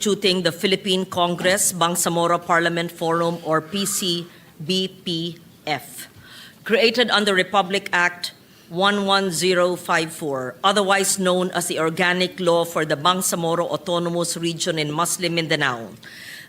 constituting the Philippine Congress Bangsamoro Parliament Forum, or PCBPF, created under Republic Act 11054, otherwise known as the Organic Law for the Bangsamoro Autonomous Region in Muslim Mindanao.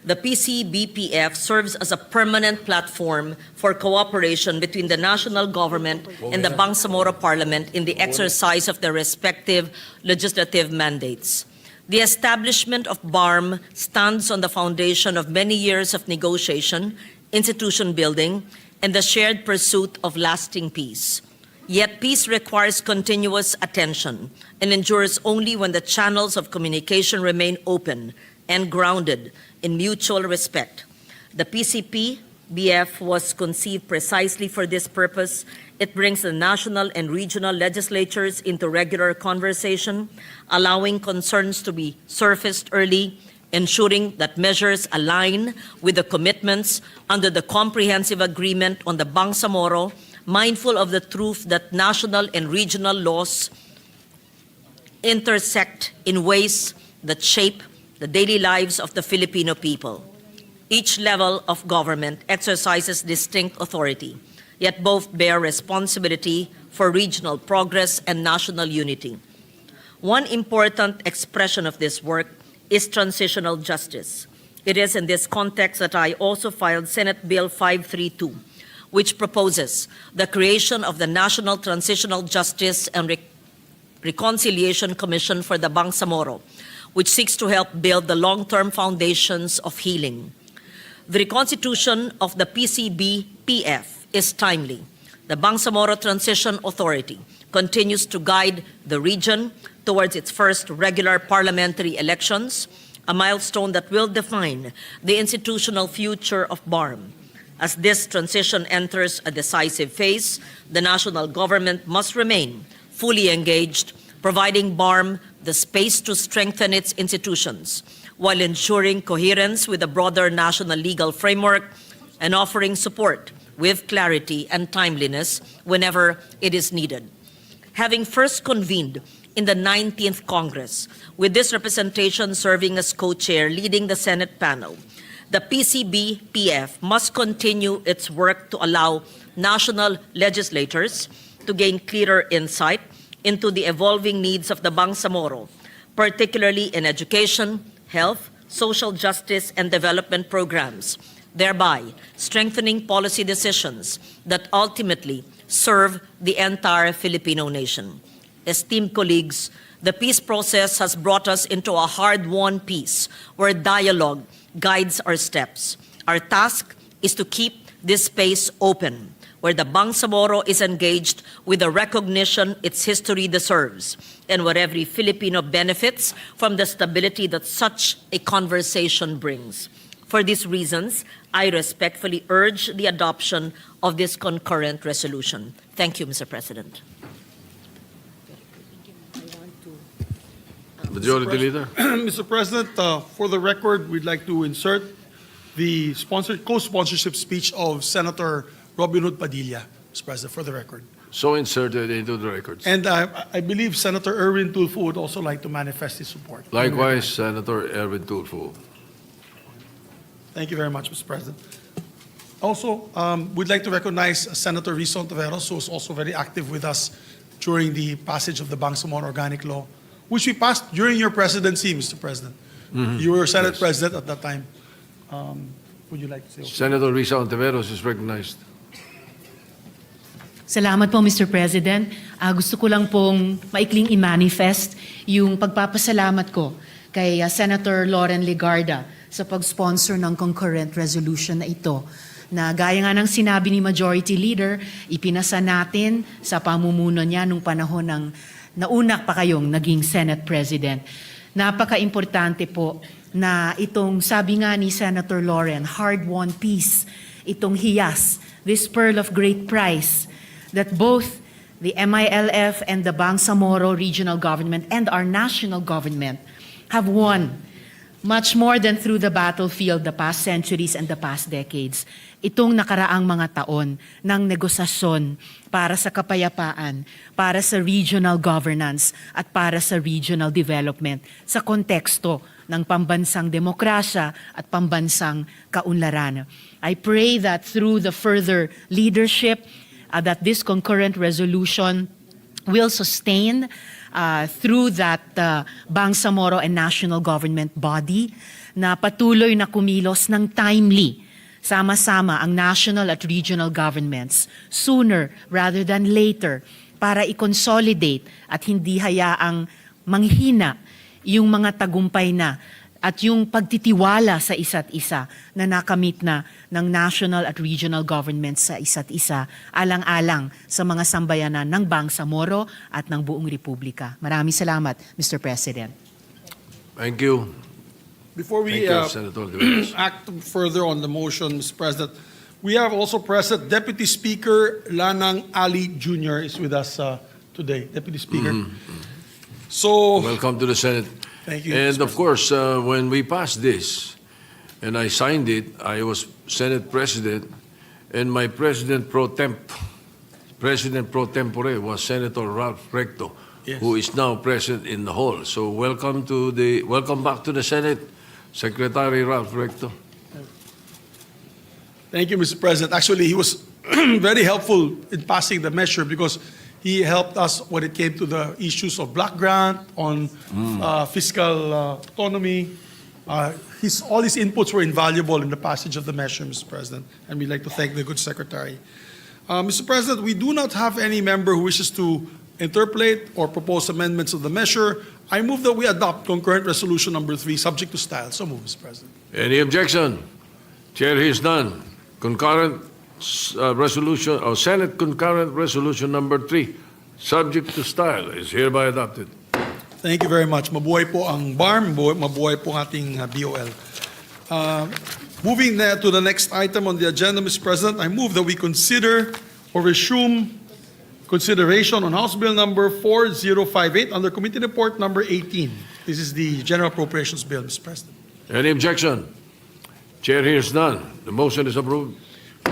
The PCBPF serves as a permanent platform for cooperation between the national government and the Bangsamoro Parliament in the exercise of their respective legislative mandates. The establishment of BARM stands on the foundation of many years of negotiation, institution building, and the shared pursuit of lasting peace. Yet peace requires continuous attention and endures only when the channels of communication remain open and grounded in mutual respect. The PCBPF was conceived precisely for this purpose. It brings the national and regional legislatures into regular conversation, allowing concerns to be surfaced early, ensuring that measures align with the commitments under the Comprehensive Agreement on the Bangsamoro, mindful of the truth that national and regional laws intersect in ways that shape the daily lives of the Filipino people. Each level of government exercises distinct authority, yet both bear responsibility for regional progress and national unity. One important expression of this work is transitional justice. It is in this context that I also filed Senate Bill 532, which proposes the creation of the National Transitional Justice and Reconciliation Commission for the Bangsamoro, which seeks to help build the long-term foundations of healing. The reconstitution of the PCBPF is timely. The Bangsamoro Transition Authority continues to guide the region towards its first regular parliamentary elections, a milestone that will define the institutional future of BARM. As this transition enters a decisive phase, the national government must remain fully engaged, providing BARM the space to strengthen its institutions while ensuring coherence with the broader national legal framework and offering support with clarity and timeliness whenever it is needed. Having first convened in the 19th Congress, with this representation serving as co-chair leading the Senate panel, the PCBPF must continue its work to allow national legislators to gain clearer insight into the evolving needs of the Bangsamoro, particularly in education, health, social justice, and development programs, thereby strengthening policy decisions that ultimately serve the entire Filipino nation. Esteemed colleagues, the peace process has brought us into a hard-won peace where dialogue guides our steps. Our task is to keep this space open, where the Bangsamoro is engaged with the recognition its history deserves, and where every Filipino benefits from the stability that such a conversation brings. For these reasons, I respectfully urge the adoption of this concurrent resolution. Thank you, Mr. President. Majority Leader. Mr. President, for the record, we'd like to insert the co-sponsorship speech of Senator Robin Hood Padilla, Mr. President, for the record. So inserted into the records. And I believe Senator Erwin Tulfo would also like to manifest his support. Likewise, Senator Erwin Tulfo. Thank you very much, Mr. President. Also, we'd like to recognize Senator Rison Taveros, who was also very active with us during the passage of the Bangsamoro Organic Law, which we passed during your presidency, Mr. President. You were Senate President at that time. Would you like to say? Senator Risa Ontiveros is recognized. Salamat po, Mr. President. Gusto ko lang pong maikling i-manifest yung pagpapasalamat ko kay Senator Loren Legarda sa pag-sponsor ng concurrent resolution na ito, na gaya nga ng sinabi ni Majority Leader, ipinasa natin sa pamumuno niya nung panahon ng nauna pa kayong naging Senate President. Napaka-importante po na itong, sabi nga ni Senator Loren, hard-won peace, itong hiyas, this pearl of great price, that both the MILF and the Bangsamoro Regional Government and our national government have won Much more than through the battlefield the past centuries and the past decades, itong nakaraang mga taon ng negosasyon para sa kapayapaan, para sa regional governance at para sa regional development sa konteksto ng pambansang demokrasya at pambansang kaunlaran. I pray that through the further leadership that this concurrent resolution will sustain through that Bangsamoro and national government body na patuloy na kumilos ng timely, sama-sama ang national at regional governments sooner rather than later para i-consolidate at hindi hayaang manghina yung mga tagumpay na at yung pagtitiwala sa isa't isa na nakamit na ng national at regional governments sa isa't isa, alang-alang sa mga sambayanan ng Bangsamoro at ng buong Republika. Maraming salamat, Mr. President. Thank you. Before we Thank you, Senator De Veras. act further on the motion, Mr. President, we have also present Deputy Speaker Lanang Ali Jr. is with us today. Deputy Speaker. So, Welcome to the Senate. thank you. And Mr. of course, when we passed this, and I signed it, I was Senate President, and my President pro tempore was Senator Ralph Recto, Yes. who is now present in the hall. So welcome back to the Senate, Secretary Ralph Recto. Thank you, Mr. President. Actually, he was very helpful in passing the measure because he helped us when it came to the issues of block grant, on fiscal autonomy. All his inputs were invaluable in the passage of the measure, Mr. President, and we'd like to thank the good secretary. Mr. President, we do not have any member who wishes to interpolate or propose amendments of the measure. I move that we adopt concurrent resolution number 3, subject to style. So move, Mr. President. Any objection? Chair hears none. Concurrent resolution, or Senate concurrent resolution number 3, subject to style, is hereby adopted. Thank you very much. Mabuhay po ang BARM, mabuhay po ang ating BOL. Moving to the next item on the agenda, Mr. President, I move that we consider or resume consideration on House Bill number 4058 under Committee Report number 18. This is the General Appropriations Bill, Mr. President. Any objection? Chair hears none. The motion is approved.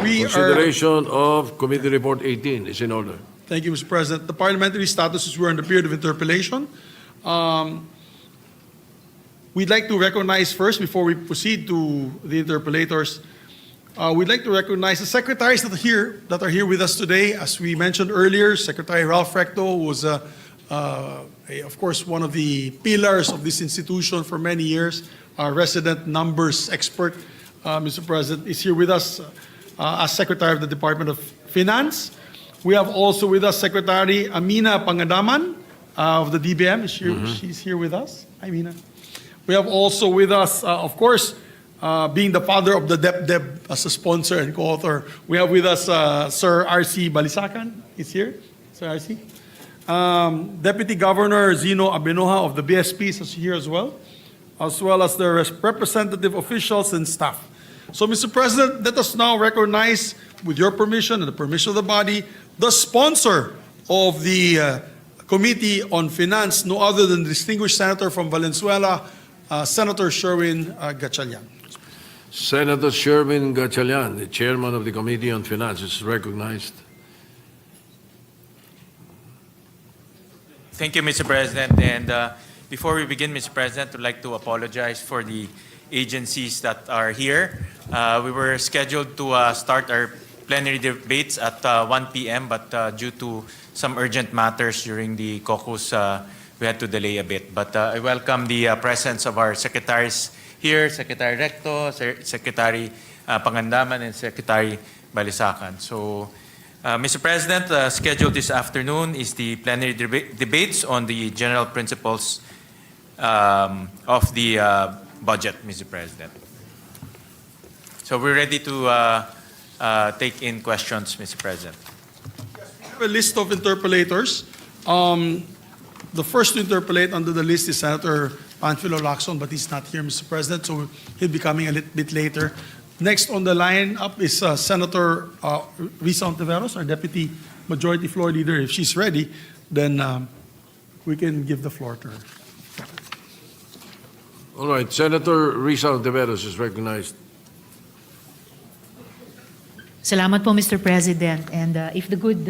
We are, Consideration of Committee Report 18 is in order. thank you, Mr. President. The parliamentary status is we're in the period of interpellation. We'd like to recognize first, before we proceed to the interpellators, we'd like to recognize the secretaries that are here with us today. As we mentioned earlier, Secretary Ralph Recto was, of course, one of the pillars of this institution for many years. Our resident numbers expert, Mr. President, is here with us as Secretary of the Department of Finance. We have also with us Secretary Amina Pangadaman of the DBM. She's here with us. Hi, Amina. We have also with us, of course, being the father of the DepDep as a sponsor and co-author, we have with us Sir R.C. Balisacan. He's here. Sir R.C. Deputy Governor Zino Abenoja of the BSP is here as well as the representative officials and staff. So, Mr. President, let us now recognize, with your permission and the permission of the body, the sponsor of the Committee on Finance, no other than the distinguished senator from Valenzuela, Senator Sherwin Gatchalian. Senator Sherwin Gatchalian, the chairman of the Committee on Finance, is recognized. Thank you, Mr. President. And before we begin, Mr. President, I'd like to apologize for the agencies that are here. We were scheduled to start our plenary debates at 1 p.m., but due to some urgent matters during the caucus, we had to delay a bit. But I welcome the presence of our secretaries here, Secretary Recto, Secretary Pangandaman, and Secretary Balisacan. So, Mr. President, scheduled this afternoon is the plenary debates on the general principles of the budget, Mr. President. So we're ready to take in questions, Mr. President. We have a list of interpellators. The first to interpolate under the list is Senator Panfilo Lacson, but he's not here, Mr. President, so he'll be coming a little bit later. Next on the line up is Senator Risa Ontiveros, our Deputy Majority Floor Leader. If she's ready, then we can give the floor to her. All right, Senator Risa Ontiveros is recognized. Salamat po, Mr. President. And if the good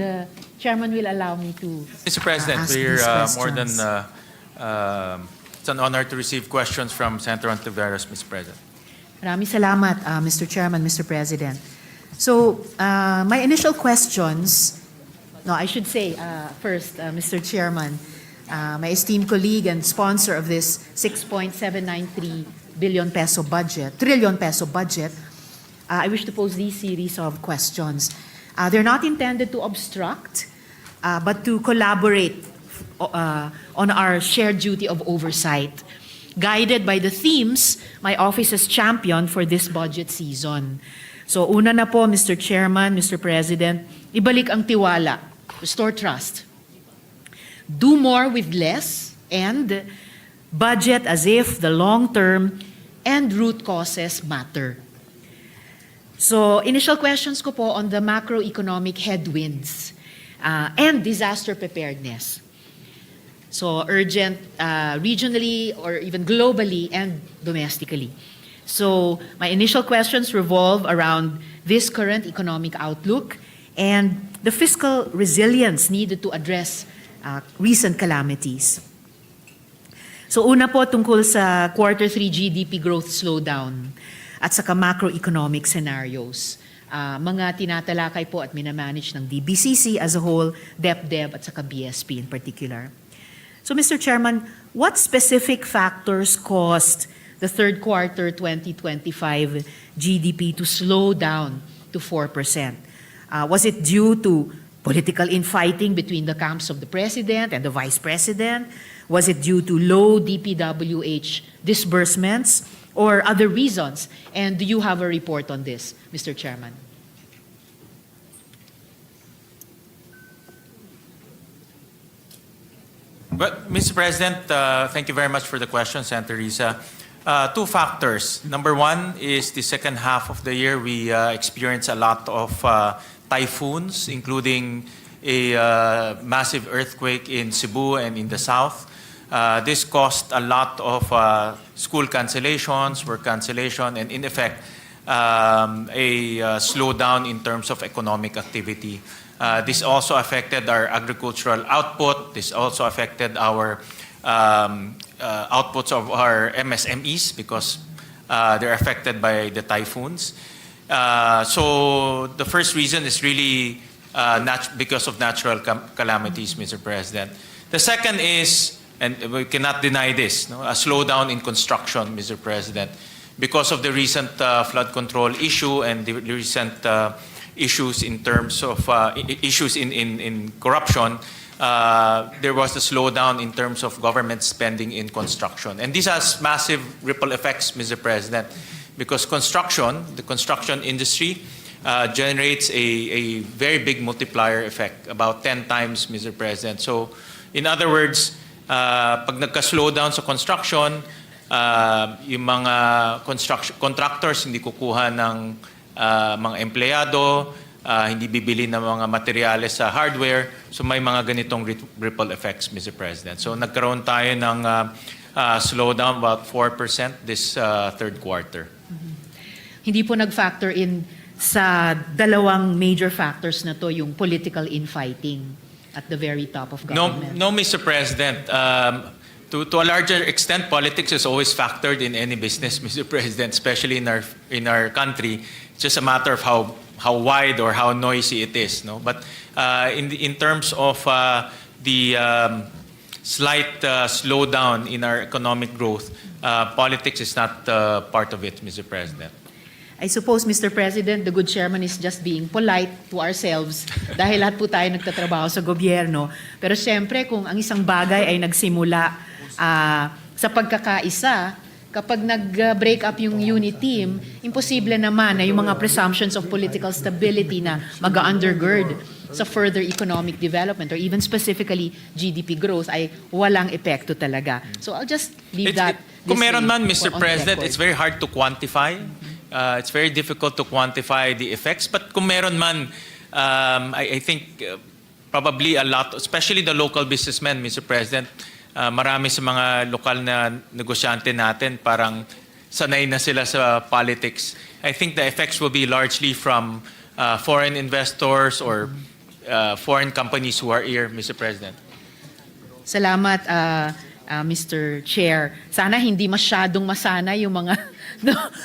chairman will allow me to Mr. President, ask we're these more than, questions. it's an honor to receive questions from Senator Ontiveros, Mr. President. Maraming salamat, Mr. Chairman, Mr. President. So, my initial questions, no, I should say first, Mr. Chairman, my esteemed colleague and sponsor of this 6.793 trillion peso budget, I wish to pose these series of questions. They're not intended to obstruct, but to collaborate on our shared duty of oversight, guided by the themes my office has championed for this budget season. So una na po, Mr. Chairman, Mr. President, ibalik ang tiwala, restore trust. Do more with less, and budget as if the long-term and root causes matter. So initial questions ko po on the macroeconomic headwinds and disaster preparedness. So urgent regionally or even globally and domestically. So my initial questions revolve around this current economic outlook and the fiscal resilience needed to address recent calamities. So una po tungkol sa Q3 GDP growth slowdown at saka macroeconomic scenarios. Mga tinatalakay po at minamanage ng DBCC as a whole, DepDep at saka BSP in particular. So Mr. Chairman, what specific factors caused the third quarter 2025 GDP to slow down to 4%? Was it due to political infighting between the camps of the President and the Vice President? Was it due to low DPWH disbursements or other reasons? And do you have a report on this, Mr. Chairman? Well, Mr. President, thank you very much for the question, Senator Risa. Two factors. Number one is the second half of the year, we experienced a lot of typhoons, including a massive earthquake in Cebu and in the south. This caused a lot of school cancellations, work cancellation, and in effect, a slowdown in terms of economic activity. This also affected our agricultural output. This also affected our outputs of our MSMEs because they're affected by the typhoons. So the first reason is really because of natural calamities, Mr. President. The second is, and we cannot deny this, no, a slowdown in construction, Mr. President, because of the recent flood control issue and the recent issues in terms of issues in corruption. There was a slowdown in terms of government spending in construction. And this has massive ripple effects, Mr. President, because the construction industry generates a very big multiplier effect, about 10 times, Mr. President. So, in other words, pag nagka-slowdown sa construction, yung mga contractors hindi kukuha ng mga empleyado, hindi bibili ng mga materyales sa hardware. So may mga ganitong ripple effects, Mr. President. So nagkaroon tayo ng slowdown about 4% this third quarter. Hindi po nag-factor in sa dalawang major factors na to, yung political infighting at the very top of government. No, Mr. President. To a larger extent, politics is always factored in any business, Mr. President, especially in our country. It's just a matter of how wide or how noisy it is, no. But in terms of the slight slowdown in our economic growth, politics is not part of it, Mr. President. I suppose, Mr. President, the good chairman is just being polite to ourselves dahil lahat po tayo nagtatrabaho sa gobyerno. Pero siyempre, kung ang isang bagay ay nagsimula sa pagkakaisa, kapag nag-break up yung unit team, imposible naman na yung mga presumptions of political stability na mag-undergird sa further economic development or even specifically GDP growth ay walang epekto talaga. So I'll just leave that. Kung meron man, Mr. on President, record. it's very hard to quantify. It's very difficult to quantify the effects. But kung meron man, I think probably a lot, especially the local businessmen, Mr. President, marami sa mga lokal na negosyante natin parang sanay na sila sa politics. I think the effects will be largely from foreign investors or foreign companies who are here, Mr. President. Salamat, Mr. Chair. Sana hindi masyadong masana yung mga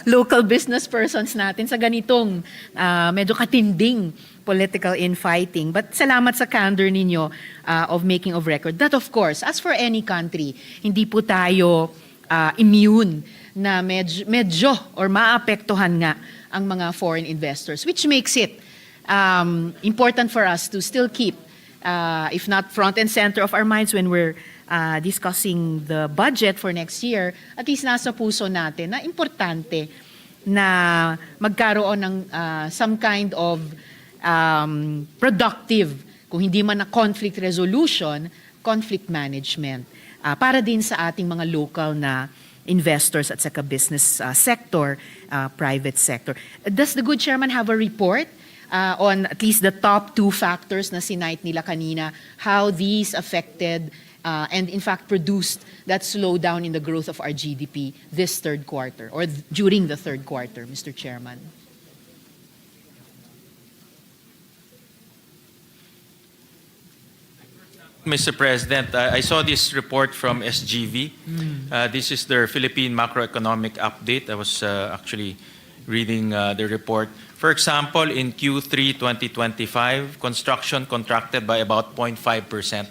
local business persons natin sa ganitong medyo katinding political infighting. But salamat sa candor ninyo of making of record. That of course, as for any country, hindi po tayo immune na medyo or maapektuhan nga ang mga foreign investors, which makes it important for us to still keep, if not front and center of our minds when we're discussing the budget for next year, at least nasa puso natin na importante na magkaroon ng some kind of productive, kung hindi man na conflict resolution, conflict management, para din sa ating mga local na investors at saka business sector, private sector. Does the good chairman have a report on at least the top two factors na sinight nila kanina, how these affected and in fact produced that slowdown in the growth of our GDP this third quarter or during the third quarter, Mr. Chairman? Mr. President, I saw this report from SGV. This is their Philippine macroeconomic update. I was actually reading the report. For example, in Q3 2025, construction contracted by about 0.5%,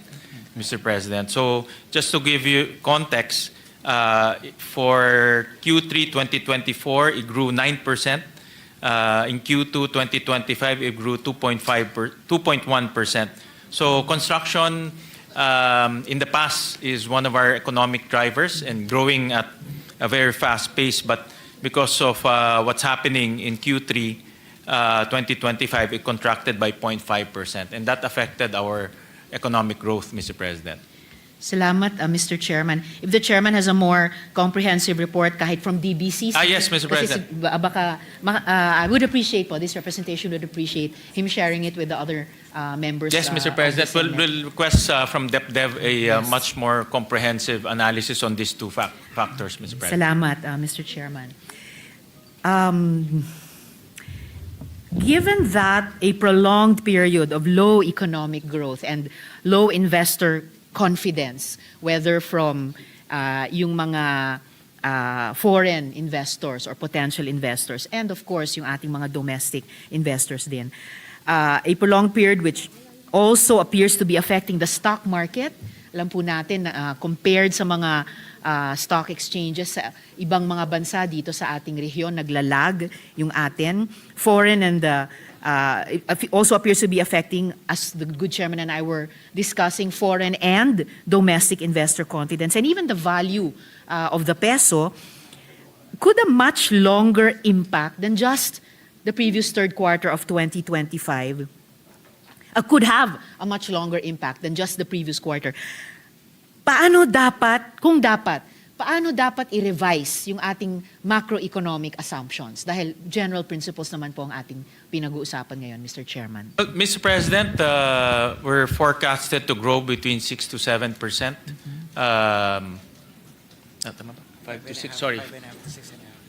Mr. President. So just to give you context, for Q3 2024, it grew 9%. In Q2 2025, it grew 2.1%. So construction in the past is one of our economic drivers and growing at a very fast pace. But because of what's happening in Q3 2025, it contracted by 0.5%. And that affected our economic growth, Mr. President. Salamat, Mr. Chairman. If the chairman has a more comprehensive report kahit from DBC. Yes, Mr. President. I would appreciate po, this representation would appreciate him sharing it with the other members. Yes, Mr. President. We'll request from DepDev a much more comprehensive analysis on these two factors, Mr. President. Salamat, Mr. Chairman. Given that a prolonged period of low economic growth and low investor confidence, whether from yung mga foreign investors or potential investors, and of course yung ating mga domestic investors din, a prolonged period which also appears to be affecting the stock market. Alam po natin na compared sa mga stock exchanges sa ibang mga bansa dito sa ating rehiyon, naglalag yung atin. Foreign and it also appears to be affecting, as the good chairman and I were discussing, foreign and domestic investor confidence and even the value of the peso. Could a much longer impact than just the previous third quarter of 2025 could have a much longer impact than just the previous quarter. Paano dapat i-revise yung ating macroeconomic assumptions? Dahil general principles naman po ang ating pinag-uusapan ngayon, Mr. Chairman. Well, Mr. President, we're forecasted to grow between 6 to 7%. 5 to 6, sorry.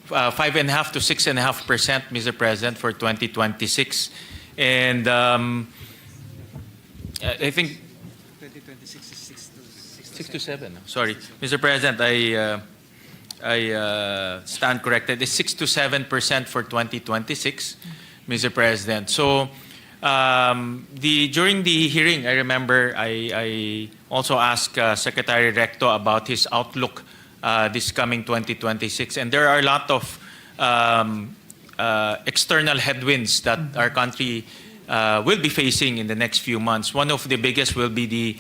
5.5 to 6.5%, Mr. President, for 2026. And I think 6 to 7. Sorry, Mr. President, I stand corrected. It's 6 to 7% for 2026, Mr. President. So during the hearing, I remember I also asked Secretary Recto about his outlook this coming 2026, and there are a lot of external headwinds that our country will be facing in the next few months. One of the biggest will be the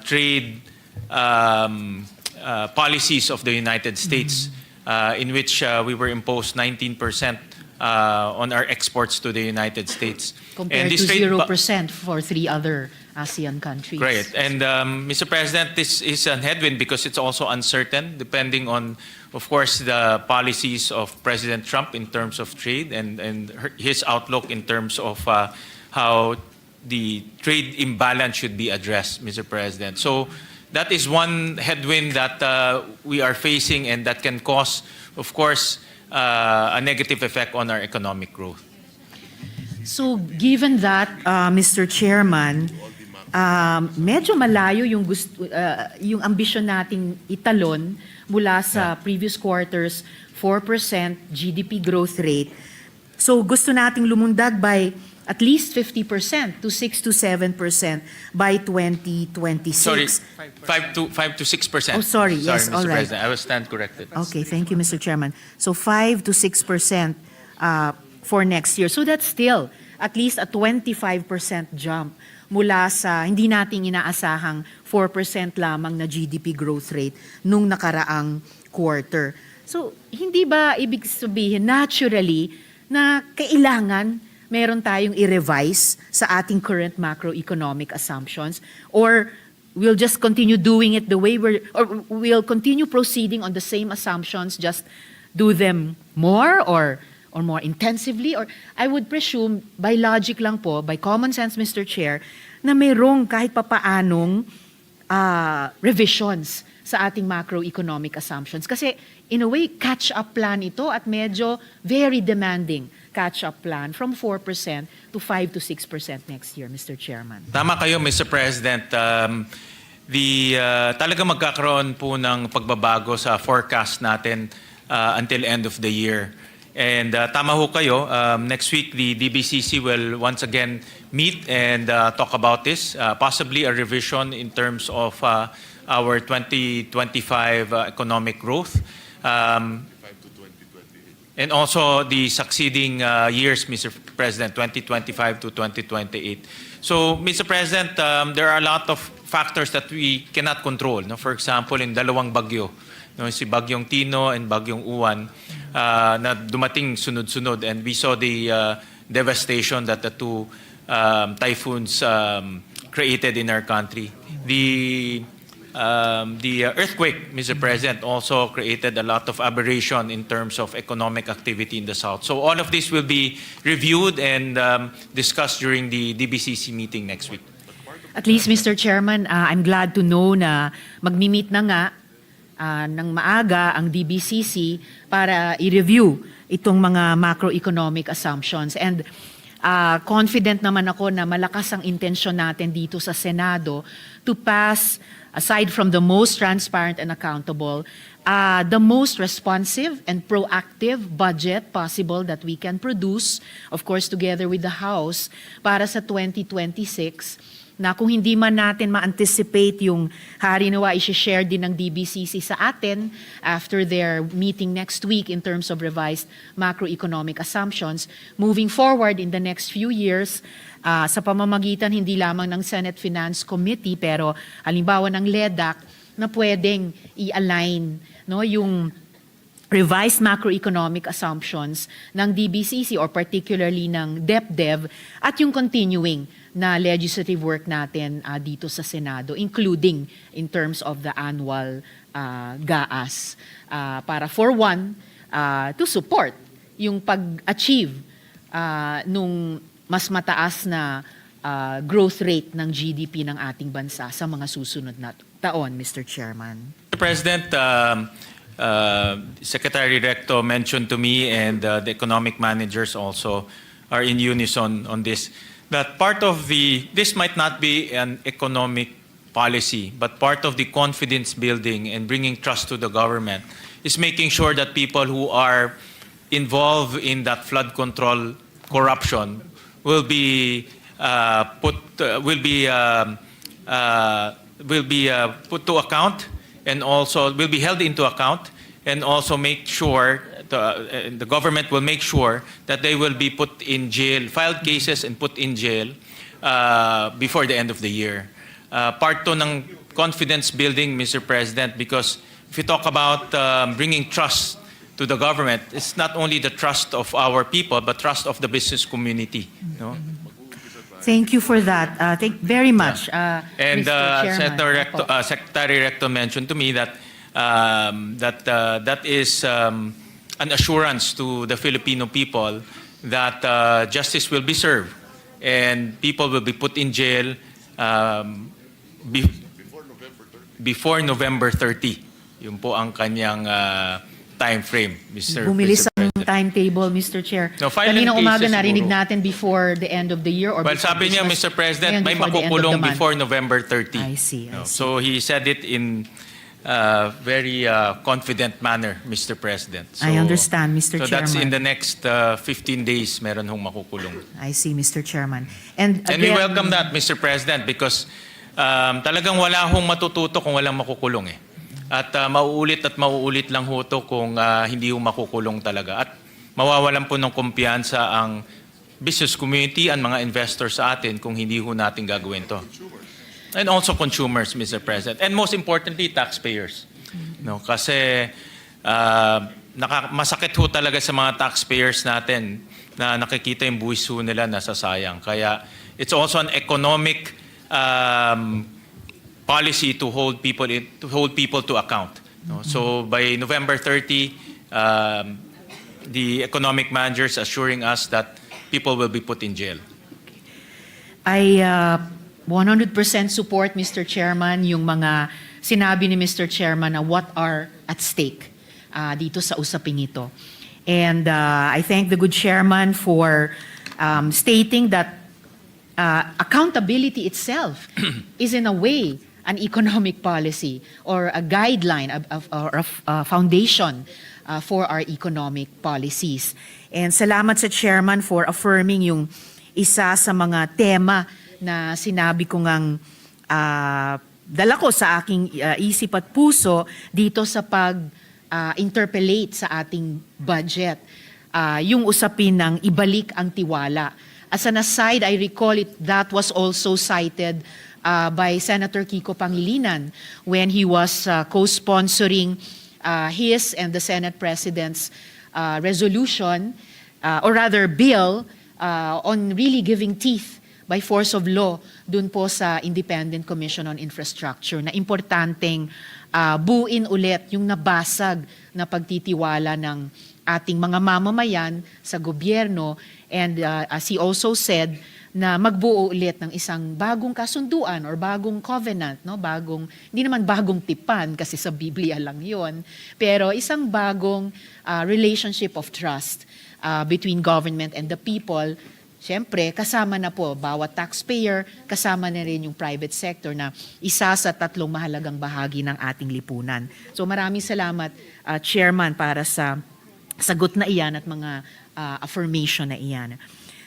trade policies of the United States, in which we were imposed 19% on our exports to the United States. Compared to 0% for 3 other ASEAN countries. Great. And Mr. President, this is a headwind because it's also uncertain, depending on, of course, the policies of President Trump in terms of trade and his outlook in terms of how the trade imbalance should be addressed, Mr. President. So that is one headwind that we are facing and that can cause, of course, a negative effect on our economic growth. So given that, Mr. Chairman, medyo malayo yung ambisyon nating italon mula sa previous quarters 4% GDP growth rate. So gusto nating lumundag by at least 50% to 6 to 7% by 2026. Sorry, 5 to 6%. Oh, sorry. Yes, Mr. all right. President, I will stand corrected. Okay, thank you, Mr. Chairman. So 5 to 6% for next year. So that's still at least a 25% jump mula sa hindi nating inaasahang 4% lamang na GDP growth rate nung nakaraang quarter. So hindi ba ibig sabihin naturally na kailangan meron tayong i-revise sa ating current macroeconomic assumptions, or we'll just continue doing it the way or we'll continue proceeding on the same assumptions, just do them more or more intensively? Or I would presume, by logic lang po, by common sense, Mr. Chair, na mayroong kahit papaanong revisions sa ating macroeconomic assumptions. Kasi in a way, catch-up plan ito at medyo very demanding catch-up plan from 4% to 5 to 6% next year, Mr. Chairman. Tama kayo, Mr. President. Talaga magkakaroon po ng pagbabago sa forecast natin until end of the year. And tama ho kayo, next week the DBCC will once again meet and talk about this, possibly a revision in terms of our 2025 economic growth. And also the succeeding years, Mr. President, 2025 to 2028. So, Mr. President, there are a lot of factors that we cannot control. No? For example, in dalawang bagyo, no, si Bagyong Tino and Bagyong Uwan, na dumating sunod-sunod, and we saw the devastation that the two typhoons created in our country. The earthquake, Mr. President, also created a lot of aberration in terms of economic activity in the South. So all of this will be reviewed and discussed during the DBCC meeting next week. At least, Mr. Chairman, I'm glad to know na magmi-meet na nga ng maaga ang DBCC para i-review itong mga macroeconomic assumptions. And confident naman ako na malakas ang intensyon natin dito sa Senado to pass, aside from the most transparent and accountable, the most responsive and proactive budget possible that we can produce, of course, together with the House, para sa 2026, na kung hindi man natin ma-anticipate yung harinawa, i-share din ng DBCC sa atin after their meeting next week in terms of revised macroeconomic assumptions. Moving forward in the next few years, sa pamamagitan hindi lamang ng Senate Finance Committee, pero halimbawa ng LEDAC, na pwedeng i-align, no, yung revised macroeconomic assumptions ng DBCC or particularly ng DepDev at yung continuing na legislative work natin dito sa Senado, including in terms of the annual GAAS, para for one, to support yung pag-achieve nung mas mataas na growth rate ng GDP ng ating bansa sa mga susunod na taon, Mr. Chairman. Mr. President, Secretary Recto mentioned to me, and the economic managers also are in unison on this, that part of this might not be an economic policy, but part of the confidence building and bringing trust to the government is making sure that people who are involved in that flood control corruption will be put to account, and also will be held into account, and also make sure the government will make sure that they will be put in jail, filed cases and put in jail before the end of the year. Part to ng confidence building, Mr. President, because if you talk about bringing trust to the government, it's not only the trust of our people, but trust of the business community. No? Thank you for that. Thank very much, And Mr. Chairman. Secretary Recto mentioned to me that that is an assurance to the Filipino people that justice will be served and people will be put in jail before November 30. Yun po ang kanyang time frame, Mr. Bumilis ang President. timetable, Mr. Chair. No, filing Kaninang umaga cases narinig siguro. natin before the end of the year or Well, before sabi niya, Christmas. Mr. President, Ngayon, may before the end of makukulong the month. before November 30. I see, I No, see. so he said it in very confident manner, Mr. President. So, I understand, Mr. So that's in Chairman. the next 15 days, meron hong makukulong. I see, Mr. Chairman. And And we again, welcome that, Mr. President, because talagang wala hong matututo kung walang makukulong eh. At mauulit lang ho to kung hindi ho makukulong talaga. At mawawalan po ng kumpiyansa ang business community, ang mga investors sa atin kung hindi ho natin gagawin to. And also consumers, Mr. President. And most importantly, taxpayers. No, kasi masakit ho talaga sa mga taxpayers natin na nakikita yung buwis ho nila nasasayang. Kaya it's also an economic policy to hold people to account. No? So by November 30, the economic managers assuring us that people will be put in jail. I 100% support, Mr. Chairman, yung mga sinabi ni Mr. Chairman na what are at stake dito sa usaping ito. And I thank the good chairman for stating that accountability itself is in a way an economic policy or a guideline or a foundation for our economic policies. And salamat sa chairman for affirming yung isa sa mga tema na sinabi ko ngang dala ko sa aking isip at puso dito sa pag-interpellate sa ating budget. Yung usapin ng ibalik ang tiwala. As an aside, I recall that was also cited by Senator Kiko Pangilinan when he was co-sponsoring his and the Senate President's resolution, or rather bill, on really giving teeth by force of law dun po sa Independent Commission on Infrastructure na importanteng buuin ulit yung nabasag na pagtitiwala ng ating mga mamamayan sa gobyerno, and as he also said, na magbuo ulit ng isang bagong kasunduan or bagong covenant, no? Hindi naman bagong tipan kasi sa Biblia lang yon, pero isang bagong relationship of trust between government and the people. Siyempre, kasama na po bawat taxpayer, kasama na rin yung private sector na isa sa tatlong mahalagang bahagi ng ating lipunan. So maraming salamat, Chairman, para sa sagot na iyan at mga affirmation na iyan.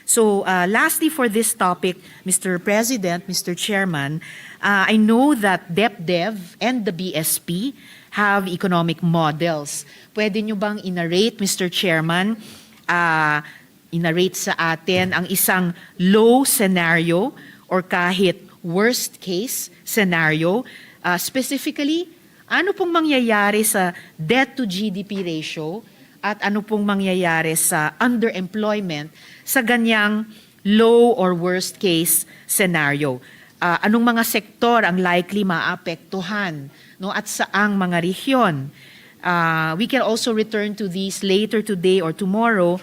So lastly for this topic, Mr. President, Mr. Chairman, I know that DepDev and the BSP have economic models. Pwede nyo bang inarrate, Mr. Chairman, inarrate sa atin ang isang low scenario or kahit worst case scenario? Specifically, ano pong mangyayari sa debt to GDP ratio at ano pong mangyayari sa underemployment sa ganyang low or worst case scenario? Anong mga sektor ang likely maapektuhan, no, at saang mga rehiyon? We can also return to these later today or tomorrow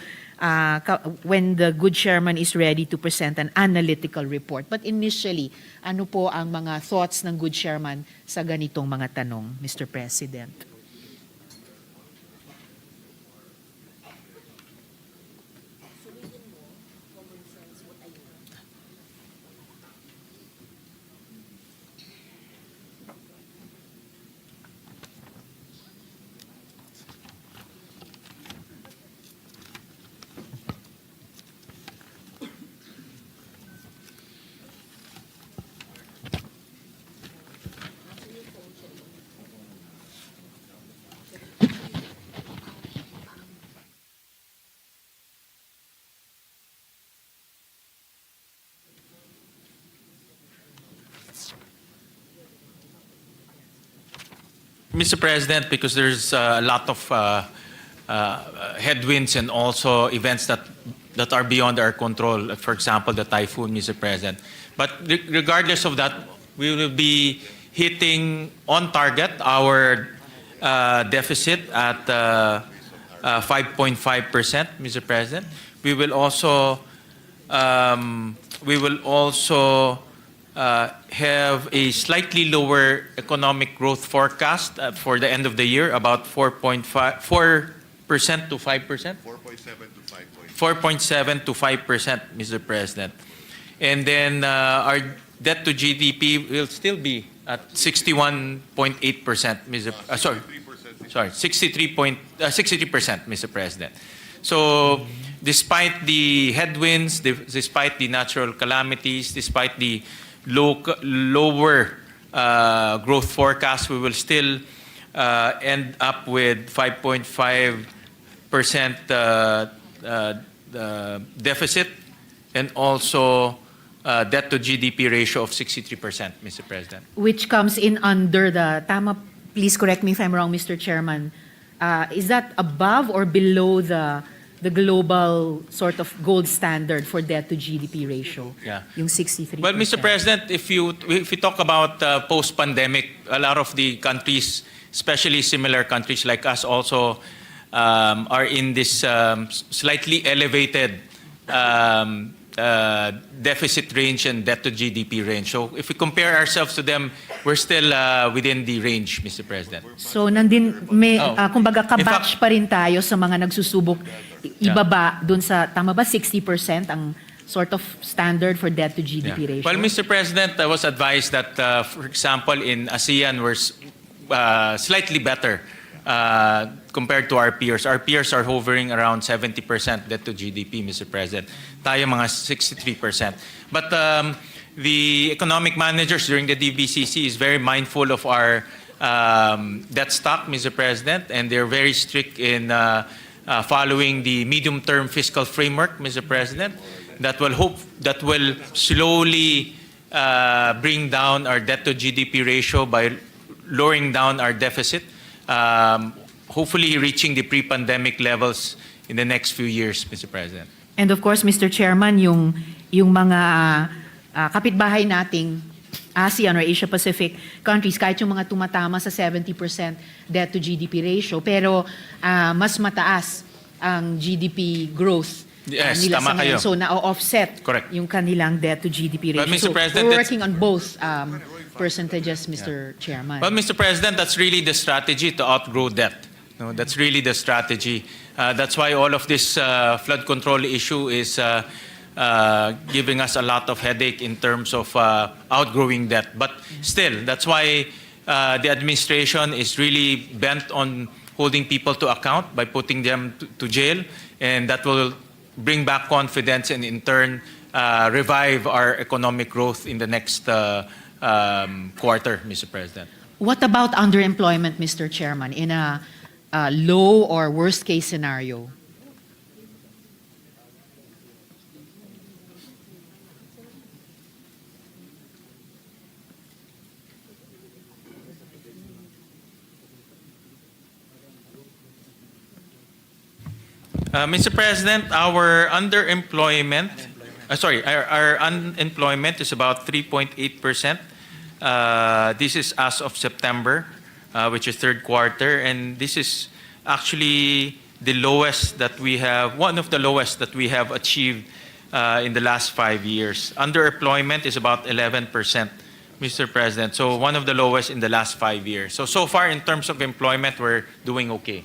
when the good chairman is ready to present an analytical report. But initially, ano po ang mga thoughts ng good chairman sa ganitong mga tanong, Mr. President? Mr. President, because there's a lot of headwinds and also events that are beyond our control. For example, the typhoon, Mr. President. But regardless of that, we will be hitting on target our deficit at 5.5%, Mr. President. We will also have a slightly lower economic growth forecast for the end of the year, about 4% to 5%. 4.7 to 5%, Mr. President. And then our debt to GDP will still be at 61.8%, sorry, 63%, Mr. President. So despite the headwinds, despite the natural calamities, despite the lower growth forecast, we will still end up with 5.5% deficit and also debt to GDP ratio of 63%, Mr. President. Which comes in under the, please correct me if I'm wrong, Mr. Chairman, is that above or below the global sort of gold standard for debt to GDP ratio? Yeah. Yung 63%. Well, Mr. President, if you talk about post-pandemic, a lot of the countries, especially similar countries like us, also are in this slightly elevated deficit range and debt to GDP range. So if we compare ourselves to them, we're still within the range, Mr. President. So nandin, may, kumbaga In kabatch fact- pa rin tayo sa mga nagsusubok ibaba dun sa, tama ba, 60% ang sort of standard for debt to GDP ratio? Well, Mr. President, I was advised that, for example, in ASEAN, we're slightly better compared to our peers. Our peers are hovering around 70% debt to GDP, Mr. President. Tayo mga 63%. But the economic managers during the DBCC is very mindful of our debt stock, Mr. President, and they're very strict in following the medium-term fiscal framework, Mr. President, that will slowly bring down our debt to GDP ratio by lowering down our deficit, hopefully reaching the pre-pandemic levels in the next few years, Mr. President. And of course, Mr. Chairman, yung mga kapitbahay nating ASEAN or Asia Pacific countries, kahit yung mga tumatama sa 70% debt to GDP ratio, pero mas mataas ang GDP growth Yes, nila tama sa ngayon. kayo. So na-offset Correct. yung kanilang debt to GDP ratio. But Mr. So President, we're that's- working on both percentages, Mr. Chairman. Well, Mr. President, that's really the strategy to outgrow debt. No, that's really the strategy. That's why all of this flood control issue is giving us a lot of headache in terms of outgrowing debt. But still, that's why the administration is really bent on holding people to account by putting them to jail, and that will bring back confidence and in turn revive our economic growth in the next quarter, Mr. President. What about underemployment, Mr. Chairman, in a low or worst case scenario? Mr. President, our underemployment, our unemployment is about 3.8%. This is as of September, which is third quarter, and this is actually the lowest that we have, one of the lowest that we have achieved in the last 5 years. Underemployment is about 11%, Mr. President. So one of the lowest in the last 5 years. So far in terms of employment, we're doing okay.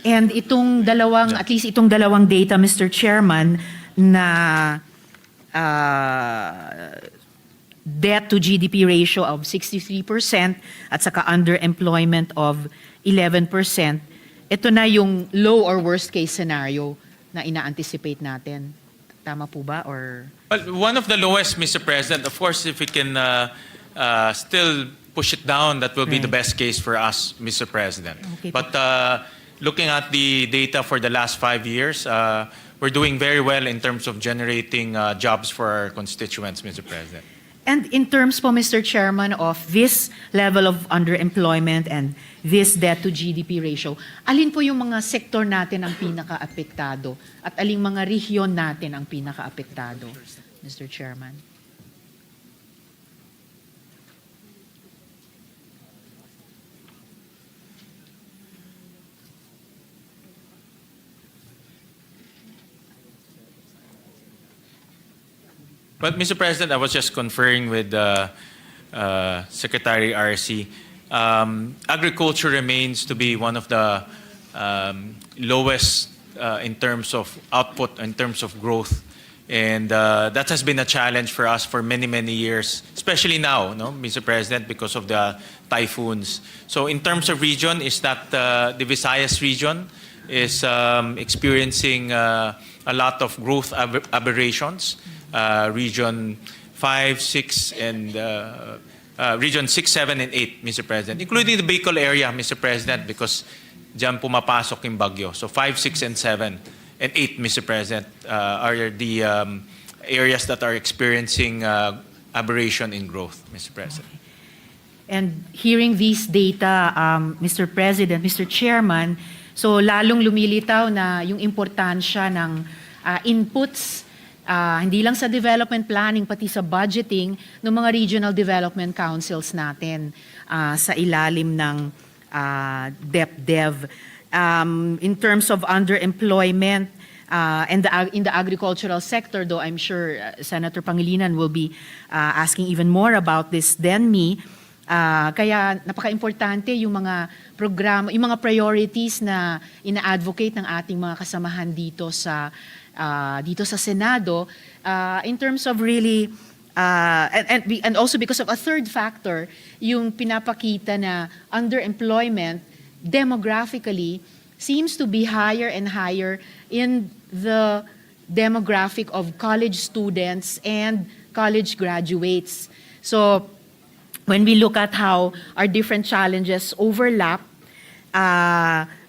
And itong dalawang, at least itong dalawang data, Mr. Chairman, na debt to GDP ratio of 63% at saka underemployment of 11%, ito na yung low or worst case scenario na ina-anticipate natin. Tama po ba? Or Well, one of the lowest, Mr. President. Of course, if we can still push it down, that will be the Right. best case for us, Mr. President. Okay. But looking at the data for the last 5 years, we're doing very well in terms of generating jobs for our constituents, Mr. President. And in terms po, Mr. Chairman, of this level of underemployment and this debt to GDP ratio, alin po yung mga sektor natin ang pinaka-apektado at aling mga rehiyon natin ang pinaka-apektado, Mr. Chairman? But Mr. President, I was just conferring with Secretary RC. Agriculture remains to be one of the lowest in terms of output, in terms of growth. And that has been a challenge for us for many, many years, especially now, no, Mr. President, because of the typhoons. So in terms of region, is that the Visayas region is experiencing a lot of growth aberrations. Region 5, 6, and Region 6, 7, and 8, Mr. President, including the Bicol area, Mr. President, because diyan pumapasok yung bagyo. So 5, 6, and 7, and 8, Mr. President, are the areas that are experiencing aberration in growth, Mr. President. And hearing these data, Mr. President, Mr. Chairman, so lalong lumilitaw na yung importansya ng inputs, hindi lang sa development planning, pati sa budgeting ng mga regional development councils natin sa ilalim ng DepDev. In terms of underemployment and in the agricultural sector, though I'm sure Senator Pangilinan will be asking even more about this than me, kaya napaka-importante yung mga programa, yung mga priorities na ina-advocate ng ating mga kasamahan dito sa Senado in terms of really and also because of a third factor, yung pinapakita na underemployment demographically seems to be higher and higher in the demographic of college students and college graduates. So when we look at how our different challenges overlap,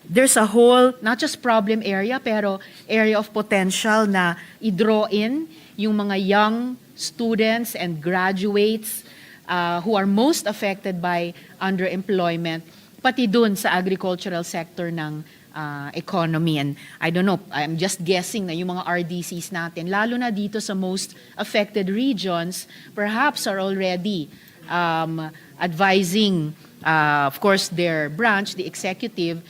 there's a whole, not just problem area, pero area of potential na i-draw in yung mga young students and graduates who are most affected by underemployment, pati dun sa agricultural sector ng economy. And I don't know, I'm just guessing na yung mga RDCs natin, lalo na dito sa most affected regions, perhaps are already advising, of course, their branch, the executive,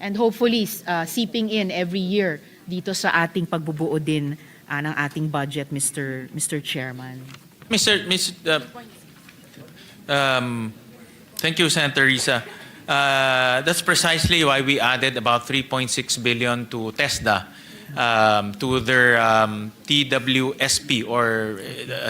and hopefully seeping in every year dito sa ating pagbubuo din ng ating budget, Mr. Chairman. Thank you, Senator Risa. That's precisely why we added about 3.6 billion to TESDA, to their TWSP or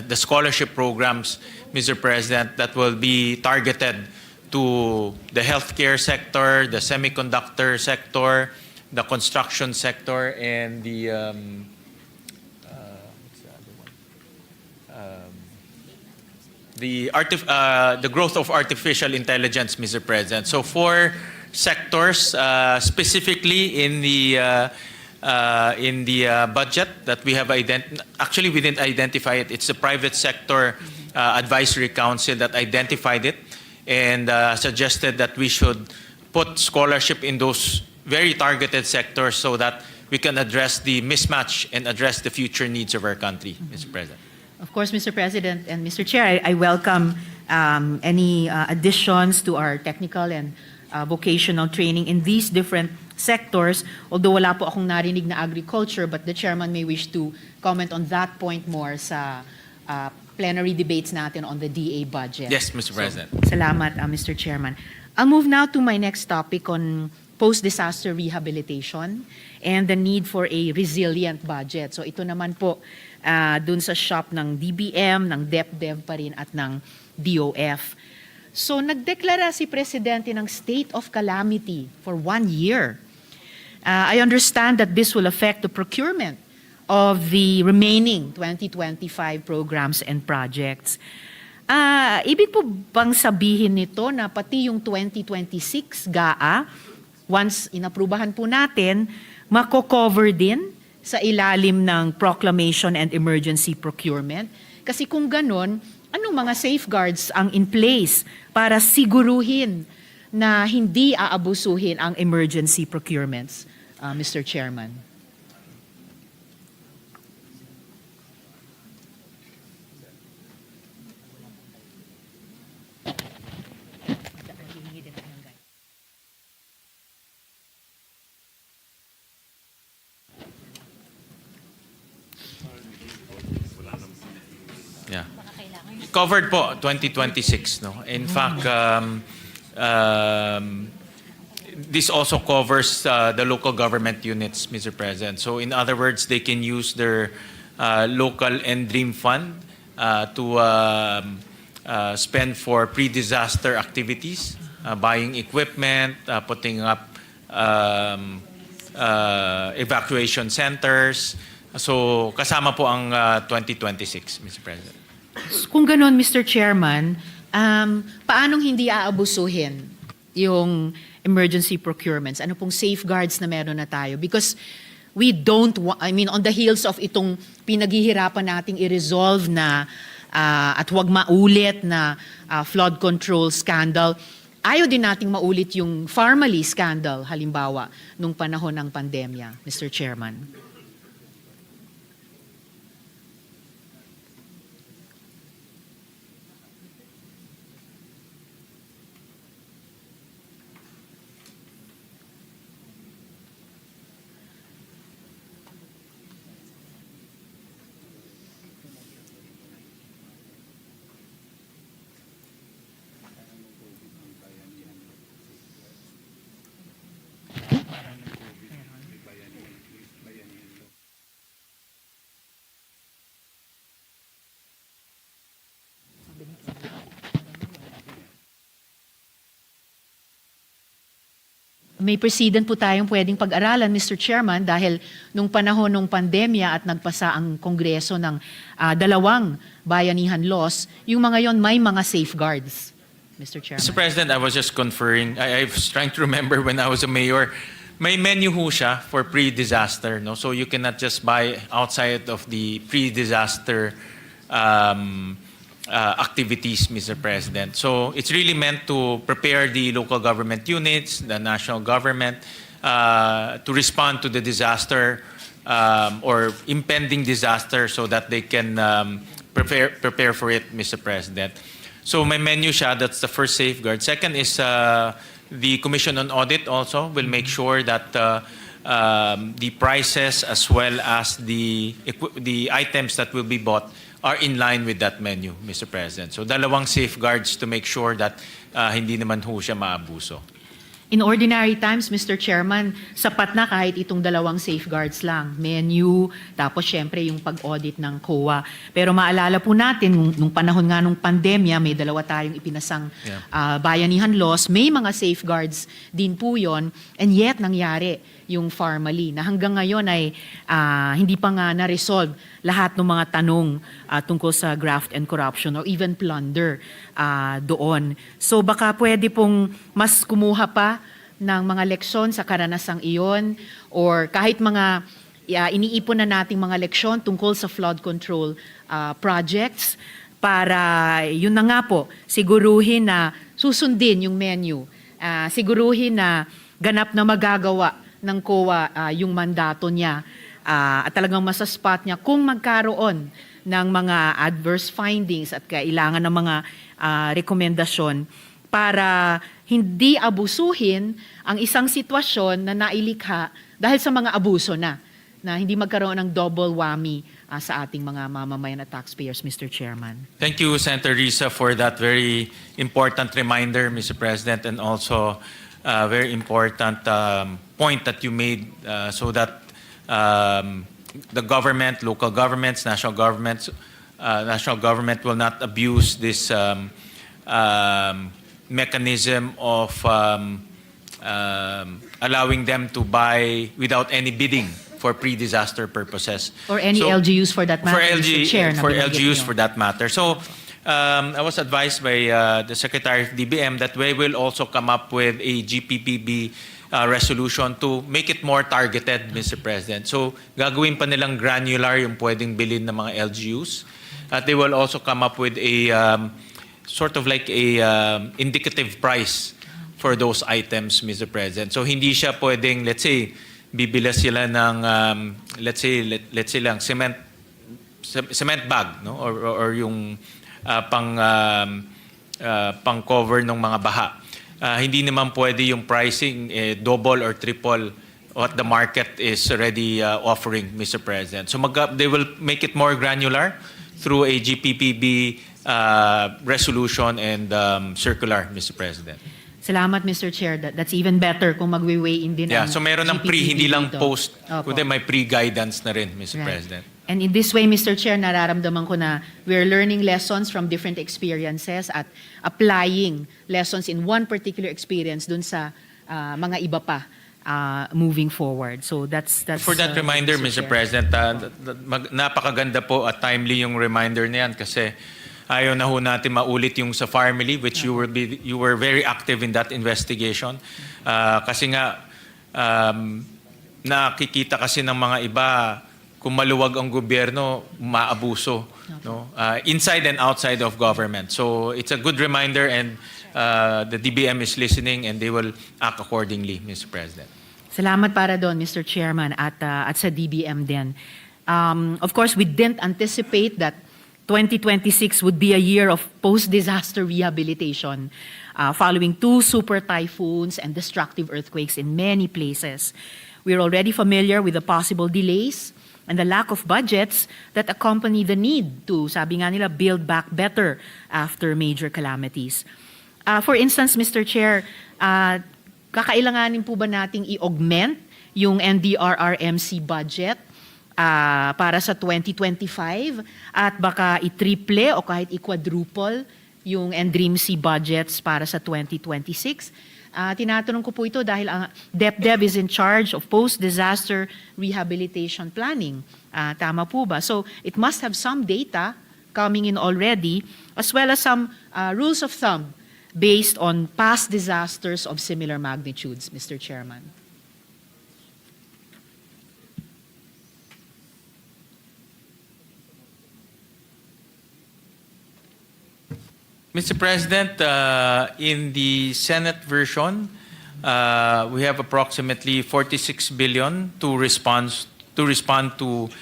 the scholarship programs, Mr. President, that will be targeted to the healthcare sector, the semiconductor sector, the construction sector, and the the growth of artificial intelligence, Mr. President. So 4 sectors specifically in the budget that we have actually we didn't identify it. It's the private sector advisory council that identified it and suggested that we should put scholarship in those very targeted sectors so that we can address the mismatch and address the future needs of our country, Mr. President. Of course, Mr. President and Mr. Chair, I welcome any additions to our technical and vocational training in these different sectors. Although wala po akong narinig na agriculture, but the chairman may wish to comment on that point more sa plenary debates natin on the DA budget. Yes, Mr. President. Salamat, Mr. Chairman. I'll move now to my next topic on post-disaster rehabilitation and the need for a resilient budget. So ito naman po dun sa shop ng DBM, ng DepDev pa rin at ng DOF. So nagdeklara si Presidente ng state of calamity for 1 year. I understand that this will affect the procurement of the remaining 2025 programs and projects. Ibig po bang sabihin nito na pati yung 2026 GAA, once inaprubahan po natin, mako-cover din sa ilalim ng proclamation and emergency procurement? Kasi kung ganon, anong mga safeguards ang in place para siguruhin na hindi aabusuhin ang emergency procurements, Mr. Chairman? covered po 2026, no. In fact, this also covers the local government units, Mr. President. So in other words, they can use their local and dream fund to spend for pre-disaster activities, buying equipment, putting up evacuation centers. So kasama po ang 2026, Mr. President. Kung ganon, Mr. Chairman, paanong hindi aabusuhin yung emergency procurements? Ano pong safeguards na meron na tayo? Because we don't, on the heels of itong pinaghihirapan nating i-resolve na at huwag maulit na flood control scandal, ayaw din nating maulit yung Pharmaly scandal, halimbawa, nung panahon ng pandemya, Mr. Chairman. May precedent po tayong pwedeng pag-aralan, Mr. Chairman, dahil nung panahon ng pandemya at nagpasa ang Kongreso ng dalawang bayanihan laws, yung mga yon may mga safeguards, Mr. Chairman. Mr. President, I was just conferring. I was trying to remember when I was a mayor. May menu ho siya for pre-disaster, no? So you cannot just buy outside of the pre-disaster activities, Mr. President. So it's really meant to prepare the local government units, the national government, to respond to the disaster or impending disaster so that they can prepare for it, Mr. President. So may menu siya, that's the first safeguard. Second is the Commission on Audit also will make sure that the prices as well as the items that will be bought are in line with that menu, Mr. President. So dalawang safeguards to make sure that hindi naman ho siya maabuso. In ordinary times, Mr. Chairman, sapat na kahit itong dalawang safeguards lang. Menu, tapos syempre yung pag-audit ng COA. Pero maalala po natin, nung panahon nga nung pandemya, may dalawa tayong ipinasang bayanihan laws. May mga safeguards din po yon, and yet nangyari yung Pharmaly na hanggang ngayon ay hindi pa nga na-resolve lahat ng mga tanong tungkol sa graft and corruption or even plunder doon. So baka pwede pong mas kumuha pa ng mga leksyon sa karanasang iyon or kahit mga iniipon na nating mga leksyon tungkol sa flood control projects para yun na nga po, siguruhin na susundin yung menu, siguruhin na ganap na magagawa ng COA yung mandato niya at talagang masaspot niya kung magkaroon ng mga adverse findings at kailangan ng mga rekomendasyon para hindi abusuhin ang isang sitwasyon na nailikha dahil sa mga abuso na hindi magkaroon ng double whammy sa ating mga mamamayan at taxpayers, Mr. Chairman. Thank you, Senator Risa, for that very important reminder, Mr. President, and also very important point that you made so that the government, local governments, national government will not abuse this mechanism of allowing them to buy without any bidding for pre-disaster purposes. Or any LGUs for that matter, Mr. Chair. For LGUs for that matter. So I was advised by the Secretary of DBM that we will also come up with a GPPB resolution to make it more targeted, Mr. President. So gagawin pa nilang granular yung pwedeng bilhin ng mga LGUs. They will also come up with a sort of like a indicative price for those items, Mr. President. So hindi siya pwedeng, let's say, bibila sila ng let's say lang cement bag, no, or yung pang cover ng mga baha. Hindi naman pwede yung pricing double or triple what the market is already offering, Mr. President. So they will make it more granular through a GPPB resolution and circular, Mr. President. Salamat, Mr. Chair. That's even better kung magwe-weigh in din Yeah, ang so meron ng pre, GPTV hindi lang dito. post, Opo. kundi may pre-guidance na rin, Mr. Right. President. And in this way, Mr. Chair, nararamdaman ko na we're learning lessons from different experiences at applying lessons in one particular experience dun sa mga iba pa moving forward. So that's For that reminder, Mr. Chair. President, napakaganda po at timely yung reminder na yan kasi ayaw na ho natin maulit yung sa family which you were very active in that investigation. Kasi nga nakikita kasi ng mga iba kung maluwag ang gobyerno, maabuso, no? Inside and outside of government. So it's a good reminder and the DBM is listening and they will act accordingly, Mr. President. Salamat para doon, Mr. Chairman, at sa DBM din. Of course, we didn't anticipate that 2026 would be a year of post-disaster rehabilitation following 2 super typhoons and destructive earthquakes in many places. We're already familiar with the possible delays and the lack of budgets that accompany the need to, sabi nga nila, build back better after major calamities. For instance, Mr. Chair, kakailanganin po ba nating i-augment yung NDRRMC budget para sa 2025 at baka i-triple o kahit i-quadruple yung NDRIMC budgets para sa 2026? Tinatanong ko po ito dahil ang DepDev is in charge of post-disaster rehabilitation planning. Tama po ba? So it must have some data coming in already as well as some rules of thumb based on past disasters of similar magnitudes, Mr. Chairman. Mr. President, in the Senate version, we have approximately 46 billion to respond to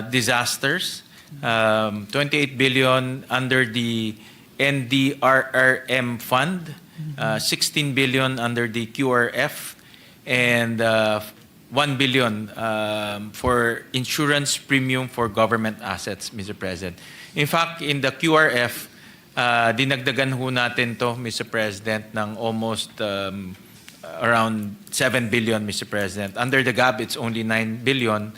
disasters, 28 billion under the NDRRM fund, 16 billion under the QRF, and 1 billion for insurance premium for government assets, Mr. President. In fact, in the QRF, dinagdagan ho natin to, Mr. President, ng almost around 7 billion, Mr. President. Under the GAB, it's only 9 billion.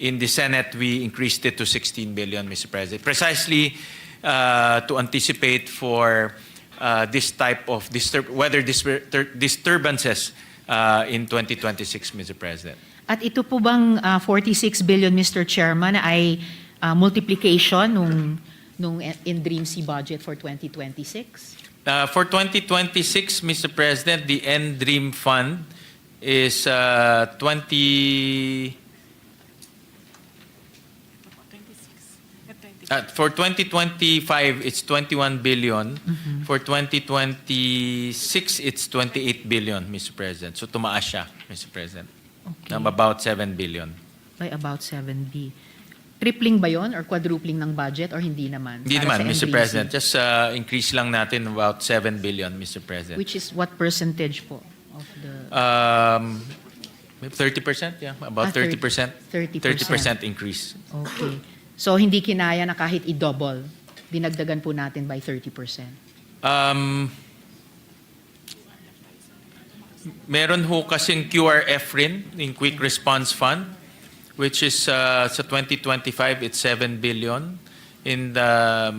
In the Senate, we increased it to 16 billion, Mr. President, precisely to anticipate for this type of weather disturbances in 2026, Mr. President. At ito po bang 46 billion, Mr. Chairman, ay multiplication nung NDRIMC budget for 2026? For 2026, Mr. President, the NDRIM fund is for 2025, it's 21 billion. For 2026, it's 28 billion, Mr. President. So tumaas siya, Mr. President. Okay. About 7 billion. By about 7B. Tripling ba yon or quadrupling ng budget or hindi naman? Hindi Para naman, sa Mr. NDRIMC? President. Just increase lang natin about 7 billion, Mr. President. Which is what percentage po of the... 30%, yeah. About 30%. 30% increase. Okay. So hindi kinaya na kahit i-double, dinagdagan po natin by 30%. Meron ho kasing QRF rin, in Quick Response Fund, which is sa 2025, it's 7 billion. In the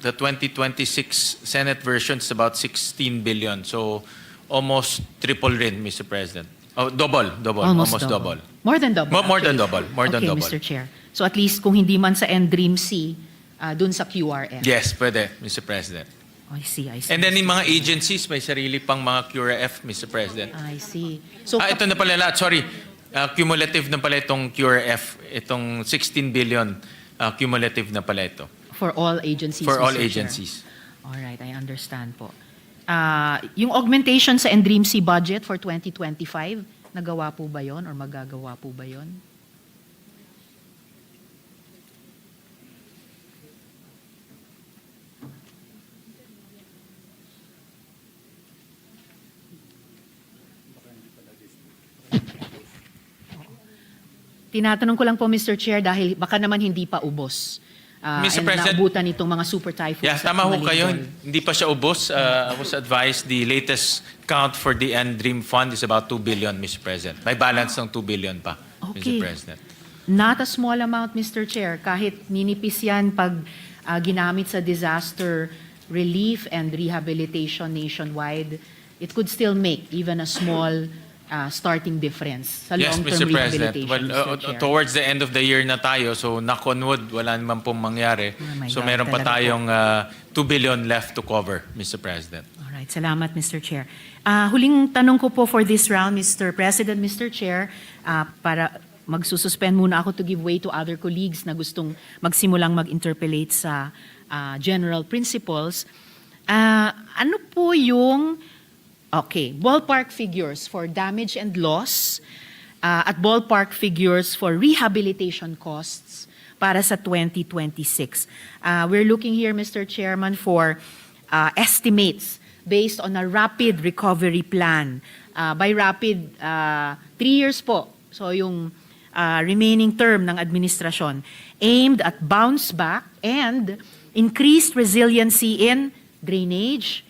2026 Senate version, it's about 16 billion. So almost triple rin, Mr. President. Oh, double, almost double. More than double. More than actually. double, more than Okay, double. Mr. Chair. So at least kung hindi man sa NDRIMC, dun sa QRF. Yes, pwede, Mr. President. I see. And then in mga agencies, may sarili pang mga QRF, Mr. President. I see. So Ito na pala lahat, sorry. Cumulative na pala itong QRF, itong 16 billion, cumulative na pala ito. for all agencies. For all Mr. Chair. agencies. All right, I understand po. Yung augmentation sa NDRIMC budget for 2025, nagawa po ba yon or magagawa po ba yon? Tinatanong ko lang po, Mr. Chair, dahil baka naman hindi pa ubos Mr. and President, naabutan itong mga super typhoons. Yeah, at tama ho mga kayo. lindol. Hindi pa siya ubos. I was advised the latest count for the Dream Fund is about 2 billion, Mr. President. May balance ng 2 billion pa, Okay. Mr. President. Not a small amount, Mr. Chair. Kahit ninipis yan pag ginamit sa disaster relief and rehabilitation nationwide, it could still make even a small starting difference sa Yes, long-term Mr. President. rehabilitation, Well, Mr. Chair. towards the end of the year na tayo, so knock on wood, wala naman pong mangyari. Oh my So God, meron pa talaga po. tayong 2 billion left to cover, Mr. President. Alright, salamat, Mr. Chair. Huling tanong ko po for this round, Mr. President, Mr. Chair, para magsususpend muna ako to give way to other colleagues na gustong magsimulang mag-interpellate sa general principles. Ano po yung ballpark figures for damage and loss at ballpark figures for rehabilitation costs para sa 2026? We're looking here, Mr. Chairman, for estimates based on a rapid recovery plan. By rapid, 3 years po. So yung remaining term ng administrasyon aimed at bounce back and increased resiliency in drainage,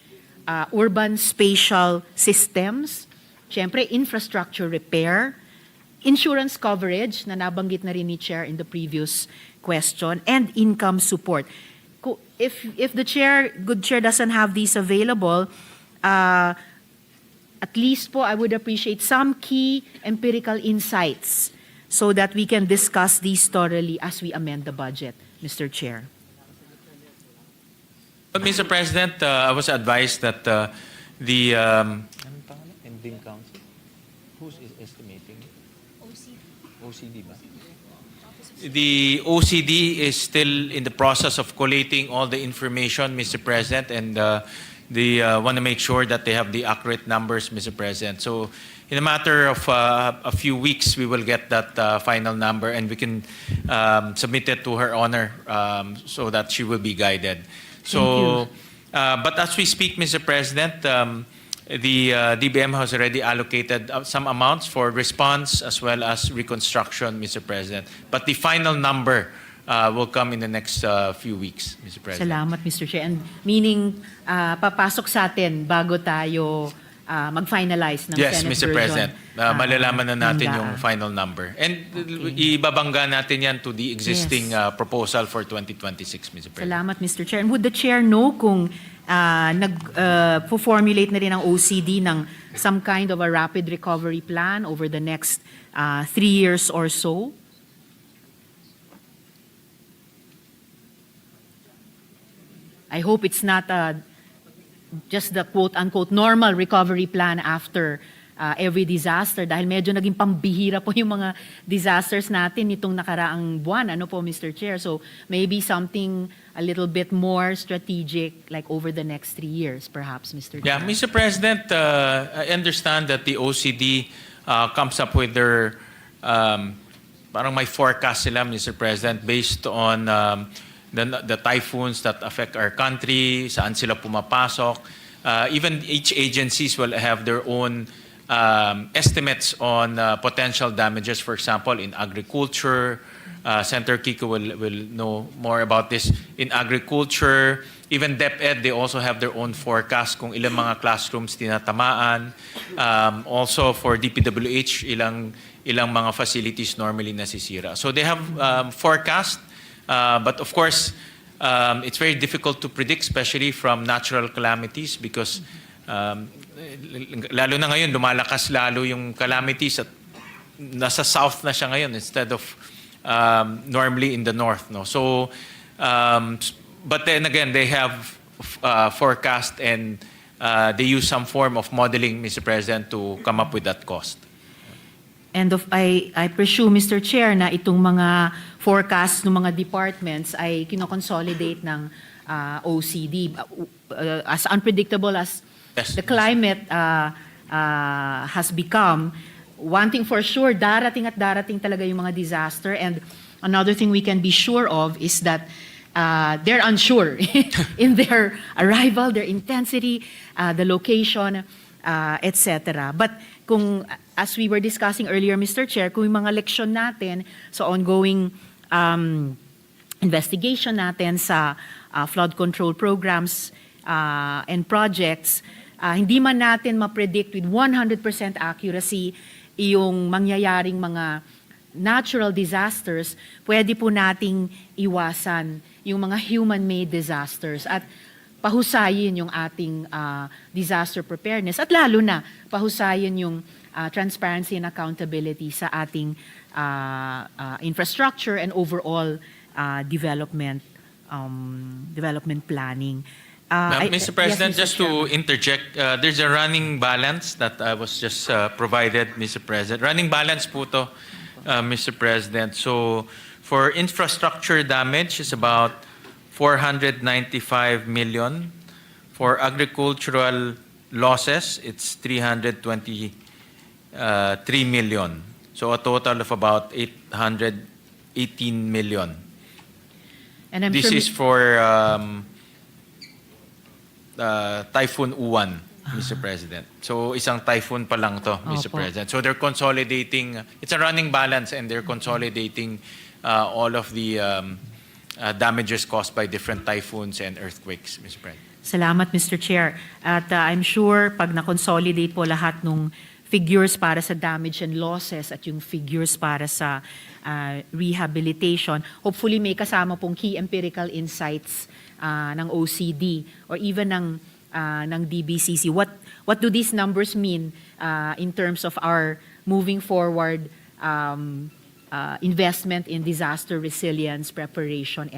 urban spatial systems, syempre infrastructure repair, insurance coverage na nabanggit na rin ni Chair in the previous question, and income support. If the good Chair doesn't have these available, at least po I would appreciate some key empirical insights so that we can discuss these thoroughly as we amend the budget, Mr. Chair. But Mr. President, I was advised that the Dream Council, who's estimating? OCD ba? The OCD is still in the process of collating all the information, Mr. President, and they want to make sure that they have the accurate numbers, Mr. President. So in a matter of a few weeks, we will get that final number and we can submit it to Her Honor so that she will be guided. So, but as we speak, Mr. President, the DBM has already allocated some amounts for response as well as reconstruction, Mr. President. But the final number will come in the next few weeks, Mr. President. Salamat, Mr. Chair. And meaning, papasok sa atin bago tayo mag-finalize ng Yes, Senate Mr. version. President. Malalaman na natin ng yung DAA. final number. And ibabangga natin yan to the existing proposal for 2026, Mr. President. Salamat, Mr. Chair. And would the Chair know kung nag-formulate na rin ang OCD ng some kind of a rapid recovery plan over the next 3 years or so? I hope it's not just the quote-unquote normal recovery plan after every disaster dahil medyo naging pambihira po yung mga disasters natin nitong nakaraang buwan. Ano po, Mr. Chair? So maybe something a little bit more strategic like over the next 3 years, perhaps, Mr. Yeah, Chair. Mr. President, I understand that the OCD comes up with their, parang may forecast sila, Mr. President, based on the typhoons that affect our country, saan sila pumapasok. Even each agencies will have their own estimates on potential damages, for example, in agriculture. Senator Kiko will know more about this. In agriculture, even DepEd, they also have their own forecast kung ilang mga classrooms tinatamaan. Also for DPWH, ilang mga facilities normally nasisira. So they have forecast, but of course, it's very difficult to predict, especially from natural calamities because lalo na ngayon, lumalakas lalo yung calamities at nasa south na siya ngayon instead of normally in the north. No? So, but then again, they have forecast and they use some form of modeling, Mr. President, to come up with that cost. And I presume, Mr. Chair, na itong mga forecasts ng mga departments ay kinoconsolidate ng OCD. As unpredictable as Yes. the climate has become, one thing for sure, darating at darating talaga yung mga disaster. And another thing we can be sure of is that they're unsure in their arrival, their intensity, the location, etc. But kung, as we were discussing earlier, Mr. Chair, kung yung mga leksyon natin sa ongoing investigation natin sa flood control programs and projects, hindi man natin ma-predict with 100% accuracy yung mangyayaring mga natural disasters, pwede po nating iwasan yung mga human-made disasters at pahusayin yung ating disaster preparedness at lalo na pahusayin yung transparency and accountability sa ating infrastructure and overall development planning. Mr. President, yes, Mr. just to Chairman. interject, there's a running balance that was just provided, Mr. President. Running balance po to, Mr. President. So for infrastructure damage, is about 495 million. For agricultural losses, it's 323 million. So a total of about 818 million. And I'm This sure is for Typhoon Uwan, Mr. President. So isang typhoon pa lang to, Mr. Opo. President. So they're consolidating, it's a running balance and they're consolidating all of the damages caused by different typhoons and earthquakes, Mr. President. Salamat, Mr. Chair. At I'm sure pag na-consolidate po lahat ng figures para sa damage and losses at yung figures para sa rehabilitation, hopefully may kasama pong key empirical insights ng OCD or even ng DBCC. What do these numbers mean in terms of our moving forward investment in disaster resilience, preparation,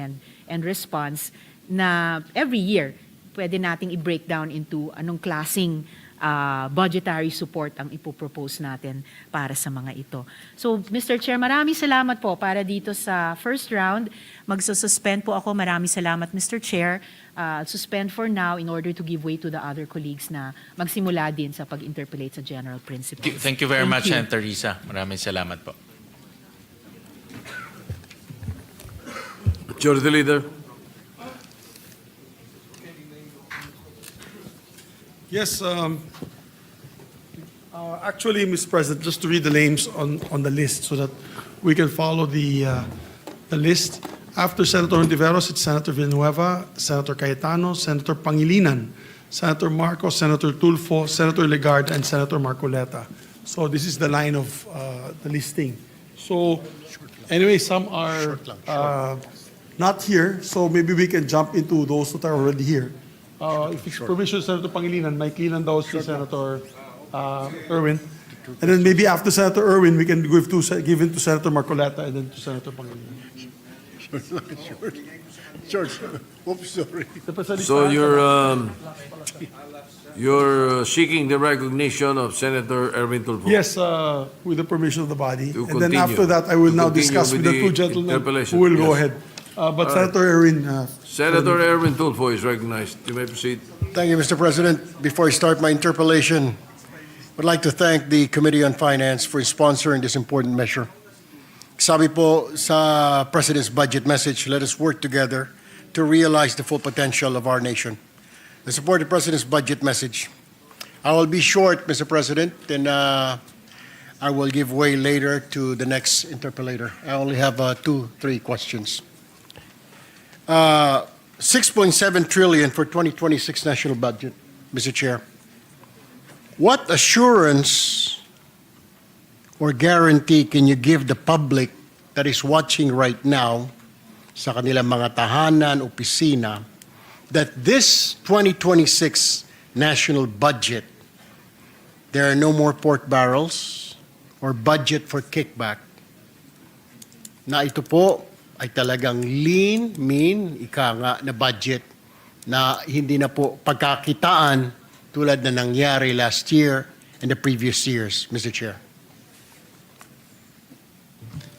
and response na every year pwede nating i-break down into anong klaseng budgetary support ang ipopropose natin para sa mga ito. So, Mr. Chair, maraming salamat po para dito sa first round. Magsususpend po ako. Maraming salamat, Mr. Chair. Suspend for now in order to give way to the other colleagues na magsimula din sa pag-interpolate sa general principles. Thank you very Thank much, you. Senator Risa. Maraming salamat po. Majority Leader. Yes, actually, Mr. President, just to read the names on the list so that we can follow the list. After Senator Hontiveros, it's Senator Villanueva, Senator Cayetano, Senator Pangilinan, Senator Marcos, Senator Tulfo, Senator Legarda, and Senator Marcoleta. So this is the line of the listing. So anyway, some are not here, so maybe we can jump into those that are already here. If it's permission, Senator Pangilinan, may kilan daw si Senator Erwin. And then maybe after Senator Erwin, we can give it to Senator Marcoleta and then to Senator Pangilinan. Sure. Oops, sorry. So you're seeking the recognition of Senator Erwin Tulfo. Yes, with the permission of the body. To And then continue. after that, I will To now continue discuss with with the the two gentlemen interpellation. who will go Yes. ahead. But Senator Erwin. Senator Erwin Tulfo is recognized. You may proceed. Thank you, Mr. President. Before I start my interpellation, I'd like to thank the Committee on Finance for sponsoring this important measure. Sabi po sa President's budget message, let us work together to realize the full potential of our nation. I support the President's budget message. I will be short, Mr. President, and I will give way later to the next interpellator. I only have 2-3 questions. 6.7 trillion for 2026 national budget, Mr. Chair. What assurance or guarantee can you give the public that is watching right now sa kanilang mga tahanan, opisina, that this 2026 national budget, there are no more pork barrels or budget for kickback, na ito po ay talagang lean, mean, ika nga na budget na hindi na po pagkakitaan tulad na nangyari last year and the previous years, Mr. Chair.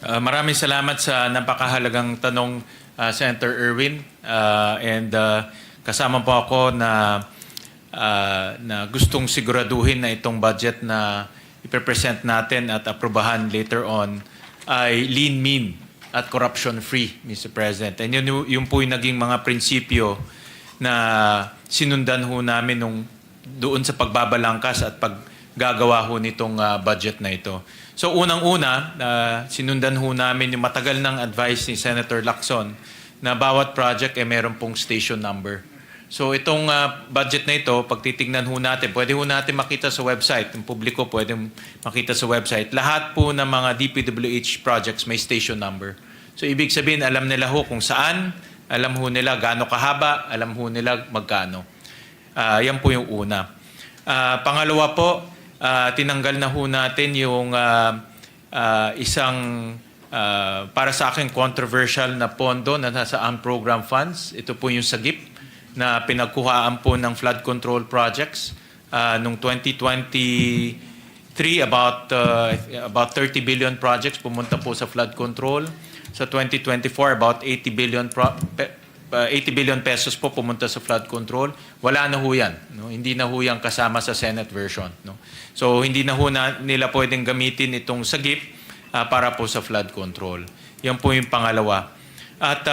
Maraming salamat sa napakahalagang tanong, Senator Erwin. Kasama po ako na gustong siguraduhin na itong budget na iprepresent natin at aprobahan later on ay lean, mean at corruption-free, Mr. President. And yun po yung naging mga prinsipyo na sinundan ho namin doon sa pagbabalangkas at paggagawa ho nitong budget na ito. So unang-una, sinundan ho namin yung matagal ng advice ni Senator Lacson na bawat project ay meron pong station number. So itong budget na ito, pag titignan ho natin, pwede ho natin makita sa website, yung publiko pwede makita sa website, lahat po ng mga DPWH projects may station number. So ibig sabihin, alam nila ho kung saan, alam ho nila gaano kahaba, alam ho nila magkano. Yan po yung una. Pangalawa po, tinanggal na ho natin yung isang para sa akin controversial na pondo na nasa unprogrammed funds. Ito po yung sagip na pinagkuhaan po ng flood control projects noong 2023, about 30 billion projects pumunta po sa flood control. Sa 2024, about 80 billion pesos po pumunta sa flood control. Wala na ho yan. No? Hindi na ho yan kasama sa Senate version. No? So hindi na ho nila pwedeng gamitin itong sagip para po sa flood control. Yan po yung pangalawa. At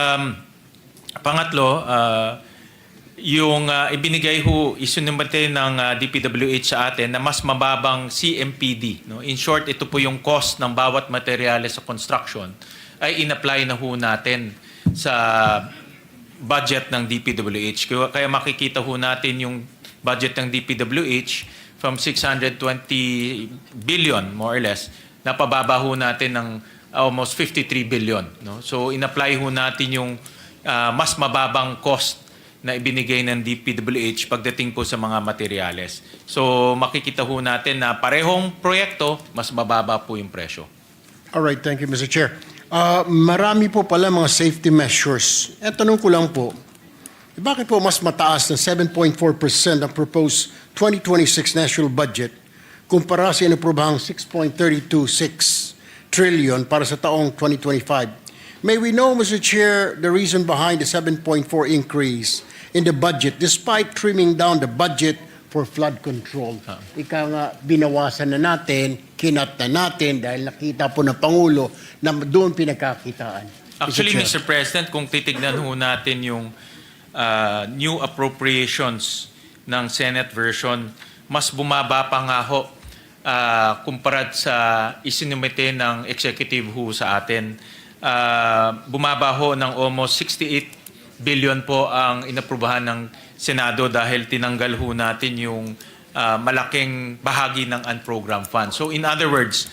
pangatlo, yung ibinigay ho, isinumite ng DPWH sa atin na mas mababang CMPD. No? In short, ito po yung cost ng bawat materyales sa construction ay in-apply na ho natin sa budget ng DPWH. Kaya makikita ho natin yung budget ng DPWH from 620 billion, more or less, napababa ho natin ng almost 53 billion. No? So in-apply ho natin yung mas mababang cost na ibinigay ng DPWH pagdating po sa mga materyales. So makikita ho natin na parehong proyekto, mas mababa po yung presyo. All right, thank you, Mr. Chair. Marami po pala mga safety measures. Tanong ko lang po, bakit po mas mataas na 7.4% ang proposed 2026 national budget kumpara sa inaprobahang 6.326 trillion para sa taong 2025? May we know, Mr. Chair, the reason behind the 7.4 increase in the budget despite trimming down the budget for flood control? Ika nga, binawasan na natin, kinat na natin dahil nakita po ng Pangulo na doon pinagkakitaan. Actually, Mr. President, kung titignan ho natin yung new appropriations ng Senate version, mas bumaba pa nga ho kumparat sa isinumite ng executive ho sa atin. Bumaba ho ng almost 68 billion po ang inaprubahan ng Senado dahil tinanggal ho natin yung malaking bahagi ng unprogrammed funds. So in other words,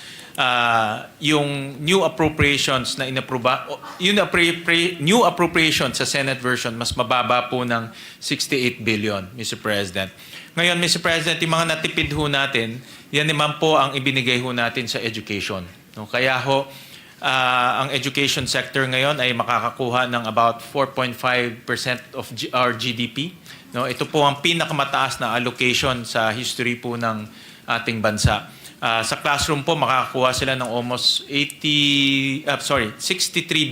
yung new appropriations na inapruba, new appropriations sa Senate version mas mababa po ng 68 billion, Mr. President. Ngayon, Mr. President, yung mga natipid ho natin, yan naman po ang ibinigay ho natin sa education. No? Kaya ho, ang education sector ngayon ay makakakuha ng about 4.5% of our GDP. No, ito po ang pinakamataas na allocation sa history po ng ating bansa. Sa classroom po makakakuha sila ng almost 63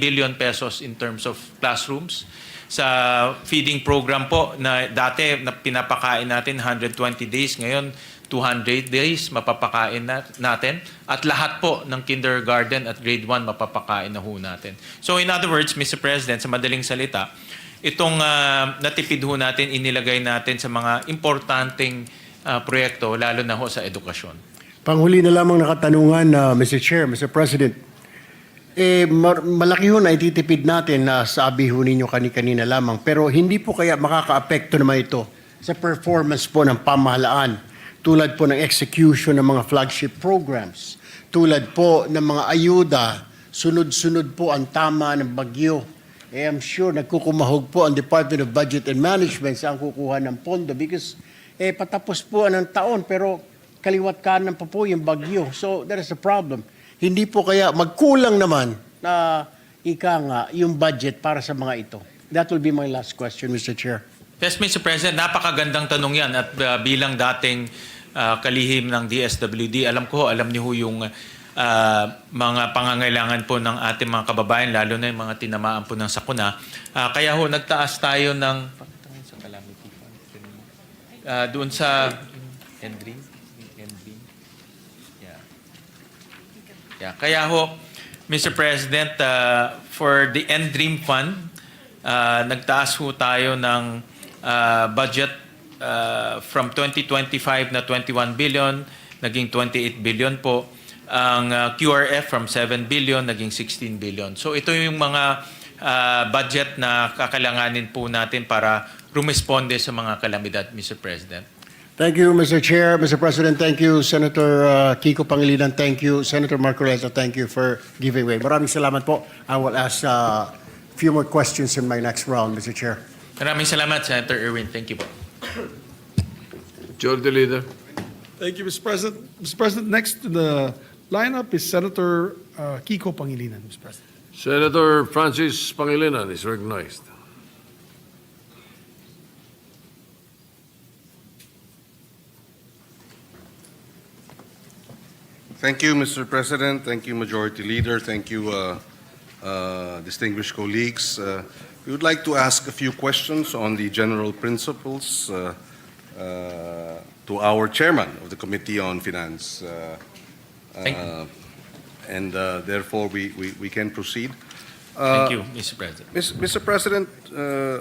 billion pesos in terms of classrooms. Sa feeding program po na dati na pinapakain natin 120 days, ngayon 200 days mapapakain natin at lahat po ng kindergarten at grade 1 mapapakain na ho natin. So in other words, Mr. President, sa madaling salita, itong natipid ho natin, inilagay natin sa mga importanteng proyekto, lalo na ho sa edukasyon. Panghuli na lamang nakatanungan, Mr. Chair, Mr. President. Malaki ho na ititipid natin na sabi ho ninyo kanina lamang, pero hindi po kaya makaka-apekto naman ito sa performance po ng pamahalaan tulad po ng execution ng mga flagship programs, tulad po ng mga ayuda, sunod-sunod po ang tama ng bagyo. I'm sure nagkukumahog po ang Department of Budget and Management sa ang kukuha ng pondo because patapos po ang taon pero kaliwat kanan pa po yung bagyo. So that is a problem. Hindi po kaya magkulang naman na yung budget para sa mga ito. That will be my last question, Mr. Chair. Yes, Mr. President, napakagandang tanong yan at bilang dating kalihim ng DSWD, alam niyo ho yung mga pangangailangan po ng ating mga kababayan, lalo na yung mga tinamaan po ng sakuna. Kaya ho, nagtaas tayo ng doon sa Endream. Kaya ho, Mr. President, for the Endream Fund, nagtaas ho tayo ng budget from 2025 na 21 billion, naging 28 billion po. Ang QRF from 7 billion, naging 16 billion. So ito yung mga budget na kakailanganin po natin para rumesponde sa mga kalamidad, Mr. President. Thank you, Mr. Chair. Mr. President, thank you, Senator Kiko Pangilinan. Thank you, Senator Marcoleta. Thank you for giving way. Maraming salamat po. I will ask a few more questions in my next round, Mr. Chair. Maraming salamat, Senator Erwin. Thank you po. Majority Leader. Thank you, Mr. President. Mr. President, next in the lineup is Senator Kiko Pangilinan, Mr. President. Senator Francis Pangilinan is recognized. Thank you, Mr. President. Thank you, Majority Leader. Thank you, distinguished colleagues. We would like to ask a few questions on the general principles to our chairman of the Committee on Finance. Thank you. And therefore, we can proceed. Thank you, Mr. President. Mr. President,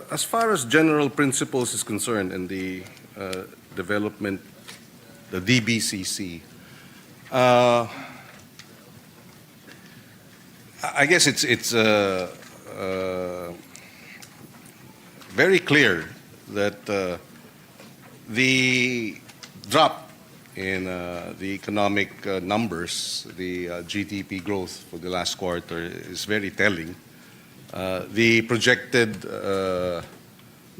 as far as general principles is concerned and the development, the DBCC, I guess it's very clear that the drop in the economic numbers, the GDP growth for the last quarter is very telling. The projected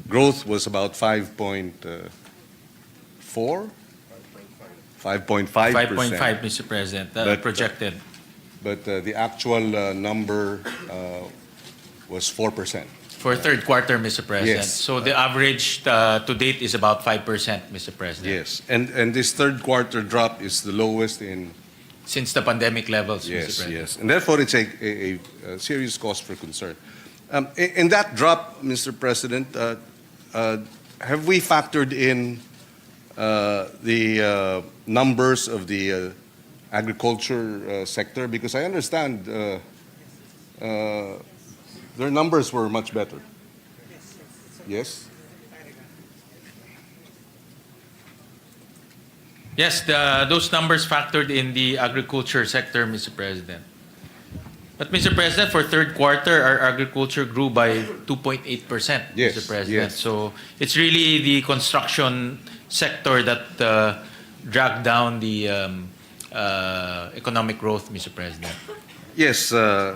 growth was about 5.4, 5.5%. 5.5, Mr. President, projected. But the actual number was 4%. For third quarter, Mr. President. Yes. So the average to date is about 5%, Mr. President. Yes, and this third quarter drop is the lowest in Since the pandemic levels, Mr. yes, President. yes, and therefore it's a serious cause for concern. In that drop, Mr. President, have we factored in the numbers of the agriculture sector? Because I understand their numbers were much better. Yes? Yes, those numbers factored in the agriculture sector, Mr. President. But, Mr. President, for third quarter, our agriculture grew by 2.8%, Yes, Mr. President. yes. So it's really the construction sector that dragged down the economic growth, Mr. President. Yes,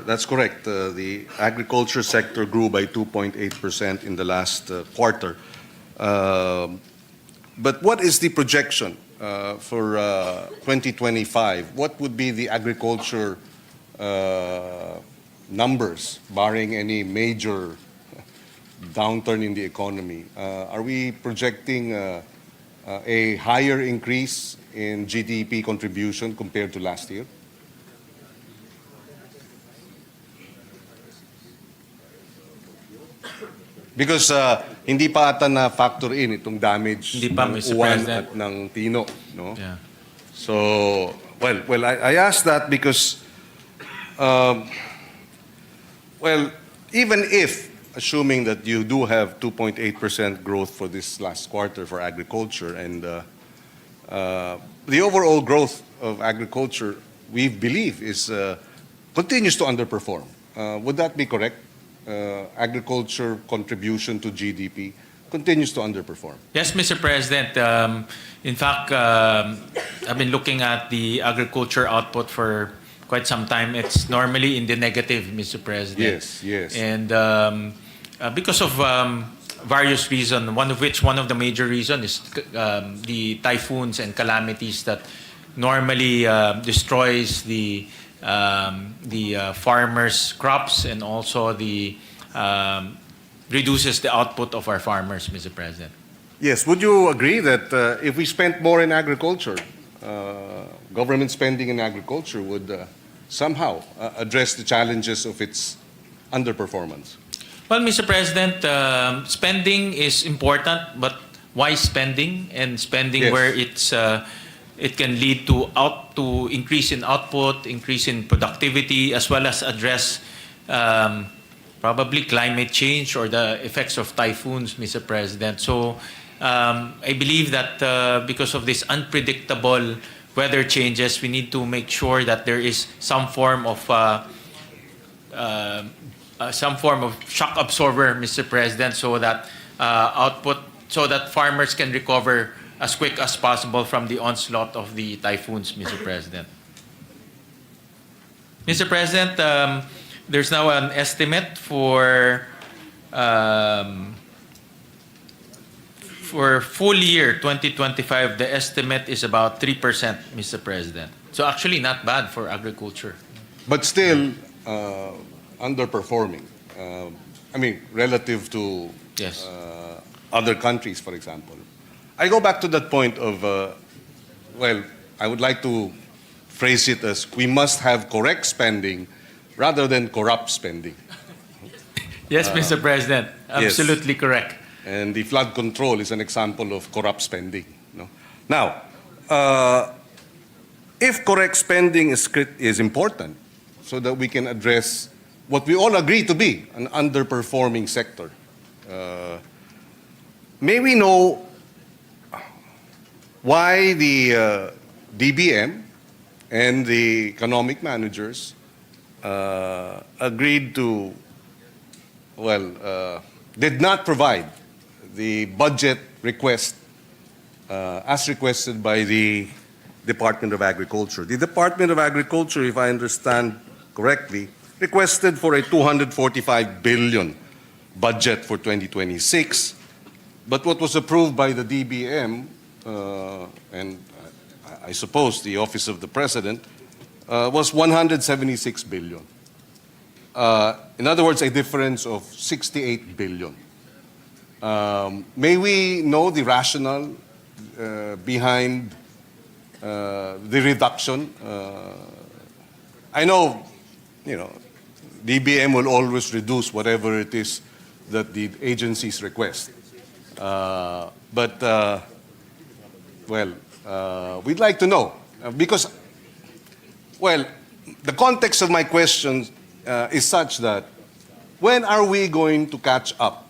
that's correct. The agriculture sector grew by 2.8% in the last quarter. But what is the projection for 2025? What would be the agriculture numbers, barring any major downturn in the economy? Are we projecting a higher increase in GDP contribution compared to last year? Because hindi pa ata na factor in itong damage Hindi pa, ng Mr. uwan President. at ng tino, no? Yeah. So, well, I asked that because, even if, assuming that you do have 2.8% growth for this last quarter for agriculture, and the overall growth of agriculture, we believe, is continues to underperform. Would that be correct? Agriculture contribution to GDP continues to underperform. Yes, Mr. President. In fact, I've been looking at the agriculture output for quite some time. It's normally in the negative, Mr. President. Yes, yes. And because of various reasons, one of the major reasons is the typhoons and calamities that normally destroys the farmers' crops and also reduces the output of our farmers, Mr. President. Yes, would you agree that if we spent more in agriculture, government spending in agriculture would somehow address the challenges of its underperformance? Well, Mr. President, spending is important, but why spending? And spending Yes. where it can lead to increase in output, increase in productivity, as well as address probably climate change or the effects of typhoons, Mr. President. So I believe that because of this unpredictable weather changes, we need to make sure that there is some form of some form of shock absorber, Mr. President, so that so that farmers can recover as quick as possible from the onslaught of the typhoons, Mr. President. Mr. President, there's now an estimate for full year 2025. The estimate is about 3%, Mr. President. So actually not bad for agriculture. But still underperforming. I mean, relative to Yes. other countries, for example. I go back to that point of, well, I would like to phrase it as we must have correct spending rather than corrupt spending. Yes, Mr. President. yes. Absolutely correct. And the flood control is an example of corrupt spending. No? Now, if correct spending is important so that we can address what we all agree to be an underperforming sector, may we know why the DBM and the economic managers agreed to, well, did not provide the budget request as requested by the Department of Agriculture. The Department of Agriculture, if I understand correctly, requested for a 245 billion budget for 2026, but what was approved by the DBM and I suppose the Office of the President was 176 billion. In other words, a difference of 68 billion. May we know the rationale behind the reduction? I know, DBM will always reduce whatever it is that the agencies request. But we'd like to know because, well, the context of my question is such that when are we going to catch up?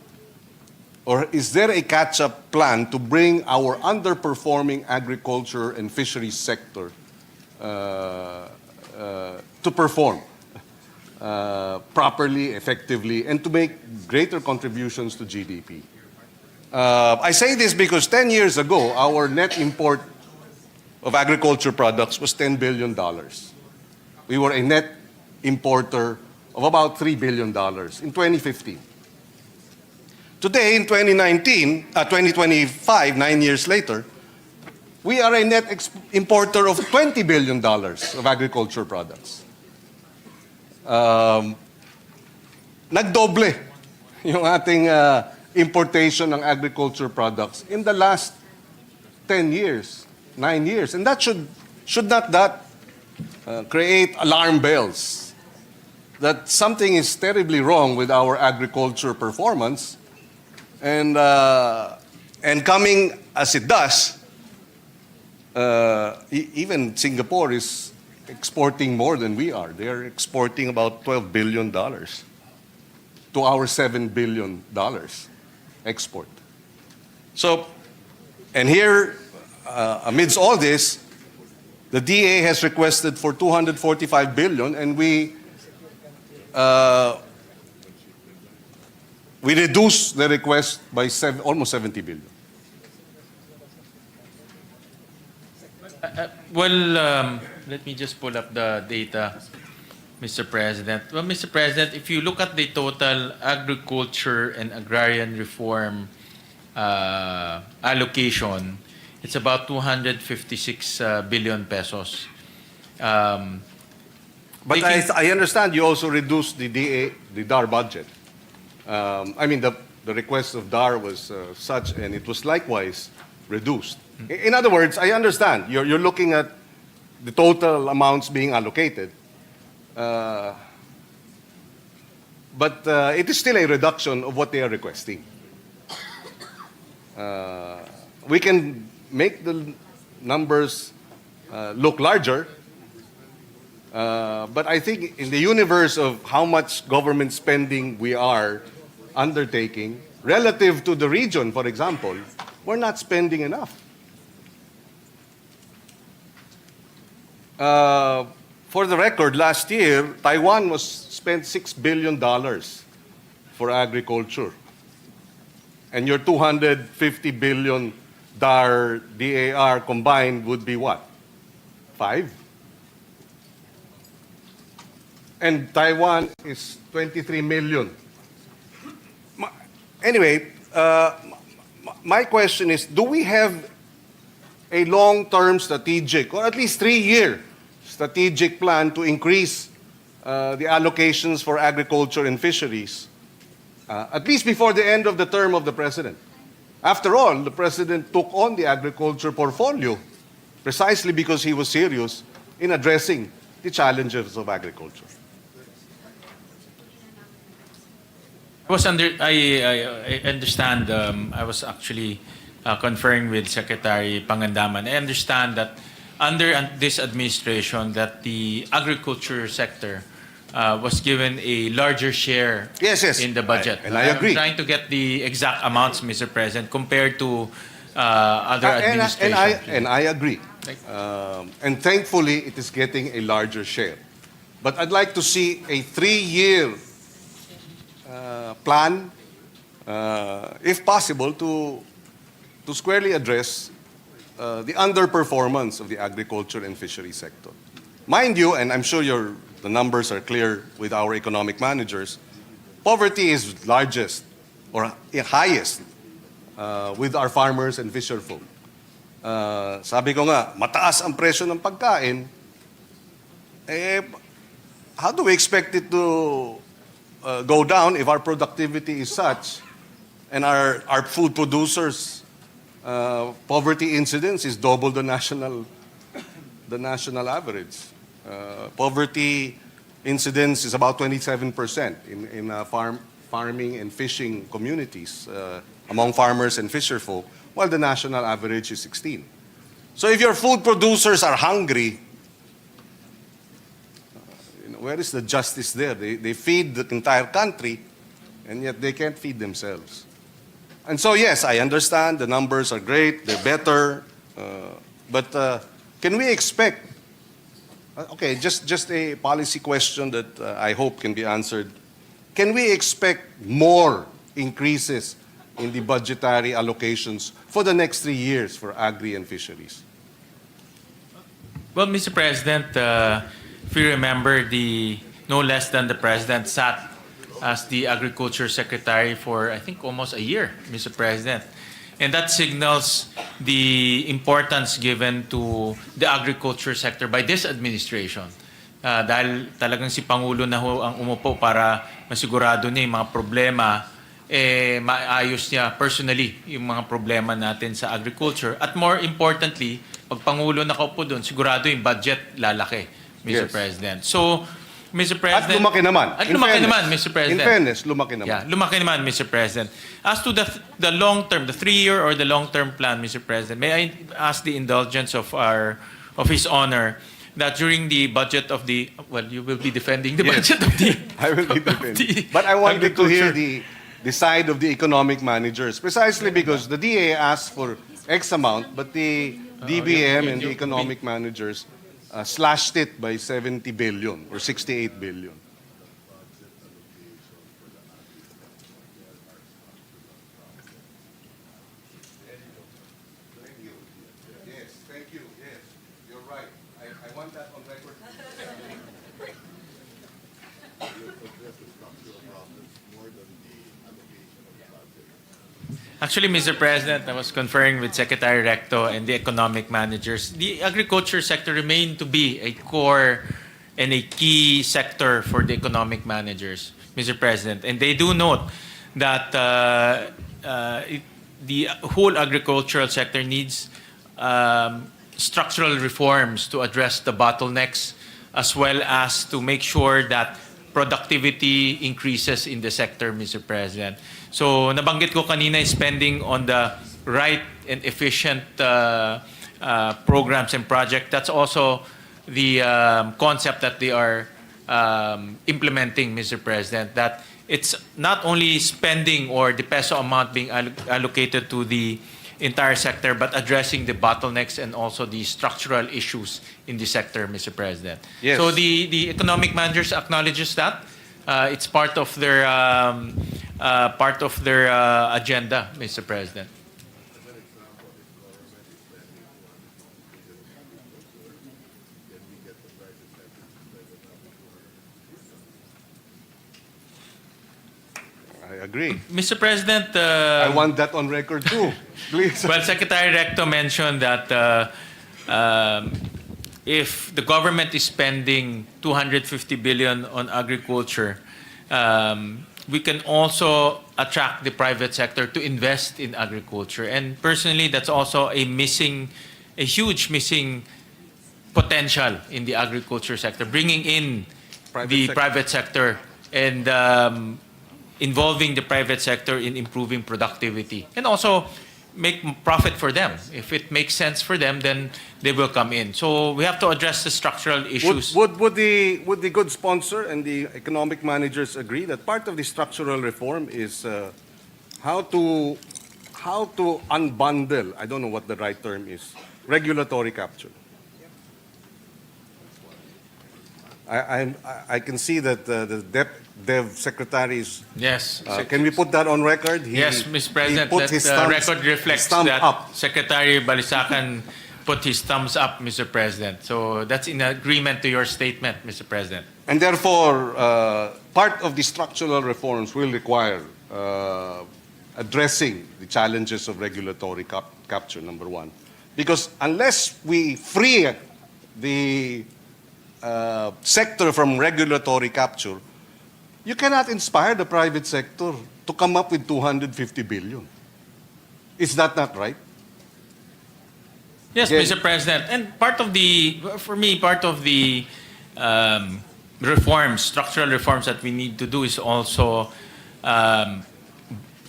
Or is there a catch-up plan to bring our underperforming agriculture and fisheries sector to perform properly, effectively, and to make greater contributions to GDP? I say this because 10 years ago, our net import of agriculture products was $10 billion. We were a net importer of about $3 billion in 2015. Today, in 2025, 9 years later, we are a net importer of $20 billion of agriculture products. Nagdoble yung ating importation ng agriculture products in the last 10 years, 9 years. And that should not that create alarm bells that something is terribly wrong with our agriculture performance. And coming as it does, even Singapore is exporting more than we are. They are exporting about $12 billion to our $7 billion export. So, and here, amidst all this, the DA has requested for $245 billion, and we reduced the request by almost 70 billion. Let me just pull up the data, Mr. President. Well, Mr. President, if you look at the total agriculture and agrarian reform allocation, it's about 256 billion pesos. But I understand you also reduced the DAR budget. I mean, the request of DAR was such, and it was likewise reduced. In other words, I understand you're looking at the total amounts being allocated, but it is still a reduction of what they are requesting. We can make the numbers look larger, but I think in the universe of how much government spending we are undertaking, relative to the region, for example, we're not spending enough. For the record, last year, Taiwan was spent $6 billion for agriculture. And your $250 billion DAR combined would be what? 5? And Taiwan is 23 million. Anyway, my question is, do we have a long-term strategic, or at least 3-year strategic plan to increase the allocations for agriculture and fisheries, at least before the end of the term of the President? After all, the President took on the agriculture portfolio precisely because he was serious in addressing the challenges of agriculture. I understand. I was actually conferring with Secretary Pangandaman. I understand that under this administration, that the agriculture sector was given a larger share Yes. in the budget. And I agree. I'm trying to get the exact amounts, Mr. President, compared to other administrations. And I agree. And thankfully, it is getting a larger share. But I'd like to see a 3-year plan, if possible, to squarely address the underperformance of the agriculture and fishery sector. Mind you, and I'm sure the numbers are clear with our economic managers, poverty is largest or highest with our farmers and fisherfolk. Sabi ko nga, mataas ang presyo ng pagkain, how do we expect it to go down if our productivity is such and our food producers' poverty incidence is double the national average? Poverty incidence is about 27% in farming and fishing communities among farmers and fisherfolk, while the national average is 16. So if your food producers are hungry, where is the justice there? They feed the entire country, and yet they can't feed themselves. And so, yes, I understand the numbers are great, they're better, but can we expect, okay, just a policy question that I hope can be answered. Can we expect more increases in the budgetary allocations for the next 3 years for agri and fisheries? Well, Mr. President, if you remember, no less than the President sat as the Agriculture Secretary for, I think, almost a year, Mr. President. And that signals the importance given to the agriculture sector by this administration. Dahil talagang si Pangulo na ho ang umupo para masigurado niya yung mga problema, maayos niya personally yung mga problema natin sa agriculture. At more importantly, pag Pangulo nakaupo doon, sigurado yung budget lalaki, Mr. Yes. President. So, Mr. President... At lumaki naman. At lumaki naman, Mr. President. In fairness, lumaki naman. Yeah, lumaki naman, Mr. President. As to the long-term, the 3-year or the long-term plan, Mr. President, may I ask the indulgence of His Honor that during the budget of the... Well, you will be defending the Yes. budget of the... I will be of the defending. But I wanted to hear agriculture. the side of the economic managers, precisely because the DA asked for X amount, but the DBM and the economic managers slashed it by 70 billion or 68 billion. Yes, thank you. Yes, you're right. I want that on record. Actually, Mr. President, I was conferring with Secretary Recto and the economic managers. The agriculture sector remained to be a core and a key sector for the economic managers, Mr. President. And they do note that the whole agricultural sector needs structural reforms to address the bottlenecks, as well as to make sure that productivity increases in the sector, Mr. President. So nabanggit ko kanina is spending on the right and efficient programs and projects. That's also the concept that they are implementing, Mr. President, that it's not only spending or the peso amount being allocated to the entire sector, but addressing the bottlenecks and also the structural issues in the sector, Mr. President. Yes. So the economic managers acknowledges that. It's part of their agenda, Mr. President. I agree. Mr. President, I want that on record too, please. well, Secretary Recto mentioned that if the government is spending 250 billion on agriculture, we can also attract the private sector to invest in agriculture. And personally, that's also a huge missing potential in the agriculture sector, bringing in the private sector and involving the private sector in improving productivity and also make profit for them. If it makes sense for them, then they will come in. So we have to address the structural issues. Would the good sponsor and the economic managers agree that part of the structural reform is how to unbundle, I don't know what the right term is, regulatory capture? I can see that the Dev secretaries. Yes. Can we put that on record? Yes, Mr. President, put his that thumbs- record reflects his thumb that up. Secretary Balisacan put his thumbs up, Mr. President. So that's in agreement to your statement, Mr. President. And therefore, part of the structural reforms will require addressing the challenges of regulatory capture, number one. Because unless we free the sector from regulatory capture, you cannot inspire the private sector to come up with 250 billion. Is that not right? Yes, Again- Mr. President. And part of the reforms, structural reforms that we need to do is also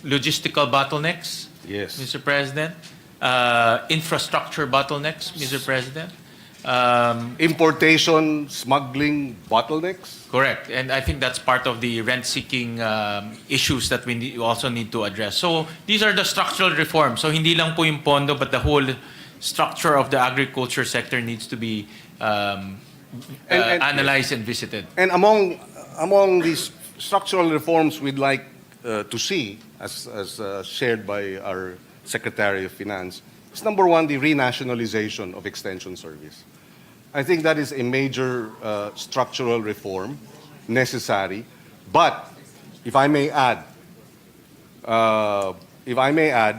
logistical bottlenecks, Yes. Mr. President, infrastructure bottlenecks, Mr. President. Importation, smuggling, bottlenecks? Correct. And I think that's part of the rent-seeking issues that we also need to address. So these are the structural reforms. So hindi lang po yung pondo, but the whole structure of the agriculture sector needs to be analyzed and visited. And among these structural reforms we'd like to see, as shared by our Secretary of Finance, is number one, the renationalization of Extension Service. I think that is a major structural reform necessary. But if I may add,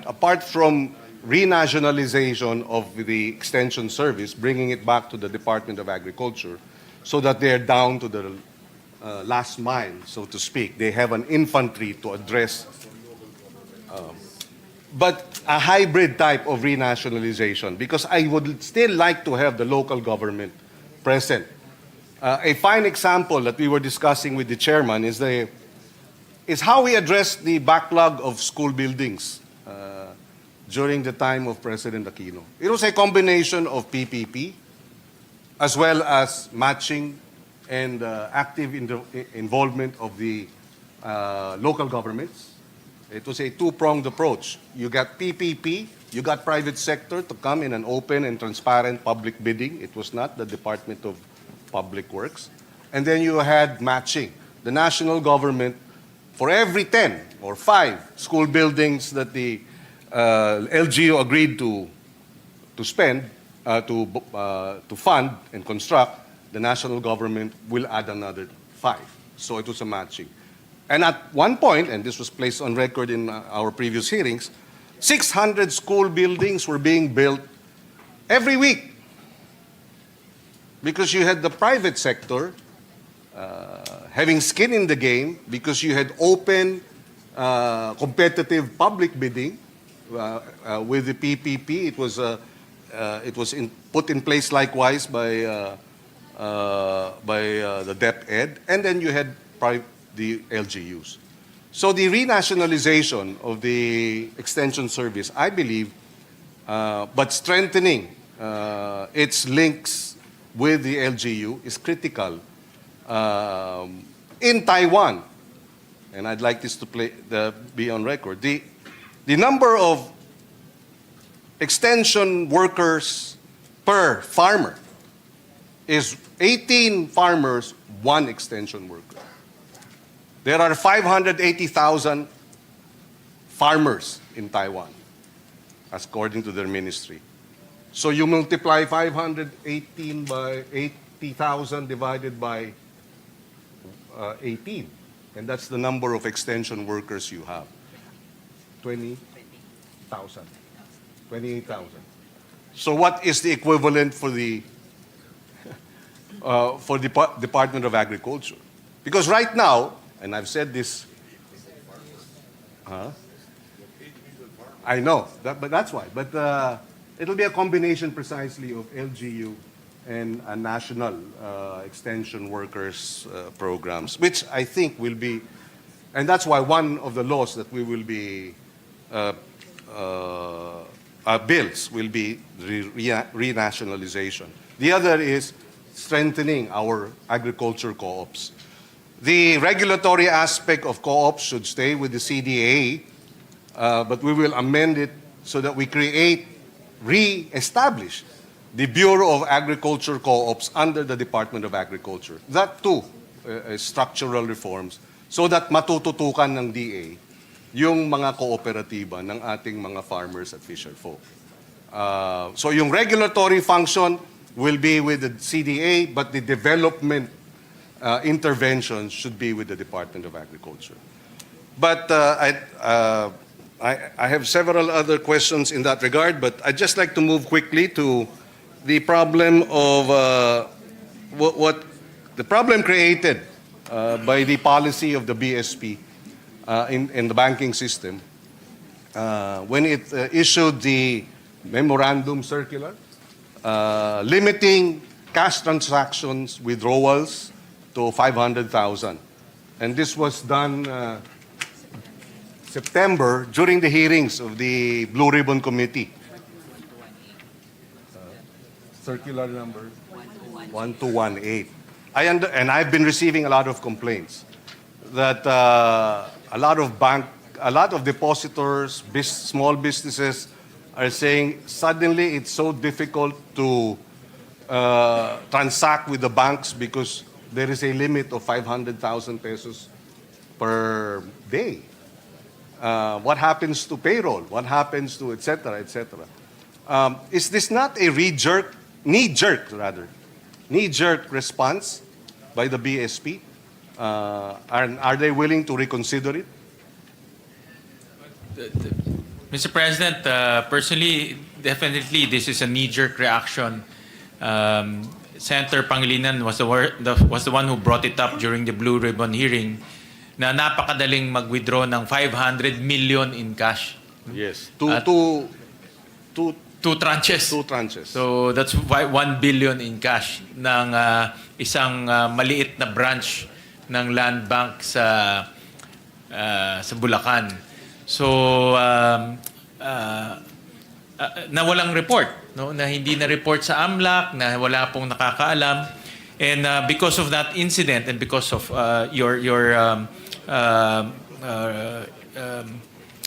apart from renationalization of the Extension Service, bringing it back to the Department of Agriculture, so that they're down to the last mile, so to speak. They have an infantry to address, but a hybrid type of renationalization, because I would still like to have the local government present. A fine example that we were discussing with the chairman is how we address the backlog of school buildings during the time of President Aquino. It was a combination of PPP as well as matching and active involvement of the local governments. It was a two-pronged approach. You got PPP, you got private sector to come in an open and transparent public bidding. It was not the Department of Public Works. And then you had matching. The national government, for every 10 or 5 school buildings that the LGU agreed to spend, to fund and construct, the national government will add another 5. So it was a matching. And at one point, and this was placed on record in our previous hearings, 600 school buildings were being built every week because you had the private sector having skin in the game, because you had open, competitive public bidding with the PPP. It was put in place likewise by the DepEd, and then you had the LGUs. So the renationalization of the Extension Service, I believe, but strengthening its links with the LGU is critical. In Taiwan, and I'd like this to be on record, the number of extension workers per farmer is 18 farmers, 1 extension worker. There are 580,000 farmers in Taiwan, according to their ministry. So you multiply 518 by 80,000 divided by 18, and that's the number of extension workers you have. 20,000. 28,000. So what is the equivalent for the Department of Agriculture? Because right now, and I've said this, I know, but that's why. But it'll be a combination precisely of LGU and national extension workers programs, which I think will be, and that's why one of the laws that we will be bills will be renationalization. The other is strengthening our agriculture co-ops. The regulatory aspect of co-ops should stay with the CDA, but we will amend it so that we re-establish the Bureau of Agriculture Co-ops under the Department of Agriculture. That too is structural reforms so that matututukan ng DA yung mga kooperatiba ng ating mga farmers at fisherfolk. So yung regulatory function will be with the CDA, but the development interventions should be with the Department of Agriculture. But I have several other questions in that regard, but I'd just like to move quickly to the problem of what the problem created by the policy of the BSP in the banking system when it issued the memorandum circular limiting cash transactions withdrawals to 500,000. And this was done September during the hearings of the Blue Ribbon Committee. Circular number 1218. And I've been receiving a lot of complaints that a lot of depositors, small businesses are saying suddenly it's so difficult to transact with the banks because there is a limit of 500,000 pesos per day. What happens to payroll? What happens to et cetera, et cetera? Is this not a knee-jerk response by the BSP? Are they willing to reconsider it? Mr. President, personally, definitely this is a knee-jerk reaction. Senator Pangilinan was the one who brought it up during the Blue Ribbon hearing na napakadaling mag-withdraw ng 500 million in cash. Yes. Two tranches. Two tranches. So that's 1 billion in cash ng isang maliit na branch ng Land Bank sa Bulacan. So na walang report, no? Na hindi na report sa AMLAC, na wala pong nakakaalam. And because of that incident and because of your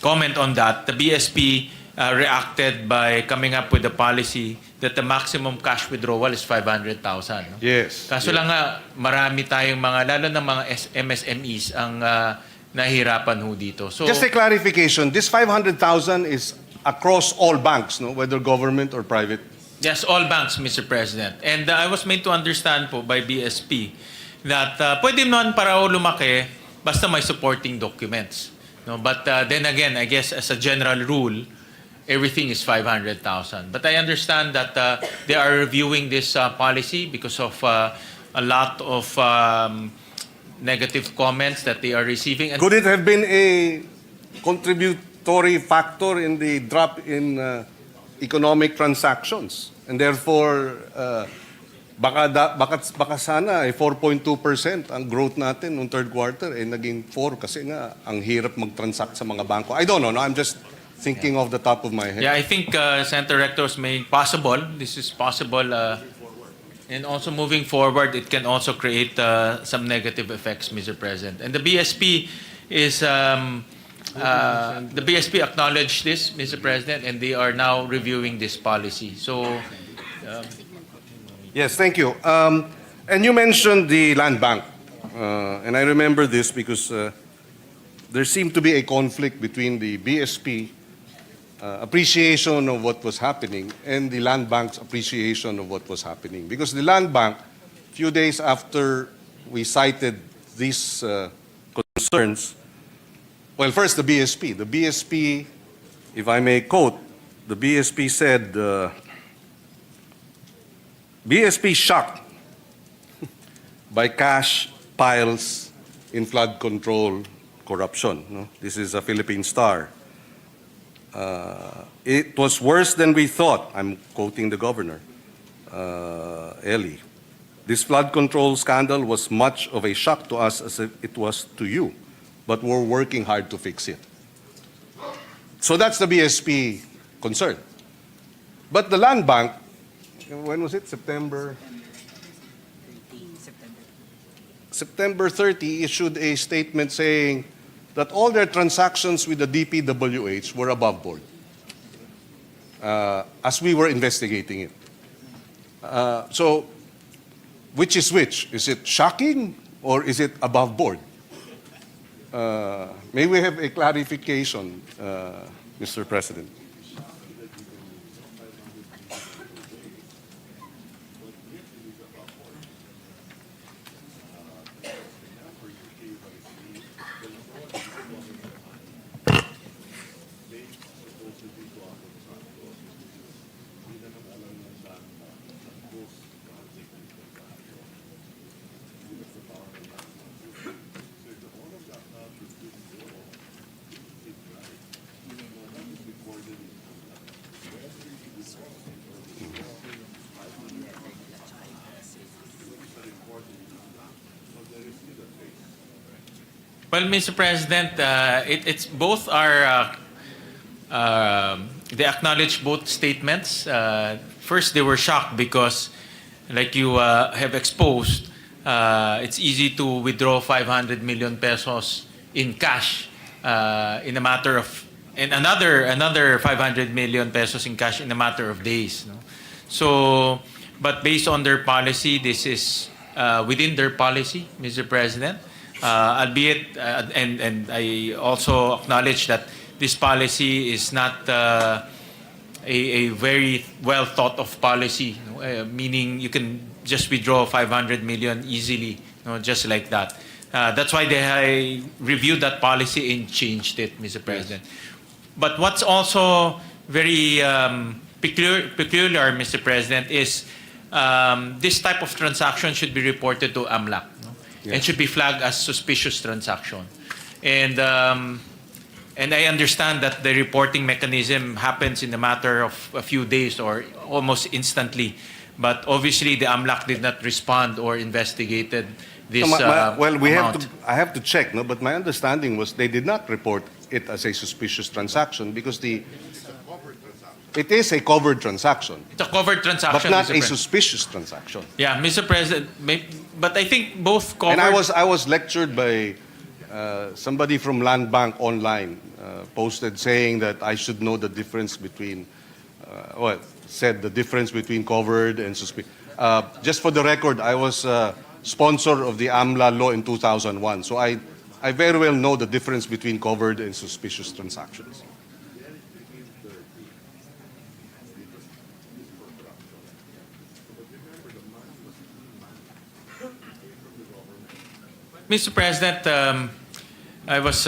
comment on that, the BSP reacted by coming up with a policy that the maximum cash withdrawal is 500,000. No? Yes. Kaso lang nga, marami tayong lalo na mga MSMEs ang nahihirapan ho dito. So, Just a clarification, this 500,000 is across all banks, no? Whether government or private? yes, all banks, Mr. President. And I was made to understand po by BSP that pwede naman para lumaki basta may supporting documents. No? But then again, I guess as a general rule, everything is 500,000. But I understand that they are reviewing this policy because of a lot of negative comments that they are receiving. And Could it have been a contributory factor in the drop in economic transactions? And therefore, baka sana 4.2% ang growth natin noong third quarter, naging 4 kasi nga ang hirap mag-transact sa mga bangko. I don't know, no? I'm just thinking off the top of my head. yeah, I think Senator Rector's may possible. This is possible. And also moving forward, it can also create some negative effects, Mr. President. And the BSP is the BSP acknowledged this, Mr. President, and they are now reviewing this policy. So, Yes, thank you. And you mentioned the land bank. And I remember this because there seemed to be a conflict between the BSP appreciation of what was happening and the land bank's appreciation of what was happening. Because the land bank, a few days after we cited these concerns, well, first the BSP. The BSP, if I may quote, the BSP said, BSP shocked by cash piles in flood control corruption. No? This is a Philippine Star. It was worse than we thought. I'm quoting the governor, Eli. This flood control scandal was much of a shock to us as it was to you, but we're working hard to fix it. So that's the BSP concern. But the land bank, when was it? September 30 issued a statement saying that all their transactions with the DPWH were above board as we were investigating it. So, which is which? Is it shocking or is it above board? May we have a clarification, Mr. President? well, Mr. President, it's both are, they acknowledge both statements. First, they were shocked because, like you have exposed, it's easy to withdraw 500 million pesos in cash in a matter of, and another 500 million pesos in cash in a matter of days. No? So, but based on their policy, this is within their policy, Mr. President. Albeit, and I also acknowledge that this policy is not a very well thought of policy, meaning you can just withdraw 500 million easily, just like that. That's why they reviewed that policy and changed it, Mr. President. But what's also very peculiar, Mr. President, is this type of transaction should be reported to AMLAC. And should be flagged as suspicious transaction. And I understand that the reporting mechanism happens in a matter of a few days or almost instantly. But obviously, the AMLAC did not respond or investigated this well, amount. I have to check, no? But my understanding was they did not report it as a suspicious transaction because it is a covered transaction. It's a covered transaction, But not Mr. a President. suspicious transaction. Yeah, Mr. President, but I think both covered... And I was lectured by somebody from Land Bank online, posted saying that I should know the difference between, said the difference between covered and suspicious. Just for the record, I was sponsor of the AMLA law in 2001, so I very well know the difference between covered and suspicious transactions. Mr. President, I was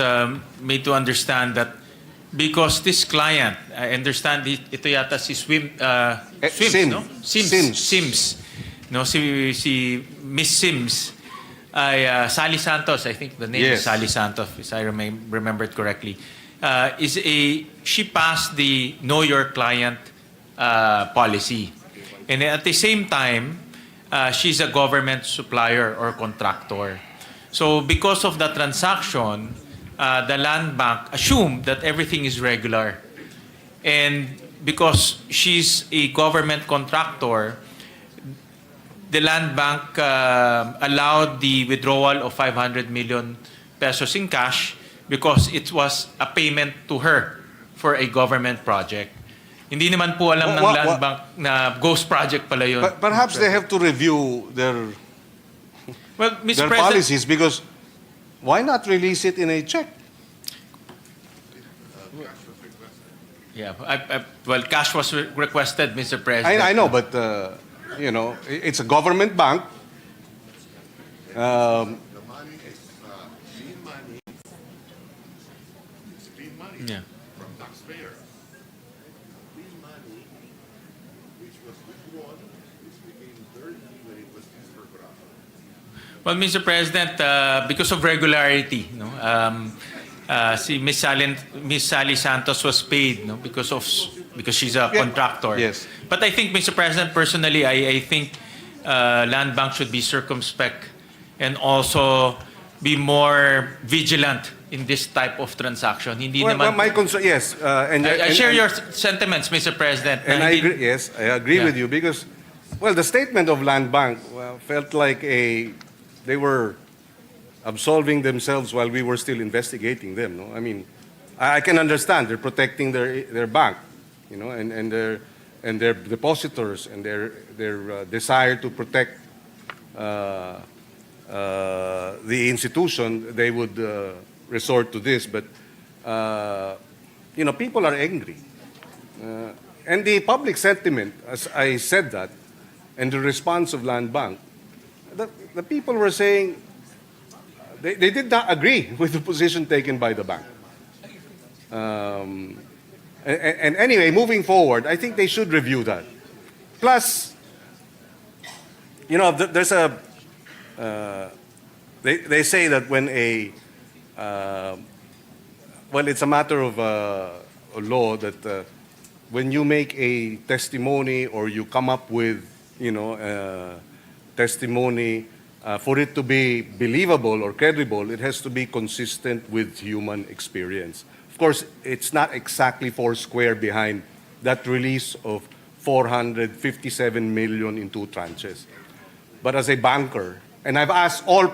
made to understand that because this client, I understand ito yata si Sims, no? Sims. No, si Miss Sims ay Sally Santos, I think the name is Yes. Sally Santos, if I remembered correctly. She passed the Know Your Client policy. And at the same time, she's a government supplier or contractor. So because of the transaction, the land bank assumed that everything is regular. And because she's a government contractor, the land bank allowed the withdrawal of 500 million pesos in cash because it was a payment to her for a government project. Hindi naman po alam ng Land Bank na ghost project pala yun. But perhaps they have to review their Well, Mr. their President, policies, because why not release it in a check? yeah, well, cash was requested, Mr. President. I know, but it's a government bank. Yeah. Well, Mr. President, because of regularity, si Miss Sally Santos was paid, because she's a contractor. Yes. But I think, Mr. President, personally, I think Land Bank should be circumspect and also be more vigilant in this type of transaction. Hindi Well, naman. my concern, yes, I share your sentiments, Mr. President. And na I hindi- agree, yes, I agree Yeah. with you, because, well, the statement of Land Bank felt like they were absolving themselves while we were still investigating them. No, I mean, I can understand they're protecting their bank, and their depositors and their desire to protect the institution. They would resort to this, but people are angry. And the public sentiment, as I said that, and the response of Land Bank, the people were saying they did not agree with the position taken by the bank. And anyway, moving forward, I think they should review that. Plus, there's a, they say that when well, it's a matter of law that when you make a testimony or you come up with, testimony, for it to be believable or credible, it has to be consistent with human experience. Of course, it's not exactly four square behind that release of 457 million in 2 tranches. But as a banker, and I've asked all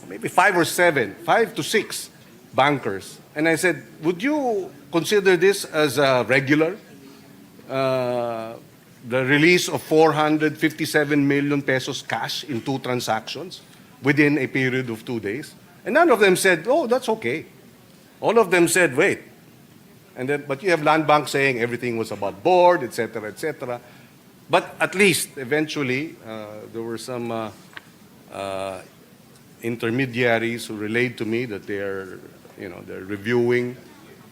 maybe 5 to 6 bankers, and I said, would you consider this as a regular? The release of 457 million pesos cash in 2 transactions within a period of 2 days. And none of them said, oh, that's okay. All of them said, wait. But you have Land Bank saying everything was above board, et cetera, et cetera. But at least, eventually, there were some intermediaries who relayed to me that they're reviewing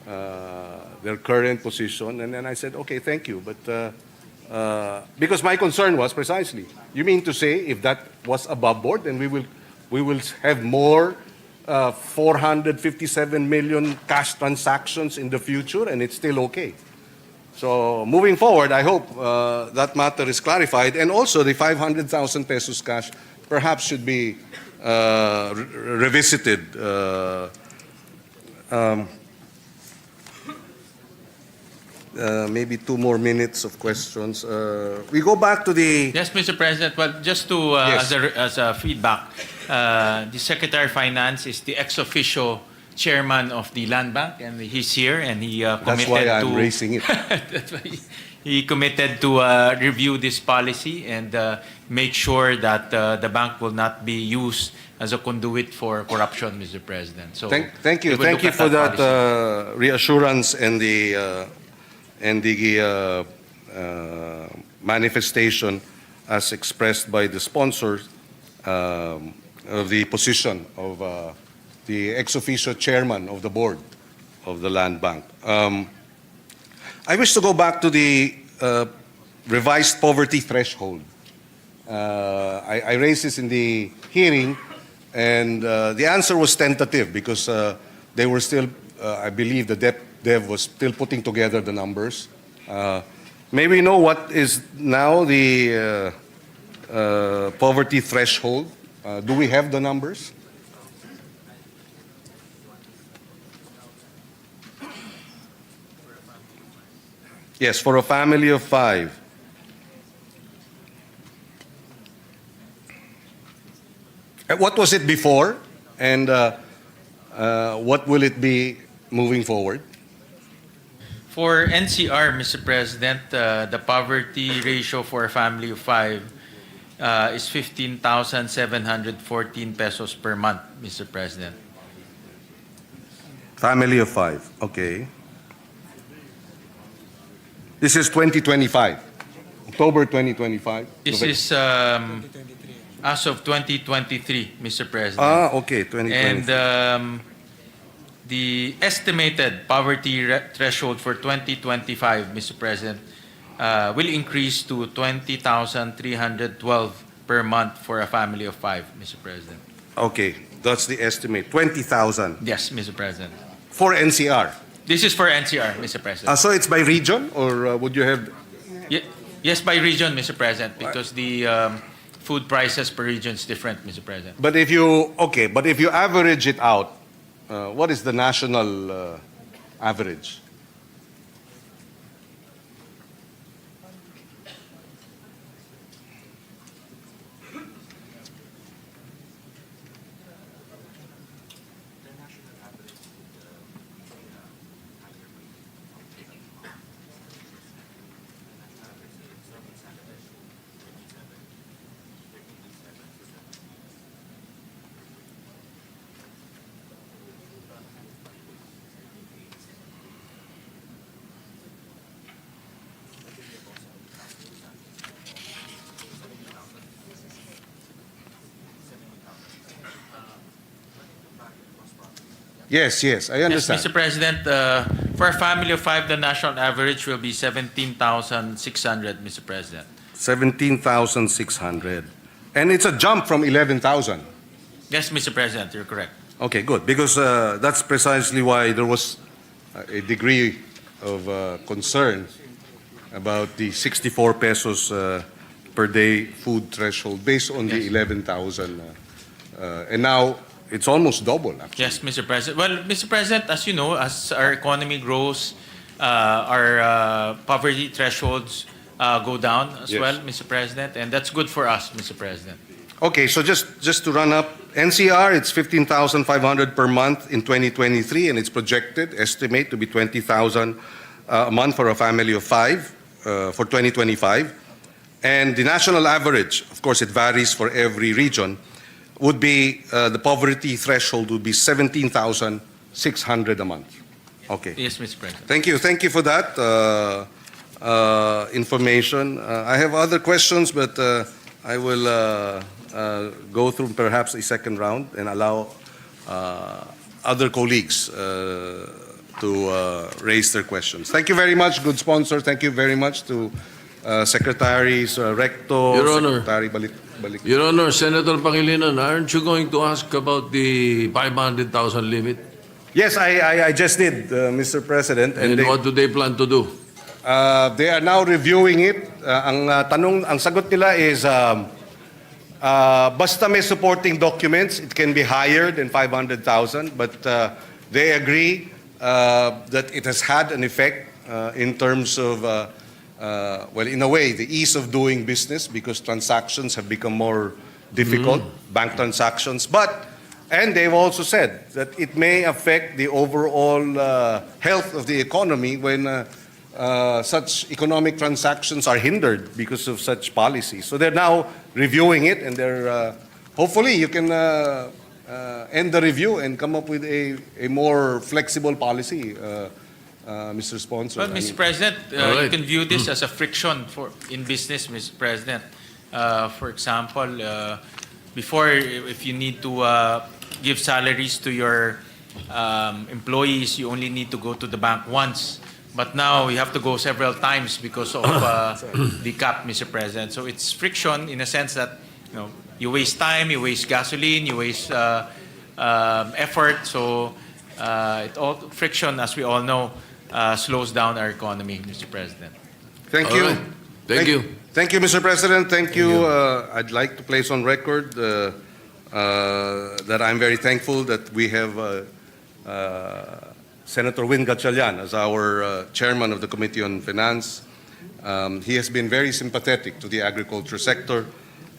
their current position. And then I said, okay, thank you. But because my concern was precisely, you mean to say if that was above board, then we will have more 457 million cash transactions in the future, and it's still okay. So moving forward, I hope that matter is clarified, and also the 500,000 pesos cash perhaps should be revisited. Maybe 2 more minutes of questions. We go back to the... Yes, Mr. President. Well, just to Yes. as a feedback, the Secretary of Finance is the ex officio chairman of the Land Bank, and he's here, and he committed That's why I'm to raising it. That's why he committed to review this policy and make sure that the bank will not be used as a conduit for corruption, Mr. President. So Thank you. we will Thank look you at for that policy. reassurance and the manifestation as expressed by the sponsors of the position of the ex officio chairman of the board of the Land Bank. I wish to go back to the revised poverty threshold. I raised this in the hearing, and the answer was tentative because they were still, I believe the Dev was still putting together the numbers. May we know what is now the poverty threshold? Do we have the numbers? Yes, for a family of 5. What was it before? And what will it be moving forward? For NCR, Mr. President, the poverty ratio for a family of 5 is 15,714 pesos per month, Mr. President. Family of 5, okay. This is 2025, October 2025. This is as of 2023, Mr. President. Ah, okay, 2025. And the estimated poverty threshold for 2025, Mr. President, will increase to 20,312 per month for a family of 5, Mr. President. Okay, that's the estimate, 20,000 Yes, Mr. President. for NCR. This is for NCR, Mr. President. So it's by region, or would you have? Yes, by region, Mr. President, because the food prices per region is different, Mr. President. But if you average it out, what is the national average? Yes, I Yes, understand. Mr. President, for a family of 5, the national average will be 17,600, Mr. President. 17,600. And it's a jump from 11,000. Yes, Mr. President, you're correct. Okay, good. Because that's precisely why there was a degree of concern about the 64 pesos per day food threshold based on the Yes. 11,000. And now it's almost double, actually. Yes, Mr. President. Well, Mr. President, as you know, as our economy grows, our poverty thresholds go down as Yes. well, Mr. President, and that's good for us, Mr. President. Okay, so just to run up, NCR, it's 15,500 per month in 2023, and it's projected, estimate to be 20,000 a month for a family of 5 for 2025. And the national average, of course, it varies for every region, would be, the poverty threshold would be 17,600 a month. Okay. Yes, Mr. President. Thank you for that information. I have other questions, but I will go through perhaps a second round and allow other colleagues to raise their questions. Thank you very much, good sponsor. Thank you very much to Secretaries Recto, Your Honor. Secretary Balik. Your Honor, Senator Pangilinan, aren't you going to ask about the 500,000 limit? Yes, I just did, Mr. President. And what do they plan to do? They are now reviewing it. Ang sagot nila is, basta may supporting documents, it can be higher than 500,000, but they agree that it has had an effect in terms of, well, in a way, the ease of doing business because transactions have become more difficult, bank transactions. And they've also said that it may affect the overall health of the economy when such economic transactions are hindered because of such policies. So they're now reviewing it, and they're hopefully you can end the review and come up with a more flexible policy, Mr. Sponsor. Well, Mr. President, All right. you can view this as a friction in business, Mr. President. For example, before, if you need to give salaries to your employees, you only need to go to the bank once. But now you have to go several times because of the cap, Mr. President. So it's friction in a sense that you waste time, you waste gasoline, you waste effort. So friction, as we all know, slows down our economy, Mr. President. Thank All you. right. Thank you. Thank you, Mr. President. Thank you. I'd like to place on record that I'm very thankful that we have Senator Win Gatchalian as our chairman of the Committee on Finance. He has been very sympathetic to the agriculture sector,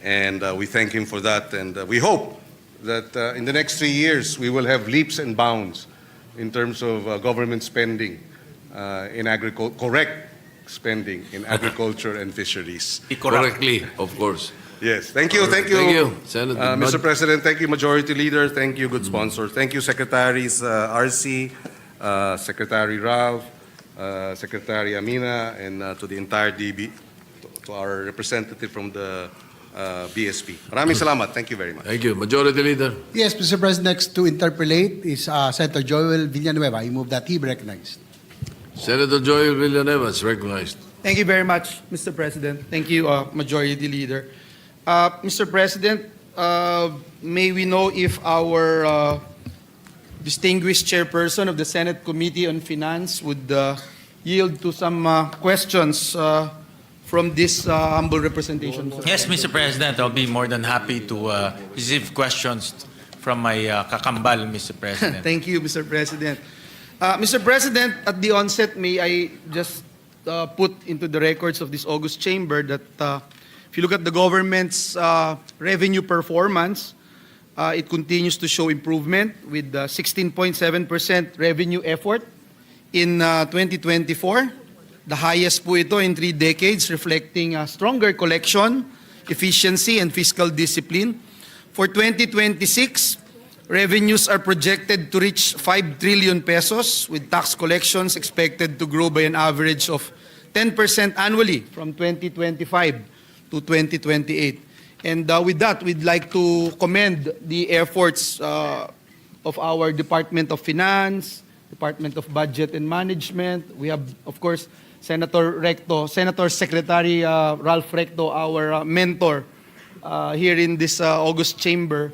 and we thank him for that. And we hope that in the next 3 years we will have leaps and bounds in terms of government spending in agriculture, correct spending in agriculture and fisheries. Correctly, of course. Yes, thank you, thank you. Thank you, Senator. Mr. President, thank you, Majority Leader, thank you, good sponsor. Thank you, Secretaries RC, Secretary Ralph, Secretary Amina, and to the entire DB, to our representative from the BSP. Maraming salamat. Thank you very much. Thank you. Majority Leader. Yes, Mr. President, next to interpolate is Senator Joel Villanueva. I move that he be recognized. Senator Joel Villanueva is recognized. Thank you very much, Mr. President. Thank you, Majority Leader. Mr. President, may we know if our distinguished chairperson of the Senate Committee on Finance would yield to some questions from this humble representation? Yes, Mr. President, I'll be more than happy to receive questions from my kakambal, Mr. President. Thank you, Mr. President. Mr. President, at the onset, may I just put into the records of this August chamber that if you look at the government's revenue performance, it continues to show improvement with 16.7% revenue effort in 2024. The highest po ito in 3 decades, reflecting stronger collection, efficiency, and fiscal discipline. For 2026, revenues are projected to reach 5 trillion pesos, with tax collections expected to grow by an average of 10% annually from 2025 to 2028. And with that, we'd like to commend the efforts of our Department of Finance, Department of Budget and Management. We have, of course, Senator Secretary Ralph Recto, our mentor here in this August chamber,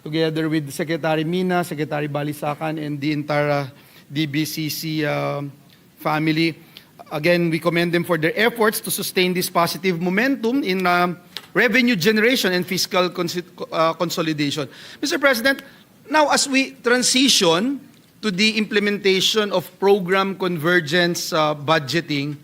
together with Secretary Mina, Secretary Balisacan, and the entire DBCC family. Again, we commend them for their efforts to sustain this positive momentum in revenue generation and fiscal consolidation. Mr. President, now as we transition to the implementation of program convergence budgeting,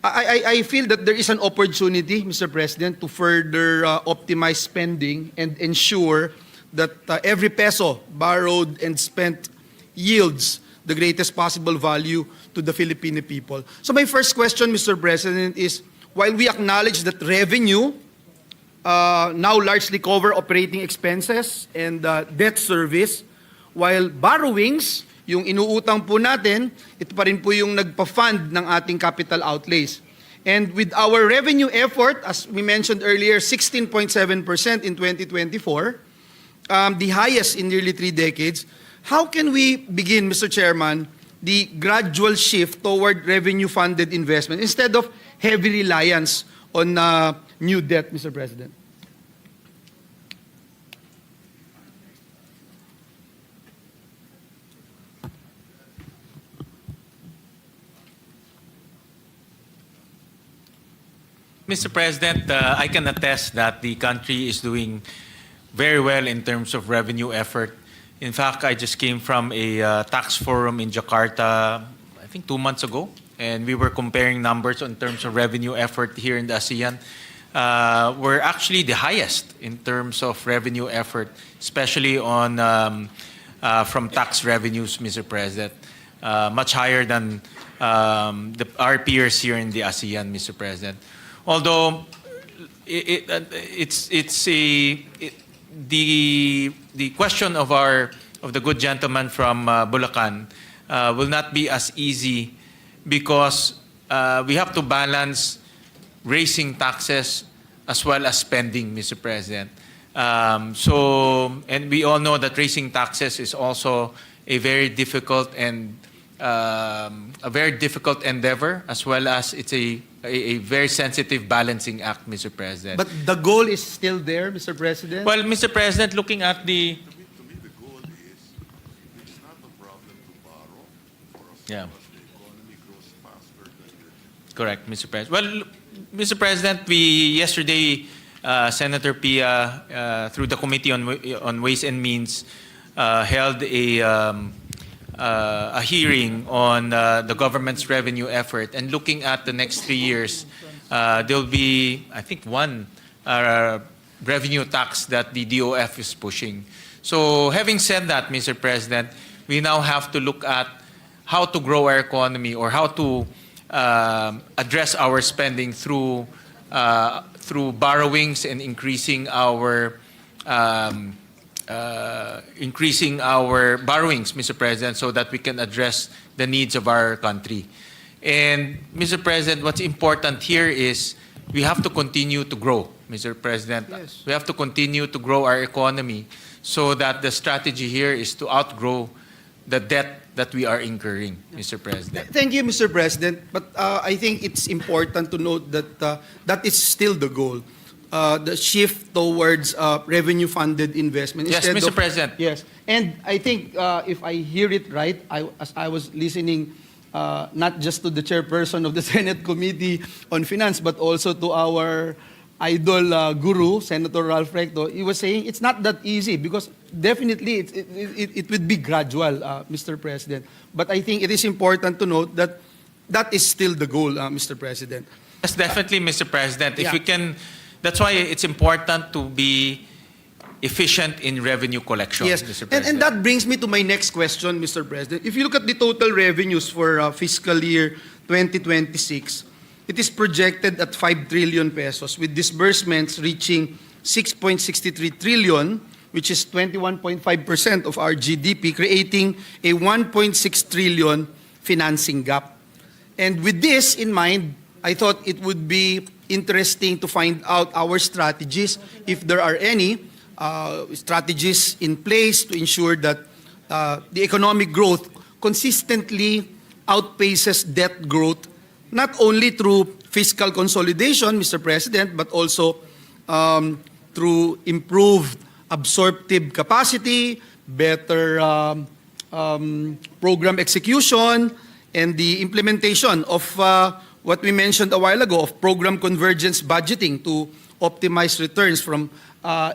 I feel that there is an opportunity, Mr. President, to further optimize spending and ensure that every peso borrowed and spent yields the greatest possible value to the Filipino people. So my first question, Mr. President, is while we acknowledge that revenue now largely cover operating expenses and debt service, while borrowings, yung inuutang po natin, ito pa rin po yung nagpa-fund ng ating capital outlays. And with our revenue effort, as we mentioned earlier, 16.7% in 2024, the highest in nearly 3 decades, how can we begin, Mr. Chairman, the gradual shift toward revenue-funded investment instead of heavy reliance on new debt, Mr. President? Mr. President, I can attest that the country is doing very well in terms of revenue effort. In fact, I just came from a tax forum in Jakarta, I think 2 months ago, and we were comparing numbers in terms of revenue effort here in the ASEAN. We're actually the highest in terms of revenue effort, especially on from tax revenues, Mr. President. Much higher than our peers here in the ASEAN, Mr. President. Although the question of the good gentleman from Bulacan will not be as easy because we have to balance raising taxes as well as spending, Mr. President. And we all know that raising taxes is also a very difficult endeavor, as well as it's a very sensitive balancing act, Mr. President. But the goal is still there, Mr. President? Well, Mr. President, looking at the... To me, the goal is, it's not a problem to borrow for as Yeah. long as the economy grows faster than the... Correct, Mr. President. Well, Mr. President, yesterday, Senator Pia, through the Committee on Ways and Means, held a hearing on the government's revenue effort, and looking at the next 3 years, there'll be, I think, one revenue tax that the DOF is pushing. So having said that, Mr. President, we now have to look at how to grow our economy or how to address our spending through borrowings and increasing our borrowings, Mr. President, so that we can address the needs of our country. And Mr. President, what's important here is we have to continue to grow, Mr. President. Yes. We have to continue to grow our economy so that the strategy here is to outgrow the debt that we are incurring, Mr. President. Thank you, Mr. President. But I think it's important to note that that is still the goal. The shift towards revenue-funded investment. Yes, instead Mr. of- President. Yes. And I think if I hear it right, as I was listening not just to the chairperson of the Senate Committee on Finance, but also to our idol guru, Senator Ralph Recto, he was saying it's not that easy because definitely it would be gradual, Mr. President. But I think it is important to note that that is still the goal, Mr. President. Yes, definitely, Mr. President. If Yeah. we can, that's why it's important to be efficient in revenue collection, Yes, Mr. and President. that brings me to my next question, Mr. President. If you look at the total revenues for fiscal year 2026, it is projected at 5 trillion pesos with disbursements reaching 6.63 trillion, which is 21.5% of our GDP, creating a 1.6 trillion financing gap. And with this in mind, I thought it would be interesting to find out our strategies, if there are any strategies in place to ensure that the economic growth consistently outpaces debt growth, not only through fiscal consolidation, Mr. President, but also through improved absorptive capacity, better program execution, and the implementation of what we mentioned a while ago of program convergence budgeting to optimize returns from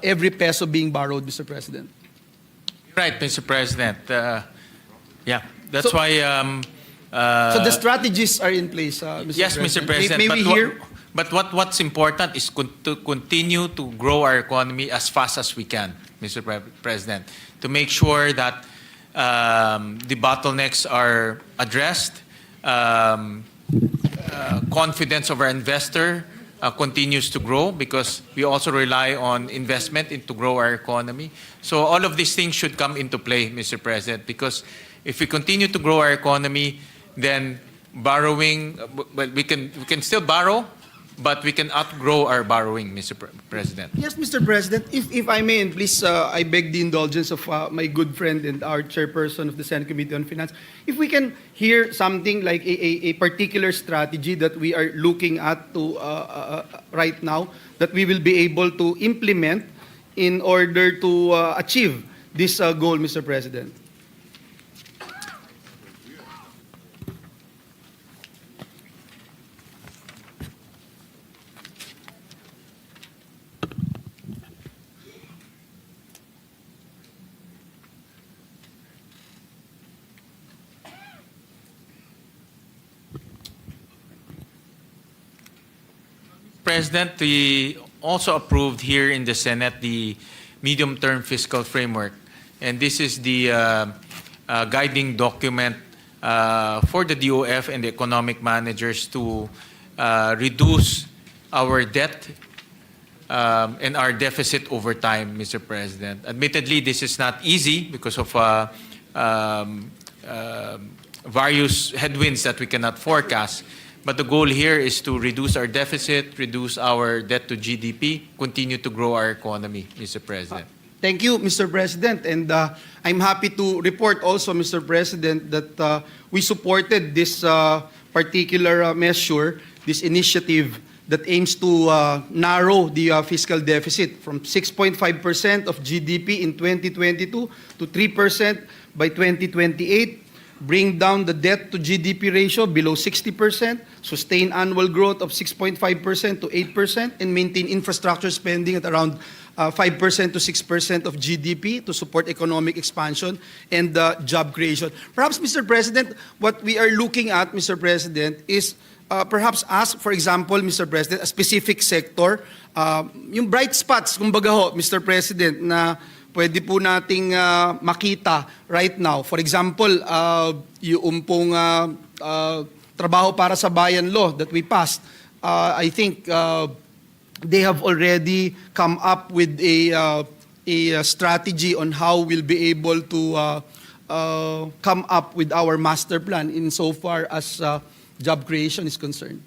every peso being borrowed, Mr. President. Right, Mr. President. Yeah, that's So- why. So the strategies are in place, Mr. Yes, President. Mr. President. May we hear? But what's important is to continue to grow our economy as fast as we can, Mr. President, to make sure that the bottlenecks are addressed, confidence of our investor continues to grow because we also rely on investment to grow our economy. So all of these things should come into play, Mr. President, because if we continue to grow our economy, then borrowing, well, we can still borrow, but we can outgrow our borrowing, Mr. President. Yes, Mr. President, if I may, and please, I beg the indulgence of my good friend and our chairperson of the Senate Committee on Finance, if we can hear something like a particular strategy that we are looking at to right now, that we will be able to implement in order to achieve this goal, Mr. President. President, we also approved here in the Senate the medium-term fiscal framework. And this is the guiding document for the DOF and the economic managers to reduce our debt and our deficit over time, Mr. President. Admittedly, this is not easy because of various headwinds that we cannot forecast. But the goal here is to reduce our deficit, reduce our debt to GDP, continue to grow our economy, Mr. President. Thank you, Mr. President. And I'm happy to report also, Mr. President, that we supported this particular measure, this initiative that aims to narrow the fiscal deficit from 6.5% of GDP in 2022 to 3% by 2028, bring down the debt to GDP ratio below 60%, sustain annual growth of 6.5% to 8%, and maintain infrastructure spending at around 5% to 6% of GDP to support economic expansion and job creation. Perhaps, Mr. President, what we are looking at, Mr. President, is perhaps ask, for example, Mr. President, a specific sector, yung bright spots, kumbaga ho, Mr. President, na pwede po nating makita right now. For example, yung pong trabaho para sa bayan law that we passed, I think they have already come up with a strategy on how we'll be able to come up with our master plan insofar as job creation is concerned.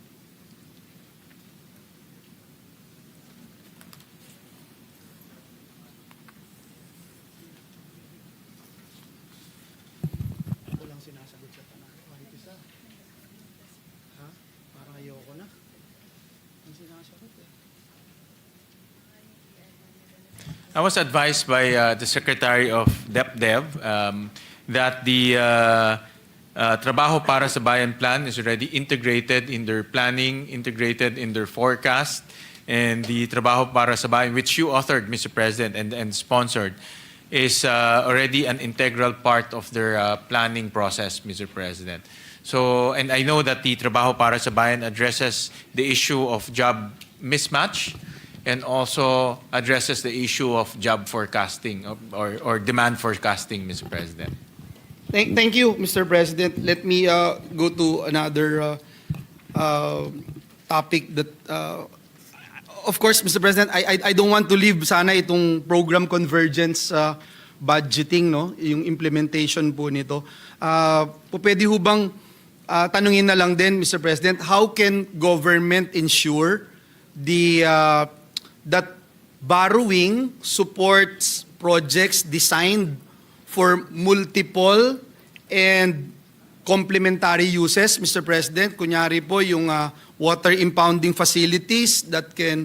I was advised by the Secretary of DepDev that the Trabaho para sa Bayan plan is already integrated in their planning, integrated in their forecast, and the Trabaho para sa Bayan, which you authored, Mr. President, and sponsored, is already an integral part of their planning process, Mr. President. So, and I know that the Trabaho para sa Bayan addresses the issue of job mismatch, and also addresses the issue of job forecasting or demand forecasting, Mr. President. Thank you, Mr. President. Let me go to another topic that, of course, Mr. President, I don't want to leave sana itong program convergence budgeting, no? Yung implementation po nito. Pwede ho bang tanungin na lang din, Mr. President, how can government ensure that borrowing supports projects designed for multiple and complementary uses, Mr. President? Kunyari po yung water impounding facilities that can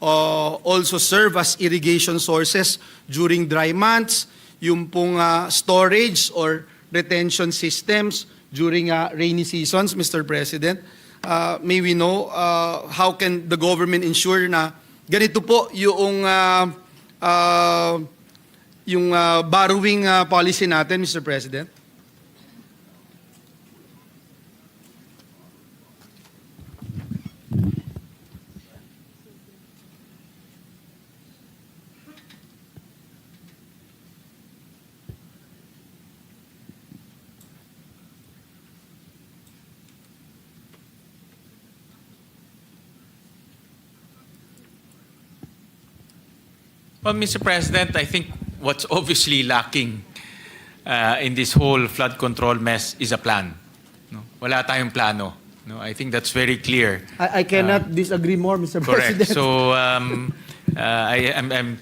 also serve as irrigation sources during dry months, yung pong storage or retention systems during rainy seasons, Mr. President. May we know how can the government ensure na ganito po yung borrowing policy natin, Mr. President? Well, Mr. President, I think what's obviously lacking in this whole flood control mess is a plan. No? Wala tayong plano. No? I think that's very clear. I cannot disagree more, Mr. Correct. President. So I'm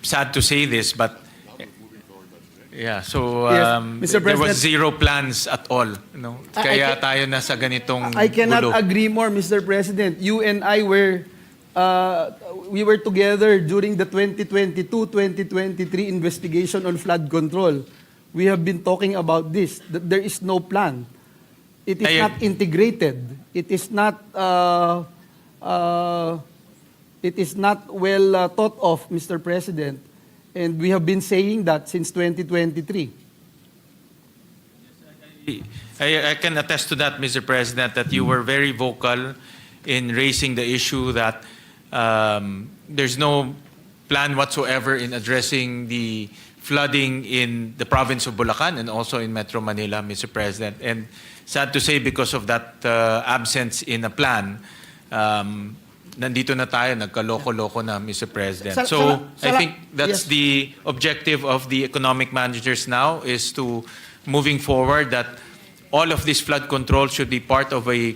sad to say this, but yeah. So Yes, Mr. there was President. zero plans at all. No? Kaya tayo nasa ganitong I cannot gulo. agree more, Mr. President. You and I we were together during the 2022-2023 investigation on flood control. We have been talking about this, that there is no plan. It is not integrated. It is not well thought of, Mr. President. And we have been saying that since 2023. I can attest to that, Mr. President, that you were very vocal in raising the issue that there's no plan whatsoever in addressing the flooding in the province of Bulacan and also in Metro Manila, Mr. President. And sad to say, because of that absence in a plan, nandito na tayo, nagkaloko-loko na, Mr. President. I think that's yes. the objective of the economic managers now, is to, moving forward, that all of this flood control should be part of a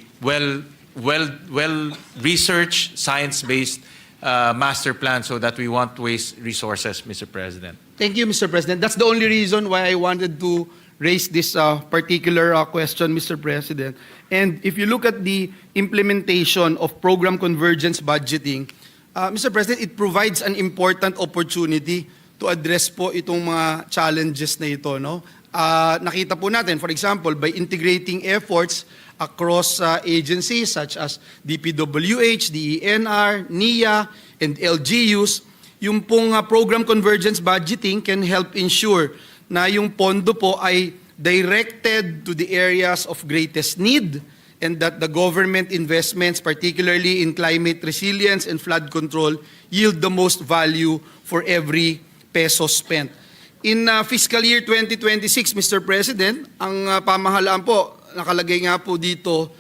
well-researched, science-based master plan, so that we won't waste resources, Mr. President. Thank you, Mr. President. That's the only reason why I wanted to raise this particular question, Mr. President. And if you look at the implementation of program convergence budgeting, Mr. President, it provides an important opportunity to address po itong mga challenges na ito, no? Nakita po natin, for example, by integrating efforts across agencies such as DPWH, DENR, NIA, and LGUs, yung pong program convergence budgeting can help ensure na yung pondo po ay directed to the areas of greatest need, and that the government investments, particularly in climate resilience and flood control, yield the most value for every peso spent. In fiscal year 2026, Mr. President, ang pamahalaan po, nakalagay nga po dito,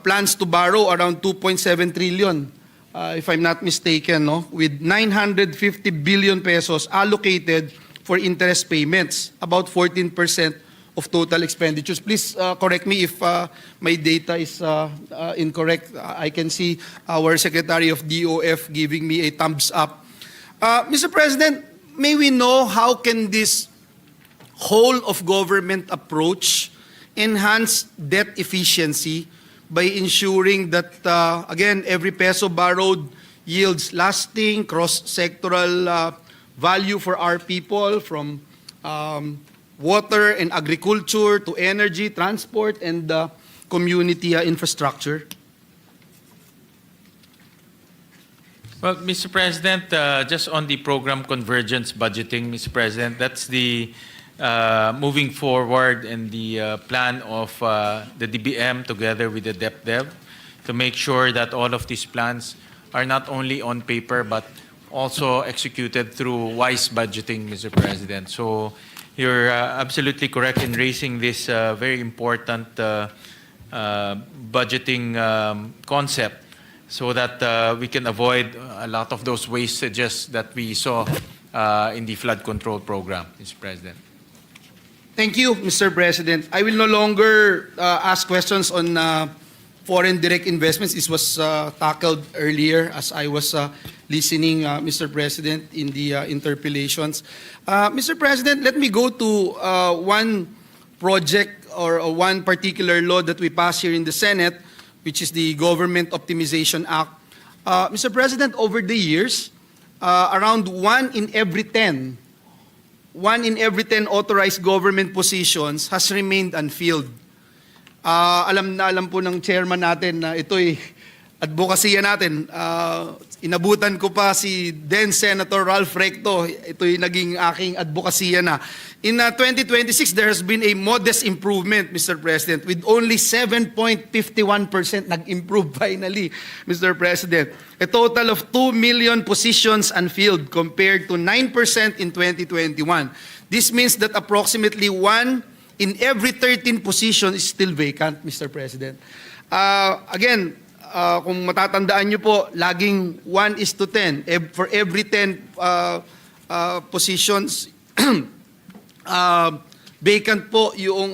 plans to borrow around 2.7 trillion, if I'm not mistaken, no? With 950 billion pesos allocated for interest payments, about 14% of total expenditures. Please correct me if my data is incorrect. I can see our Secretary of DOF giving me a thumbs up. Mr. President, may we know how can this whole of government approach enhance debt efficiency by ensuring that, again, every peso borrowed yields lasting cross-sectoral value for our people, from water and agriculture to energy, transport, and community infrastructure? Well, Mr. President, just on the program convergence budgeting, Mr. President, that's the moving forward and the plan of the DBM together with the DepDev to make sure that all of these plans are not only on paper but also executed through wise budgeting, Mr. President. So you're absolutely correct in raising this very important budgeting concept, so that we can avoid a lot of those wastages that we saw in the flood control program, Mr. President. Thank you, Mr. President. I will no longer ask questions on foreign direct investments. This was tackled earlier as I was listening, Mr. President, in the interpellations. Mr. President, let me go to one project or one particular law that we passed here in the Senate, which is the Government Optimization Act. Mr. President, over the years, around 1 in every 10 authorized government positions has remained unfilled. Alam na alam po ng chairman natin na ito'y advokasya natin. Inabutan ko pa si then Senator Ralph Recto. Ito'y naging aking advokasya na. In 2026, there has been a modest improvement, Mr. President, with only 7.51% nag-improve finally, Mr. President. A total of 2 million positions unfilled compared to 9% in 2021. This means that approximately 1 in every 13 positions is still vacant, Mr. President. Again, kung matatandaan nyo po, laging 1:10. For every 10 positions, vacant po yung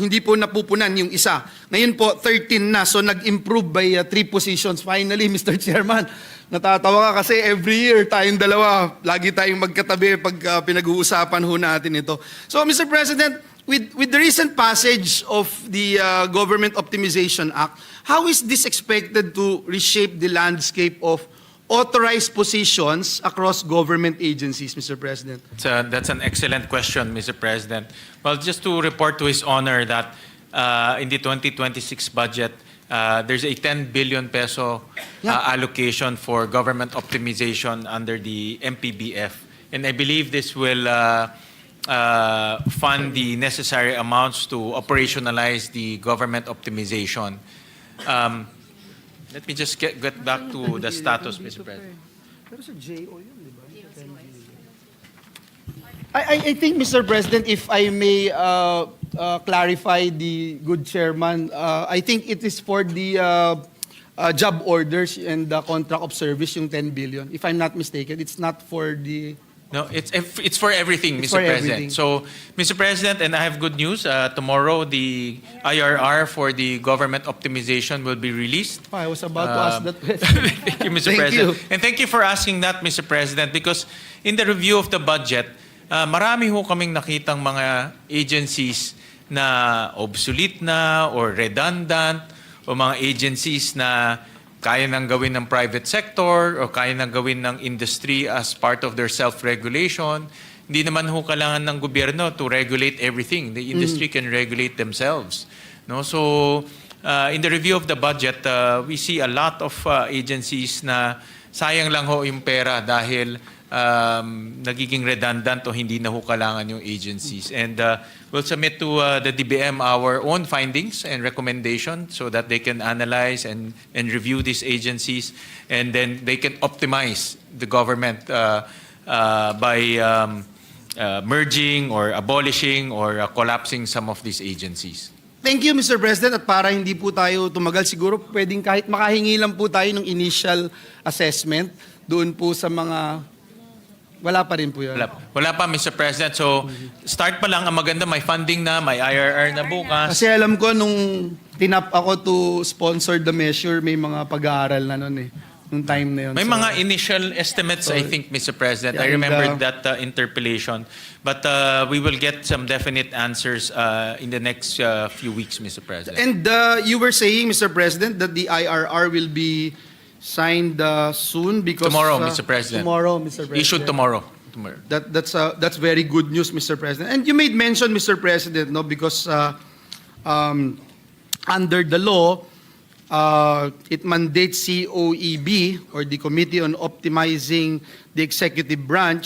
hindi po napupunan yung isa. Ngayon po 13 na, so nag-improve by 3 positions finally, Mr. Chairman. Natatawa ka kasi every year tayong dalawa, lagi tayong magkatabi pag pinag-uusapan ho natin ito. So Mr. President, with the recent passage of the Government Optimization Act, how is this expected to reshape the landscape of authorized positions across government agencies, Mr. President? That's an excellent question, Mr. President. Well, just to report to His Honor that in the 2026 budget, there's a 10 billion peso allocation for government optimization under the MPBF. And I believe this will fund the necessary amounts to operationalize the government optimization. Let me just get back to the status, Mr. President. I think, Mr. President, if I may clarify the good chairman, I think it is for the job orders and the contract of service, yung 10 billion. If I'm not mistaken, it's not for the... No, it's for everything, It's Mr. for President. everything. So, Mr. President, and I have good news. Tomorrow, the IRR for the government optimization will be released. I was about to ask that question. Thank you, Mr. Thank President. you. And thank you for asking that, Mr. President, because in the review of the budget, marami ho kaming nakitang mga agencies na obsolete na or redundant, o mga agencies na kaya nang gawin ng private sector o kaya nang gawin ng industry as part of their self-regulation. Hindi naman ho kailangan ng gobyerno to regulate everything. The industry can regulate themselves. No? So, in the review of the budget, we see a lot of agencies na sayang lang ho yung pera dahil nagiging redundant o hindi na ho kailangan yung agencies. And we'll submit to the DBM our own findings and recommendations so that they can analyze and review these agencies, and then they can optimize the government by merging or abolishing or collapsing some of these agencies. Thank you, Mr. President. At para hindi po tayo tumagal, siguro pwedeng kahit makahingi lang po tayo ng initial assessment doon po sa mga... Wala pa rin po yun. Wala pa, Mr. President. So, start pa lang. Ang maganda, may funding na, may IRR na bukas. Kasi alam ko nung tinap ako to sponsor the measure, may mga pag-aaral na nun eh. Nung time na yun. May So, mga initial estimates, I think, Mr. President. I Yeah, and, remember that interpellation. But we will get some definite answers in the next few weeks, Mr. President. And you were saying, Mr. President, that the IRR will be signed soon because... Tomorrow, Mr. President. Tomorrow, Mr. President. Issued tomorrow. That's very good news, Mr. President. And you made mention, Mr. President, no, because under the law, it mandates COEB, or the Committee on Optimizing the Executive Branch,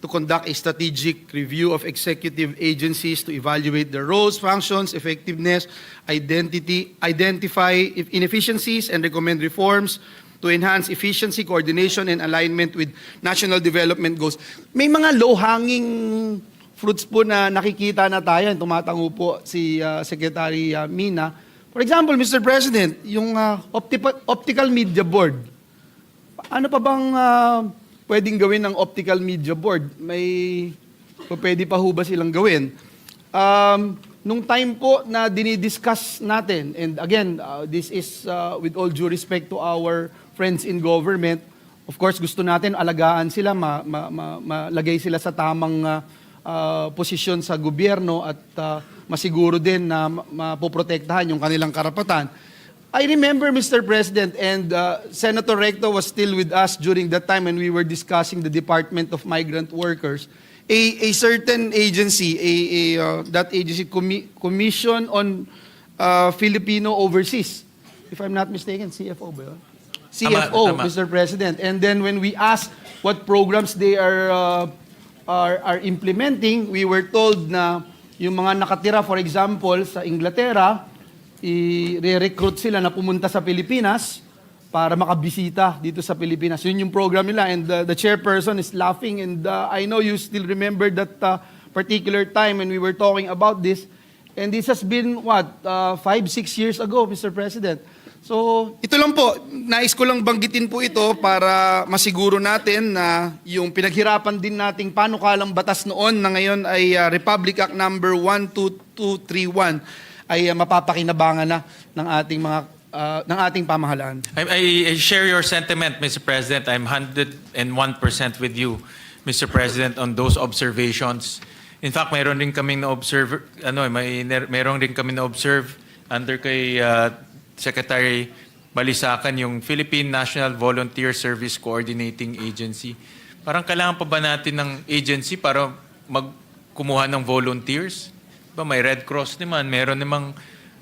to conduct a strategic review of executive agencies to evaluate their roles, functions, effectiveness, identify inefficiencies, and recommend reforms to enhance efficiency, coordination, and alignment with national development goals. May mga low-hanging fruits po na nakikita na tayo. Tumatango po si Secretary Mina. For example, Mr. President, yung optical media board. Ano pa bang pwedeng gawin ng optical media board? Pwede pa ho ba silang gawin? Nung time po na dinidiscuss natin, and again, this is with all due respect to our friends in government, of course, gusto natin alagaan sila, malagay sila sa tamang posisyon sa gobyerno at masiguro din na mapoprotektahan yung kanilang karapatan. I remember, Mr. President, and Senator Recto was still with us during that time when we were discussing the Department of Migrant Workers. A certain agency, that agency, Commission on Filipino Overseas, if I'm not mistaken, CFO ba yun? CFO, Tama. Mr. President. And then when we asked what programs they are implementing, we were told na yung mga nakatira, for example, sa Inglaterra, i-recruit sila na pumunta sa Pilipinas para makabisita dito sa Pilipinas. Yun yung program nila, and the chairperson is laughing, and I know you still remember that particular time when we were talking about this, and this has been, 5-6 years ago, Mr. President. So, ito lang po, nais ko lang banggitin po ito para masiguro natin na yung pinaghirapan din nating panukalang batas noon na ngayon ay Republic Act number 12231 ay mapapakinabangan na ng ating pamahalaan. I share your sentiment, Mr. President. I'm 101% with you, Mr. President, on those observations. In fact, mayroon rin kaming na-observe, mayroon rin kami na-observe under kay Secretary Balisacan, yung Philippine National Volunteer Service Coordinating Agency. Parang kailangan pa ba natin ng agency para kumuha ng volunteers? Ba, may Red Cross naman, meron namang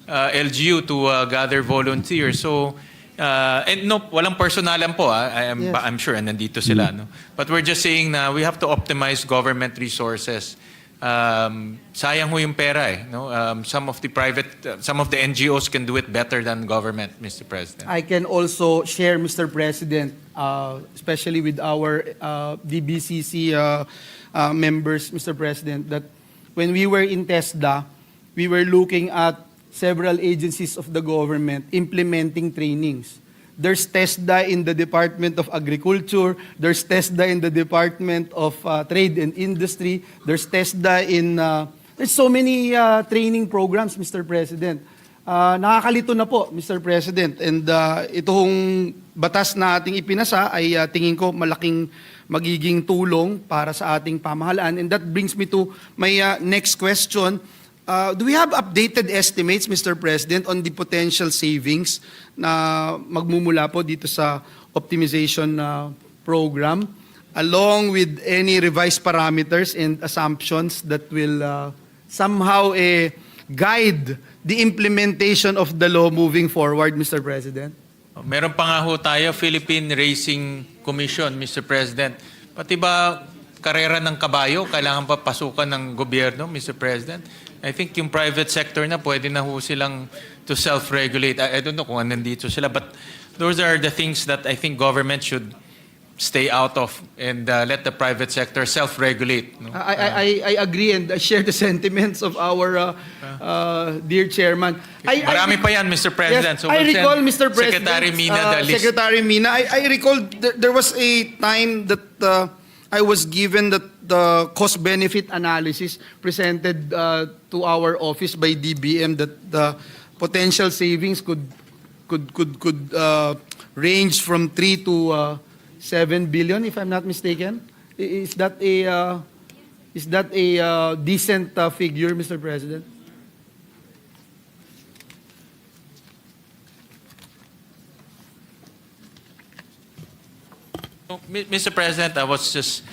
LGU to gather volunteers. So, and no, walang personalan po. I'm sure nandito sila. No? But we're just saying na we have to optimize government resources. Sayang ho yung pera eh. No? Some of the NGOs can do it better than government, Mr. President. I can also share, Mr. President, especially with our DBCC members, Mr. President, that when we were in TESDA, we were looking at several agencies of the government implementing trainings. There's TESDA in the Department of Agriculture. There's TESDA in the Department of Trade and Industry. There's TESDA in... there's so many training programs, Mr. President. Nakakalito na po, Mr. President. And itong batas na ating ipinasa ay tingin ko malaking magiging tulong para sa ating pamahalaan. And that brings me to my next question. Do we have updated estimates, Mr. President, on the potential savings na magmumula po dito sa optimization program, along with any revised parameters and assumptions that will somehow guide the implementation of the law moving forward, Mr. President? Meron pa nga ho tayo, Philippine Racing Commission, Mr. President. Pati ba karera ng kabayo, kailangan pa pasukan ng gobyerno, Mr. President? I think yung private sector na pwede na ho silang to self-regulate. I don't know kung nandito sila, but those are the things that I think government should stay out of and let the private sector self-regulate. No? I agree and I share the sentiments of our dear chairman. Marami pa yan, Mr. President. Yes, So I we'll recall, send Mr. President, Secretary Mina the list. Secretary Mina, I recall there was a time that I was given that the cost-benefit analysis presented to our office by DBM that the potential savings could range from 3 to 7 billion, if I'm not mistaken. Is that a decent figure, Mr. President? Mr. President, I was just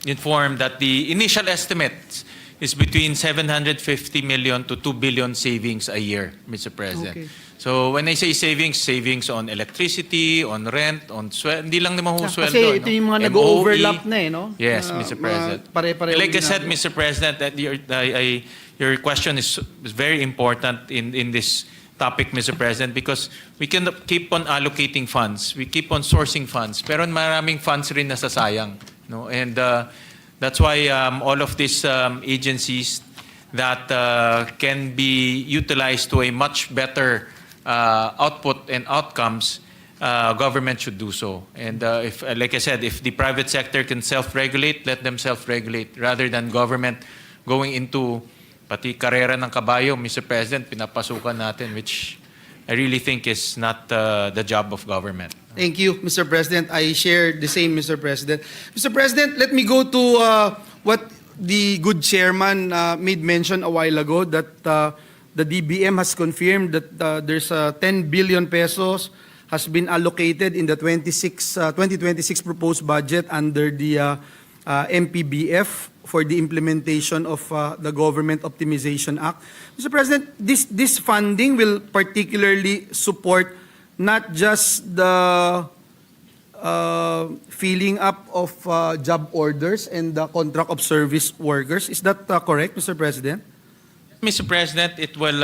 informed that the initial estimate is between 750 million to 2 billion savings a year, Mr. President. Okay. So when I say savings on electricity, on rent, on sweldo, hindi lang naman ho sweldo. Kasi ito no? yung mga MOE. nag-overlap na eh, no? Yes, Mr. President. Pare-pareho Like I said, ginagawa. Mr. President, that your question is very important in this topic, Mr. President, because we can keep on allocating funds, we keep on sourcing funds, pero maraming funds rin nasasayang, no? And that's why all of these agencies that can be utilized to a much better output and outcomes, government should do so. And if, like I said, if the private sector can self-regulate, let them self-regulate rather than government going into pati karera ng kabayo, Mr. President, pinapasukan natin, which I really think is not the job of government. Thank you, Mr. President. I share the same, Mr. President. Mr. President, let me go to what the good chairman made mention a while ago, that the DBM has confirmed that there's 10 billion pesos has been allocated in the 2026 proposed budget under the MPBF for the implementation of the Government Optimization Act. Mr. President, this funding will particularly support not just the filling up of job orders and the contract of service workers. Is that correct, Mr. President? Mr. President, it will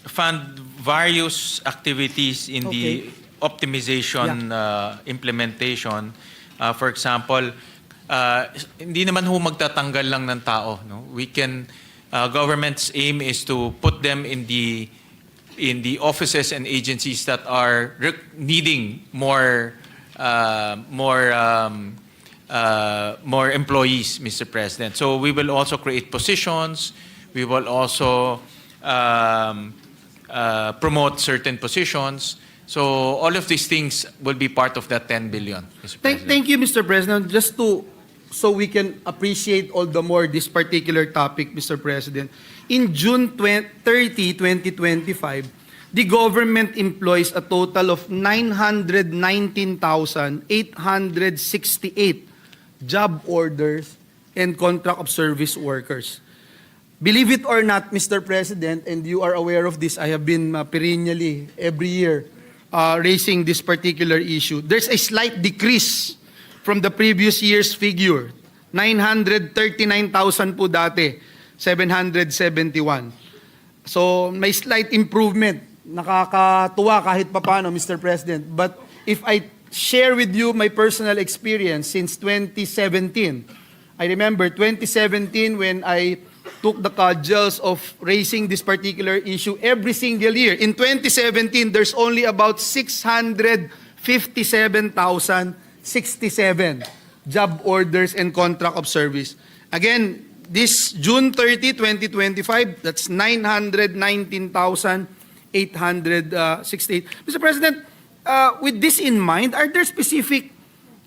fund various activities in the optimization implementation. For example, hindi naman ho magtatanggal lang ng tao. No? We can, government's aim is to put them in the offices and agencies that are needing more employees, Mr. President. So we will also create positions. We will also promote certain positions. So all of these things will be part of that 10 billion, Mr. President. Thank you, Mr. President. Just so we can appreciate all the more this particular topic, Mr. President. In June 30, 2025, the government employs a total of 919,868 job orders and contract of service workers. Believe it or not, Mr. President, and you are aware of this, I have been perennially every year raising this particular issue. There's a slight decrease from the previous year's figure. 939,000 po dati, 771. So may slight improvement. Nakakatuwa kahit papano, Mr. President. But if I share with you my personal experience since 2017, I remember 2017 when I took the cudgels of raising this particular issue every single year. In 2017, there's only about 657,067 job orders and contract of service. Again, this June 30, 2025, that's 919,868. Mr. President, with this in mind, are there specific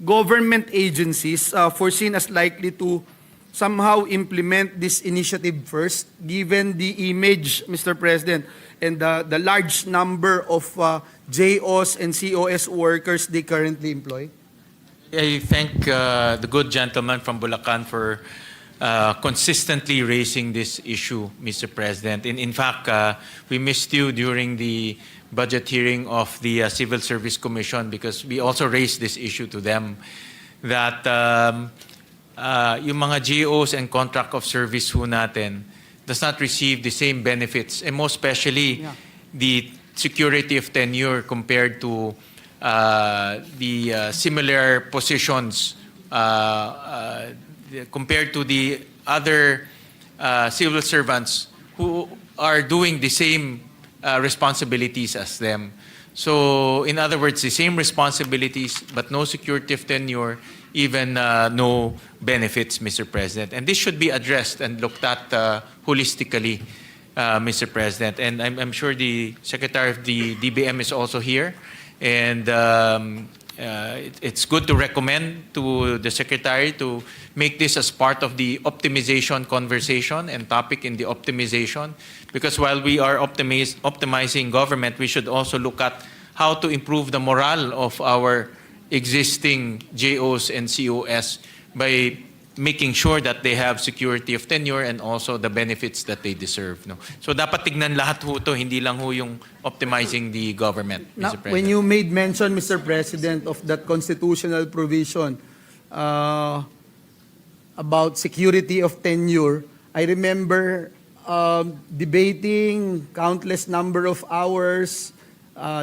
government agencies foreseen as likely to somehow implement this initiative first, given the image, Mr. President, and the large number of JOs and COS workers they currently employ? I thank the good gentleman from Bulacan for consistently raising this issue, Mr. President. In fact, we missed you during the budget hearing of the Civil Service Commission because we also raised this issue to them that yung mga GOs and contract of service ho natin does not receive the same benefits, and most especially the security of tenure compared to similar positions compared to the other civil servants who are doing the same responsibilities as them. So, in other words, the same responsibilities, but no security of tenure, even no benefits, Mr. President. And this should be addressed and looked at holistically, Mr. President. And I'm sure the Secretary of the DBM is also here. And it's good to recommend to the Secretary to make this as part of the optimization conversation and topic in the optimization. Because while we are optimizing government, we should also look at how to improve the morale of our existing JOs and COS by making sure that they have security of tenure and also the benefits that they deserve. No? So dapat tignan lahat ho to, hindi lang ho yung optimizing the government, Now, Mr. President. when you made mention, Mr. President, of that constitutional provision about security of tenure, I remember debating countless number of hours,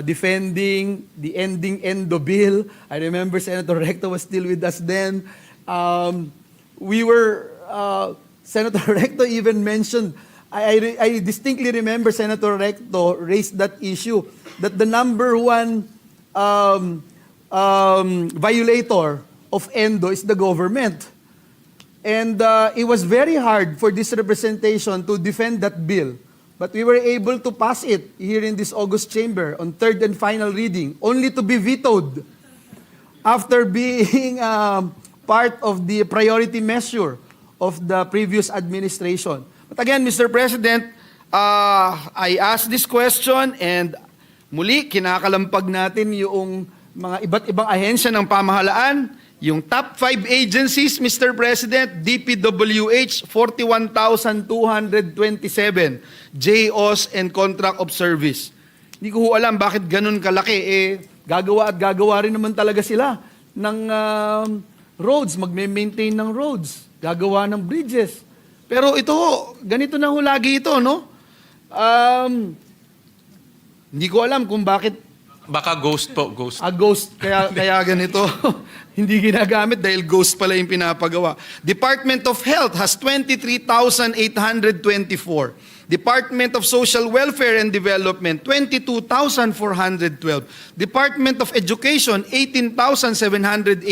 defending the ending endo bill. I remember Senator Recto was still with us then. Senator Recto even mentioned, I distinctly remember Senator Recto raised that issue, that the number one violator of endo is the government. And it was very hard for this representation to defend that bill. But we were able to pass it here in this August chamber on third and final reading, only to be vetoed after being part of the priority measure of the previous administration. But again, Mr. President, I asked this question and muli, kinakalampag natin yung mga iba't ibang ahensya ng pamahalaan. Yung top 5 agencies, Mr. President, DPWH, 41,227 JOs and contract of service. Hindi ko ho alam bakit ganun kalaki. Gagawa at gagawa rin naman talaga sila ng roads, magme-maintain ng roads, gagawa ng bridges. Pero ito ho, ganito na ho lagi ito, no? Hindi ko alam kung bakit Baka ghost po, ghost. ghost, kaya ganito. Hindi ginagamit dahil ghost pala yung pinapagawa. Department of Health has 23,824. Department of Social Welfare and Development, 22,412. Department of Education, 18,781.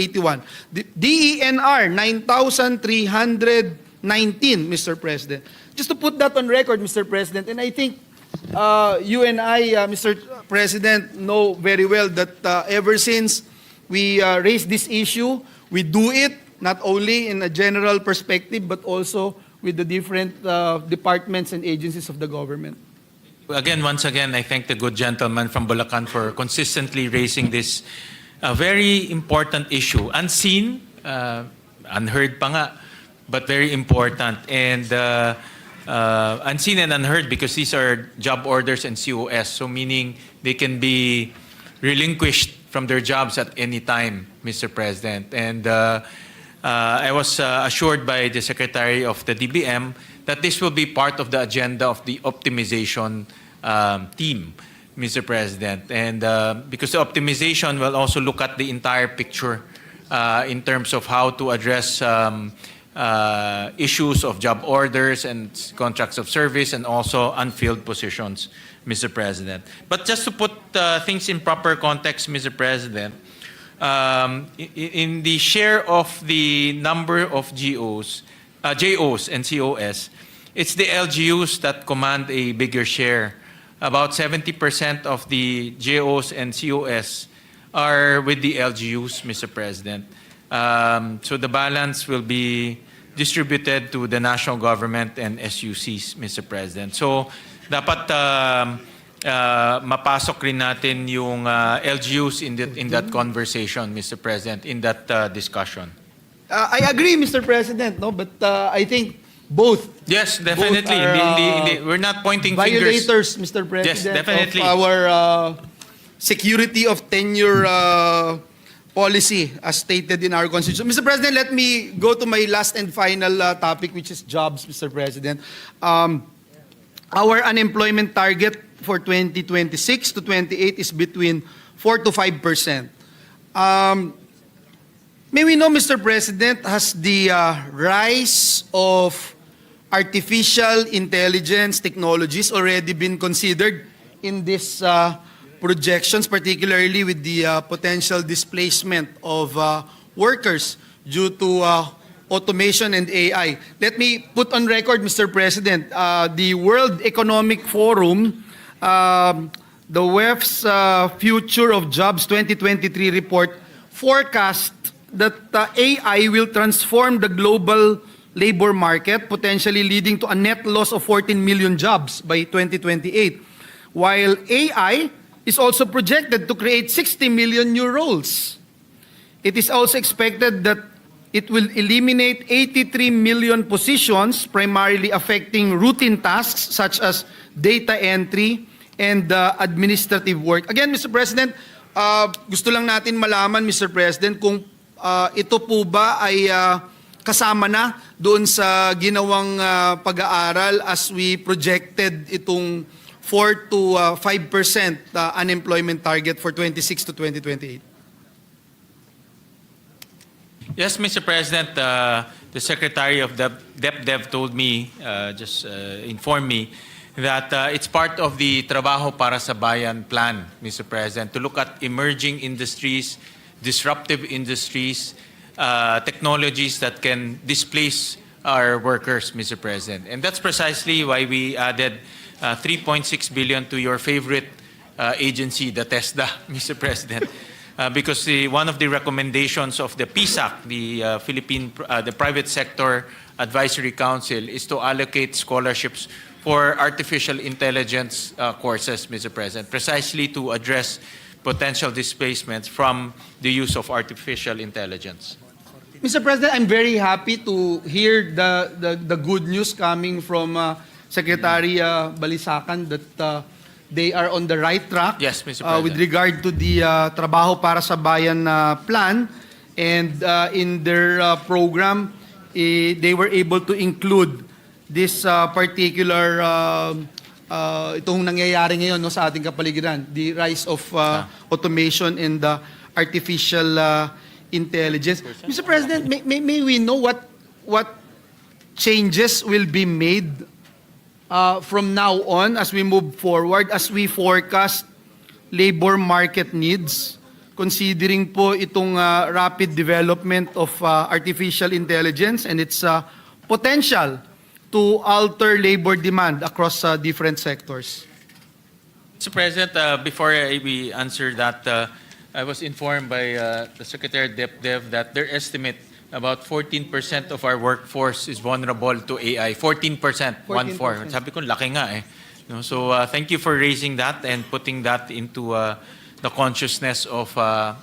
DENR, 9,319, Mr. President. Just to put that on record, Mr. President, and I think you and I, Mr. President, know very well that ever since we raised this issue, we do it not only in a general perspective, but also with the different departments and agencies of the government. Again, once again, I thank the good gentleman from Bulacan for consistently raising this very important issue. Unseen, unheard pa nga, but very important. And unseen and unheard because these are job orders and COS. So meaning they can be relinquished from their jobs at any time, Mr. President. And I was assured by the Secretary of the DBM that this will be part of the agenda of the optimization team, Mr. President. And because the optimization will also look at the entire picture in terms of how to address issues of job orders and contracts of service and also unfilled positions, Mr. President. But just to put things in proper context, Mr. President, in the share of the number of JOs and COS, it's the LGUs that command a bigger share. About 70% of the JOs and COS are with the LGUs, Mr. President. So the balance will be distributed to the national government and SUCs, Mr. President. So dapat mapasok rin natin yung LGUs in that conversation, Mr. President, in that discussion. I agree, Mr. President, no, but I think both. Yes, definitely. Both are, we're not pointing violators, fingers. Mr. President, Yes, definitely. of our security of tenure policy as stated in our Constitution. Mr. President, let me go to my last and final topic, which is jobs, Mr. President. Our unemployment target for 2026 to 28 is between 4 to 5%. May we know, Mr. President, has the rise of artificial intelligence technologies already been considered in these projections, particularly with the potential displacement of workers due to automation and AI? Let me put on record, Mr. President, the World Economic Forum, the WEF's Future of Jobs 2023 report forecast that AI will transform the global labor market, potentially leading to a net loss of 14 million jobs by 2028, while AI is also projected to create 60 million new roles. It is also expected that it will eliminate 83 million positions, primarily affecting routine tasks such as data entry and administrative work. Again, Mr. President, gusto lang natin malaman, Mr. President, kung ito po ba ay kasama na doon sa ginawang pag-aaral as we projected itong 4 to 5% unemployment target for 26 to 2028. Yes, Mr. President, the Secretary of DepDev told me, informed me, that it's part of the Trabaho para sa Bayan plan, Mr. President, to look at emerging industries, disruptive industries, technologies that can displace our workers, Mr. President. And that's precisely why we added 3.6 billion to your favorite agency, the TESDA, Mr. President. Because one of the recommendations of the PSAC, the Private Sector Advisory Council, is to allocate scholarships for artificial intelligence courses, Mr. President, precisely to address potential displacements from the use of artificial intelligence. Mr. President, I'm very happy to hear the good news coming from Secretary Balisacan that they are on the right track. Yes, Mr. President. With regard to the Trabaho para sa Bayan plan, and in their program, they were able to include this particular itong nangyayari ngayon no, sa ating kapaligiran, the rise of automation and artificial intelligence. Mr. President, may we know what changes will be made from now on as we move forward, as we forecast labor market needs, considering po itong rapid development of artificial intelligence and its potential to alter labor demand across different sectors? Mr. President, before we answer that, I was informed by the Secretary of DepDev that their estimate about 14% of our workforce is vulnerable to AI. 14%, 1/4. Sabi ko, laki nga eh. No, so thank you for raising that and putting that into the consciousness of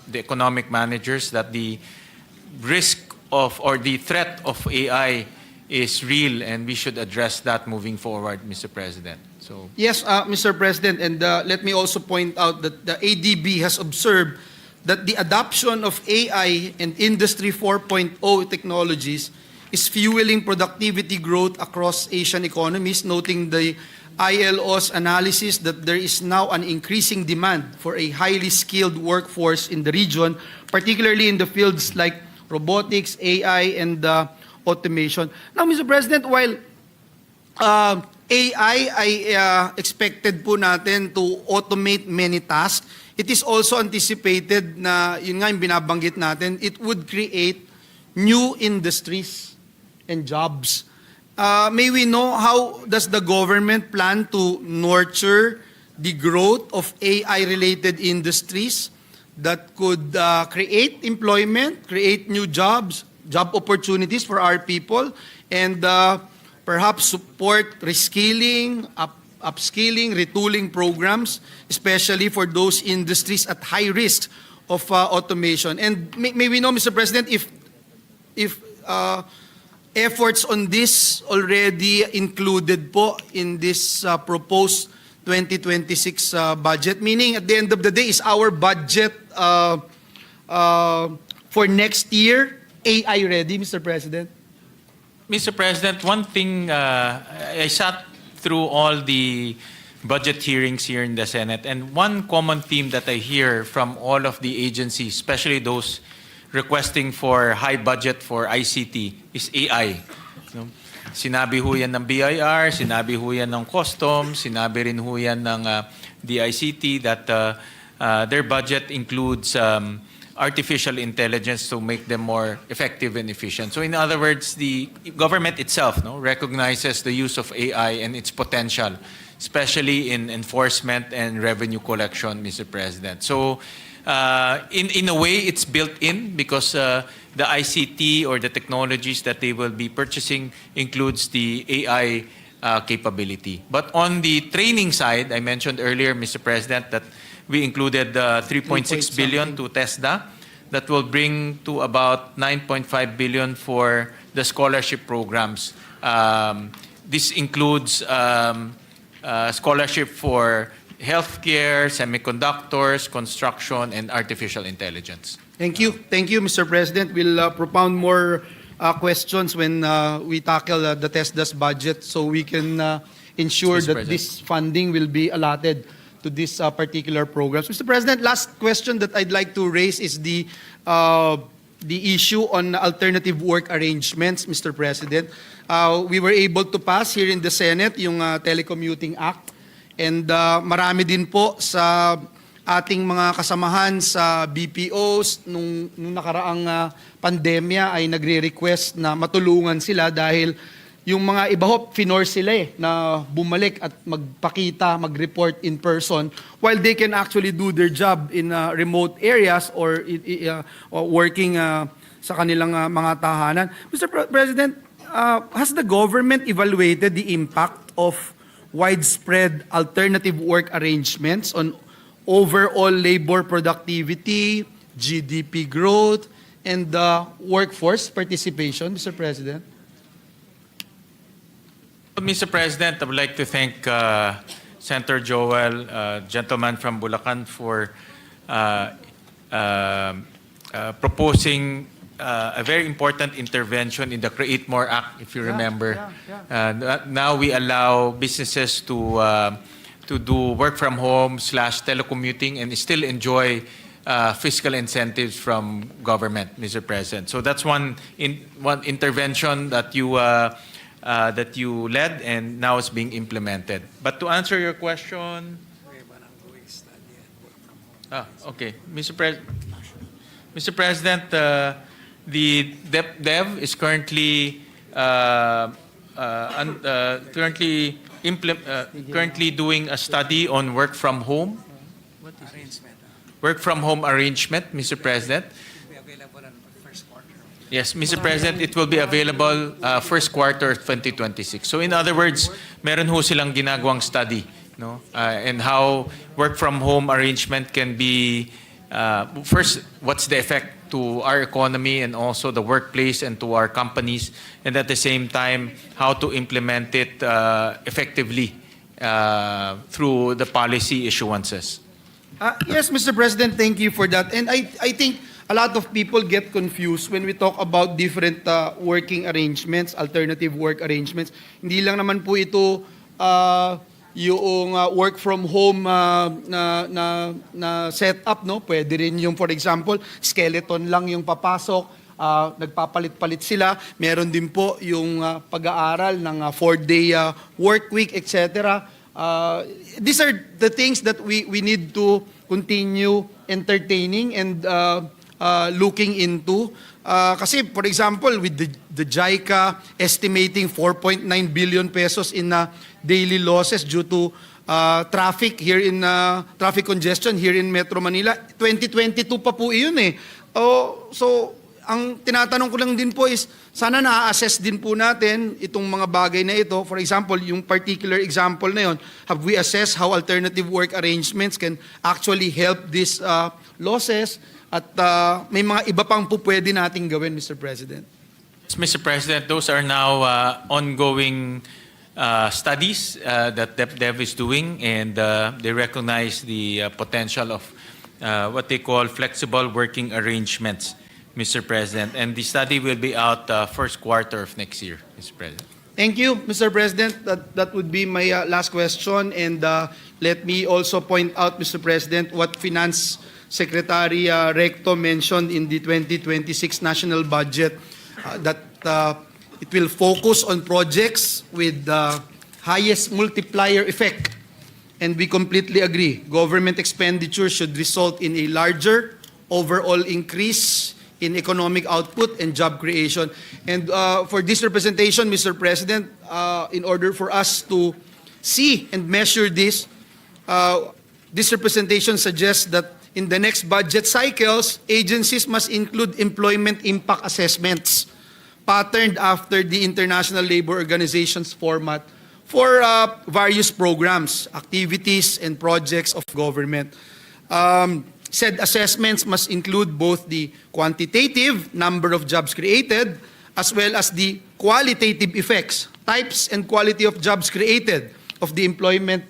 the economic managers, that the risk of or the threat of AI is real, and we should address that moving forward, Mr. President. So Yes, Mr. President, and let me also point out that the ADB has observed that the adoption of AI and Industry 4.0 technologies is fueling productivity growth across Asian economies, noting the ILO's analysis that there is now an increasing demand for a highly skilled workforce in the region, particularly in the fields like robotics, AI, and automation. Now, Mr. President, while AI ay expected po natin to automate many tasks, it is also anticipated na, yun nga yung binabanggit natin, it would create new industries and jobs. May we know how does the government plan to nurture the growth of AI-related industries that could create employment, create new jobs, job opportunities for our people, and perhaps support reskilling, upskilling, retooling programs, especially for those industries at high risk of automation. And may we know, Mr. President, if efforts on this already included po in this proposed 2026 budget, meaning at the end of the day, is our budget for next year AI ready, Mr. President? Mr. President, one thing, I sat through all the budget hearings here in the Senate. And one common theme that I hear from all of the agencies, especially those requesting for high budget for ICT, is AI. No? Sinabi ho yan ng BIR, sinabi ho yan ng Customs, sinabi rin ho yan ng DICT that their budget includes artificial intelligence to make them more effective and efficient. So in other words, the government itself recognizes the use of AI and its potential, especially in enforcement and revenue collection, Mr. President. So in a way, it's built in because the ICT or the technologies that they will be purchasing includes the AI capability. But on the training side, I mentioned earlier, Mr. President, that we included 3.6 billion to TESDA. That will bring to about 9.5 billion for the scholarship programs. This includes scholarship for healthcare, semiconductors, construction, and artificial intelligence. Thank you. Thank you, Mr. President. We'll propound more questions when we tackle the TESDA's budget so we can ensure Mr. that President. this funding will be allotted to this particular programs. Mr. President, last question that I'd like to raise is the issue on alternative work arrangements, Mr. President. We were able to pass here in the Senate yung Telecommuting Act, and marami din po sa ating mga kasamahan sa BPOs nung nakaraang pandemya ay nagre-request na matulungan sila dahil yung mga iba ho, finor sila na bumalik at magpakita, mag-report in person while they can actually do their job in remote areas or working sa kanilang mga tahanan. Mr. President, has the government evaluated the impact of widespread alternative work arrangements on overall labor productivity, GDP growth, and workforce participation, Mr. President? Mr. President, I would like to thank Senator Joel, gentleman from Bulacan, for proposing a very important intervention in the Create More Act, if you remember. Now we allow businesses to do work from home / telecommuting and still enjoy fiscal incentives from government, Mr. President. So that's one intervention that you led and now is being implemented. But to answer your question, okay, Mr. President, the DepDev is currently currently doing a study on work from home. Work from home arrangement, Mr. President. Yes, Mr. President, it will be available first quarter 2026. So in other words, meron ho silang ginagawang study, and how work from home arrangement can be, first, what's the effect to our economy and also the workplace and to our companies, and at the same time, how to implement it effectively through the policy issuances. Yes, Mr. President, thank you for that. And I think a lot of people get confused when we talk about different working arrangements, alternative work arrangements. Hindi lang naman po ito yung work from home na setup, no? Pwede rin yung, for example, skeleton lang yung papasok, nagpapalit-palit sila. Meron din po yung pag-aaral ng 4-day work week, etc. These are the things that we need to continue entertaining and looking into. Kasi, for example, with the JICA estimating 4.9 billion pesos in daily losses due to traffic here in traffic congestion here in Metro Manila. 2022 pa po iyon eh. So, ang tinatanong ko lang din po is, sana na-assess din po natin itong mga bagay na ito. For example, yung particular example na yon, have we assessed how alternative work arrangements can actually help these losses? At may mga iba pang po pwede nating gawin, Mr. President. Mr. President, those are now ongoing studies that DepDev is doing, and they recognize the potential of what they call flexible working arrangements, Mr. President. And the study will be out first quarter of next year, Mr. President. Thank you, Mr. President. That would be my last question. And let me also point out, Mr. President, what Finance Secretary Recto mentioned in the 2026 national budget, that it will focus on projects with the highest multiplier effect. And we completely agree. Government expenditure should result in a larger overall increase in economic output and job creation. And for this representation, Mr. President, in order for us to see and measure this, this representation suggests that in the next budget cycles, agencies must include employment impact assessments patterned after the International Labor Organization's format for various programs, activities, and projects of government. Said assessments must include both the quantitative number of jobs created as well as the qualitative effects, types and quality of jobs created, of the employment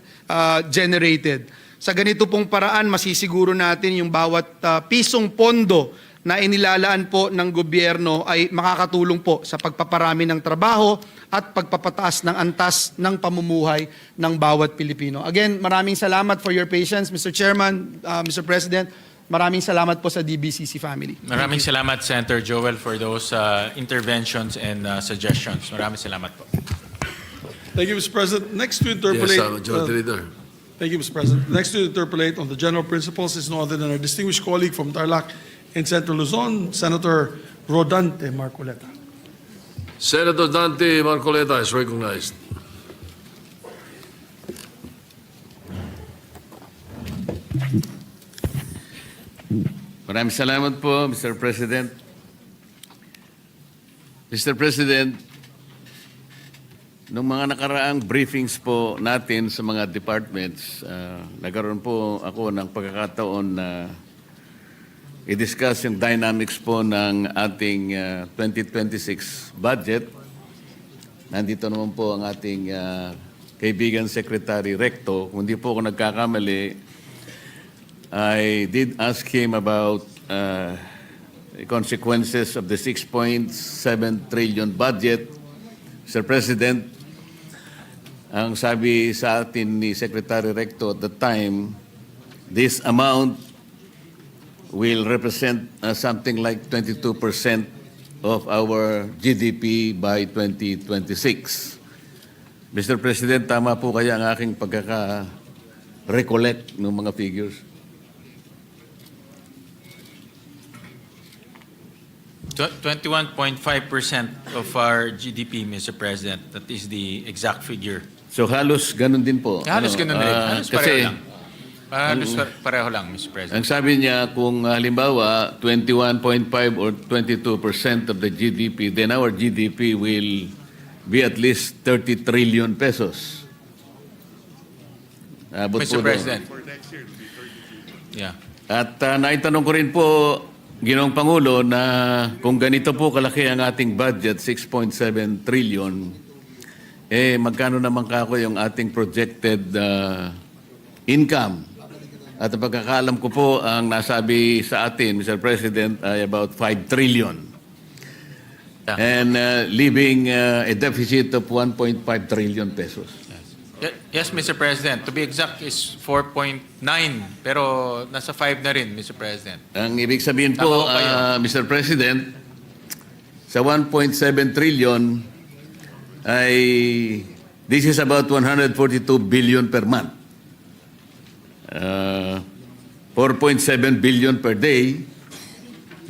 generated. Sa ganito pong paraan, masisiguro natin yung bawat pisong pondo na inilalaan po ng gobyerno ay makakatulong po sa pagpaparami ng trabaho at pagpapataas ng antas ng pamumuhay ng bawat Pilipino. Again, maraming salamat for your patience, Mr. Chairman, Mr. President. Maraming salamat po sa DBCC family. Maraming salamat, Senator Joel, for those interventions and suggestions. Maraming salamat po. Thank you, Mr. President. Next to interpolate. Yes, Majority Leader. Thank you, Mr. President. Next to interpolate on the general principles is no other than our distinguished colleague from Tarlac in Central Luzon, Senator Rodante Marcoleta. Senator Dante Marcoleta is recognized. Maraming salamat po, Mr. President. Mr. President, nung mga nakaraang briefings po natin sa mga departments, nagkaroon po ako ng pagkakataon na i-discuss yung dynamics po ng ating 2026 budget. Nandito naman po ang ating kaibigan Secretary Recto. Kung di po ako nagkakamali, I did ask him about the consequences of the 6.7 trillion budget. Mr. President, ang sabi sa atin ni Secretary Recto at the time, this amount will represent something like 22% of our GDP by 2026. Mr. President, tama po kaya ang aking pagkaka-recollect ng mga figures? Tw- 21.5% of our GDP, Mr. President. That is the exact figure. So halos ganun din po. Halos ganun rin. Halos kasi pareho lang. Halos pareho lang, Mr. President. ang sabi niya, kung halimbawa 21.5 or 22% of the GDP, then our GDP will be at least 30 trillion pesos. Abot Mr. po President. Yeah. At naitanong ko rin po, Ginoong Pangulo, na kung ganito po kalaki ang ating budget, 6.7 trillion, magkano naman kako yung ating projected income? At ang pagkakaalam ko po, ang nasabi sa atin, Mr. President, ay about 5 trillion. And leaving a deficit of 1.5 trillion pesos. Yes, Mr. President. To be exact is 4.9, pero nasa 5 na rin, Mr. President. Ang ibig sabihin po, Tama ko kayo. Mr. President, sa 1.7 trillion ay this is about 142 billion per month. 4.7 billion per day.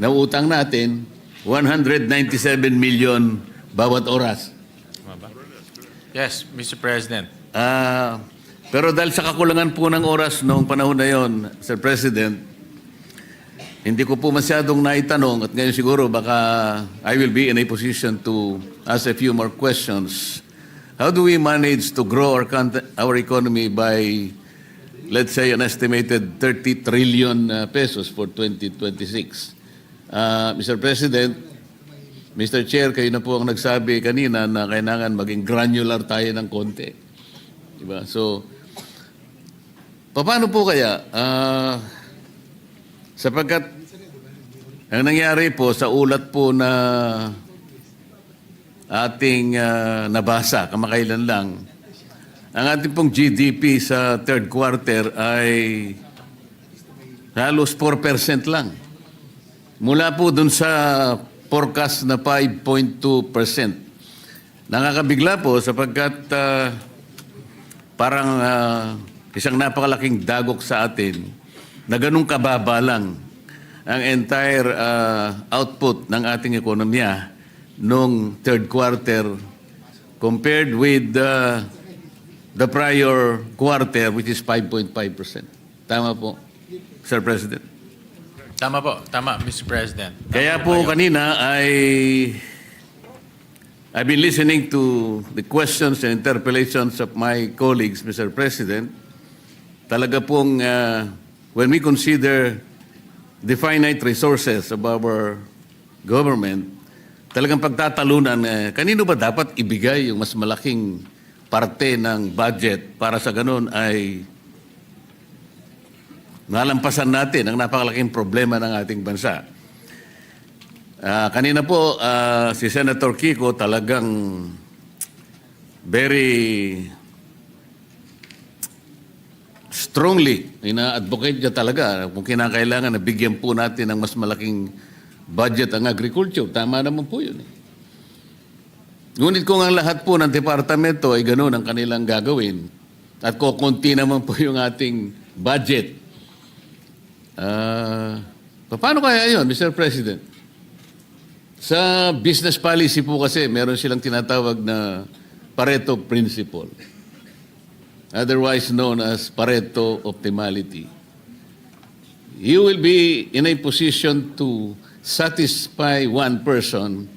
Na utang natin, 197 million bawat oras. Tama ba? Yes, Mr. President. Pero dahil sa kakulangan po ng oras noong panahon na yon, Sir President, hindi ko po masyadong naitanong at ngayon siguro baka I will be in a position to ask a few more questions. How do we manage to grow our economy by, let's say, an estimated 30 trillion pesos for 2026? Mr. President, Mr. Chair, kayo na po ang nagsabi kanina na kailangan maging granular tayo ng konti. Diba? So, paano po kaya? Sapagkat ang nangyari po sa ulat po na ating nabasa kamakailan lang, ang ating pong GDP sa third quarter ay halos 4% lang. Mula po dun sa forecast na 5.2%. Nakakabigla po sapagkat parang isang napakalaking dagok sa atin na ganun kababa lang ang entire output ng ating ekonomiya noong third quarter compared with the prior quarter, which is 5.5%. Tama po, Sir President. Tama po. Tama, Mr. President. Kaya po kanina I've been listening to the questions and interpellations of my colleagues, Mr. President. Talaga pong when we consider the finite resources of our government, talagang pagtatalunan, kanino ba dapat ibigay yung mas malaking parte ng budget para sa ganun ay nalampasan natin ang napakalaking problema ng ating bansa. Kanina po, si Senator Kiko talagang very strongly ina-advocate niya talaga kung kinakailangan na bigyan po natin ng mas malaking budget ang agriculture. Tama naman po yun. Ngunit kung ang lahat po ng departamento ay ganoon ang kanilang gagawin at kukunti naman po yung ating budget, paano kaya yun, Mr. President? Sa business policy po kasi, meron silang tinatawag na Pareto Principle, otherwise known as Pareto Optimality. You will be in a position to satisfy one person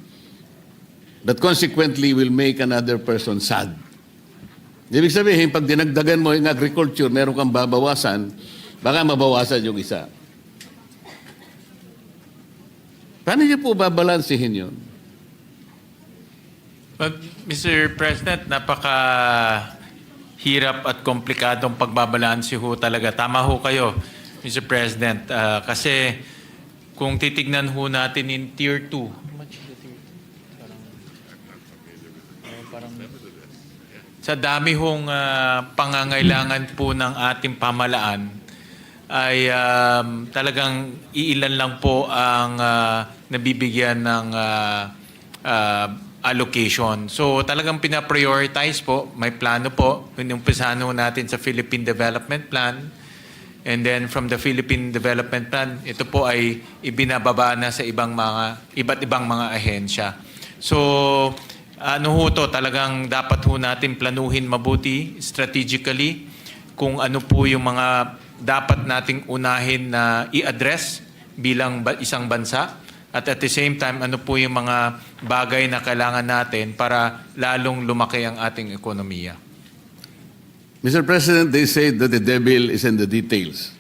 that consequently will make another person sad. Ibig sabihin, pag dinagdagan mo yung agriculture, meron kang babawasan, baka mabawasan yung isa. Paano niyo po babalansihin yun? But, Mr. President, napaka-hirap at komplikadong pagbabalansi ho talaga. Tama ho kayo, Mr. President. Kasi kung titignan ho natin in Tier 2, sa dami hong pangangailangan po ng ating pamalaan, ay talagang iilan lang po ang nabibigyan ng allocation. So talagang pina-prioritize po, may plano po, inumpisahan natin sa Philippine Development Plan, and then from the Philippine Development Plan, ito po ay ibinababa na sa iba't ibang mga ahensya. So ano ho to, talagang dapat ho natin planuhin mabuti, strategically, kung ano po yung mga dapat nating unahin na i-address bilang isang bansa, at the same time, ano po yung mga bagay na kailangan natin para lalong lumaki ang ating ekonomiya. Mr. President, they say that the devil is in the details.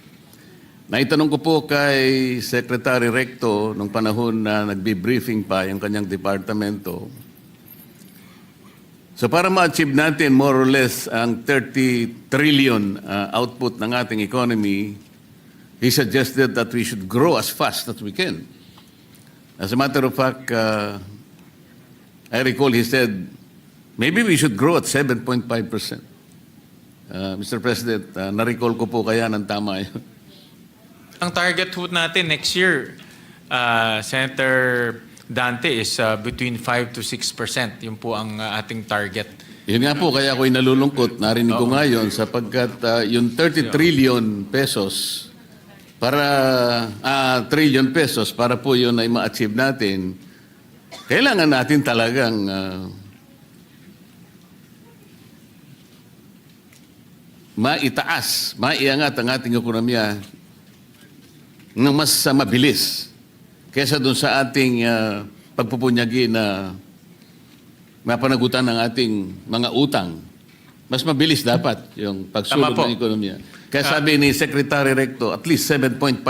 Naitanong ko po kay Secretary Recto nung panahon na nagbi-briefing pa yung kanyang departamento. So para ma-achieve natin more or less ang 30 trillion output ng ating economy, he suggested that we should grow as fast as we can. As a matter of fact, I recall he said, maybe we should grow at 7.5%. Mr. President, na-recall ko po kaya ng tama yun. Ang target ho natin next year, Senator Dante, is between 5 to 6%. Yun po ang ating target. Yun nga po, kaya ako'y nalulungkot. Narinig ko ngayon sapagkat yung 30 trillion pesos trillion pesos para po yun ay ma-achieve natin, kailangan natin talagang maiangat ang ating ekonomiya ng mas mabilis kaysa dun sa ating pagpupunyagi na mapanagutan ng ating mga utang. Mas mabilis dapat yung pagsulong ng ekonomiya. Kaya sabi ni Secretary Recto, at least 7.5%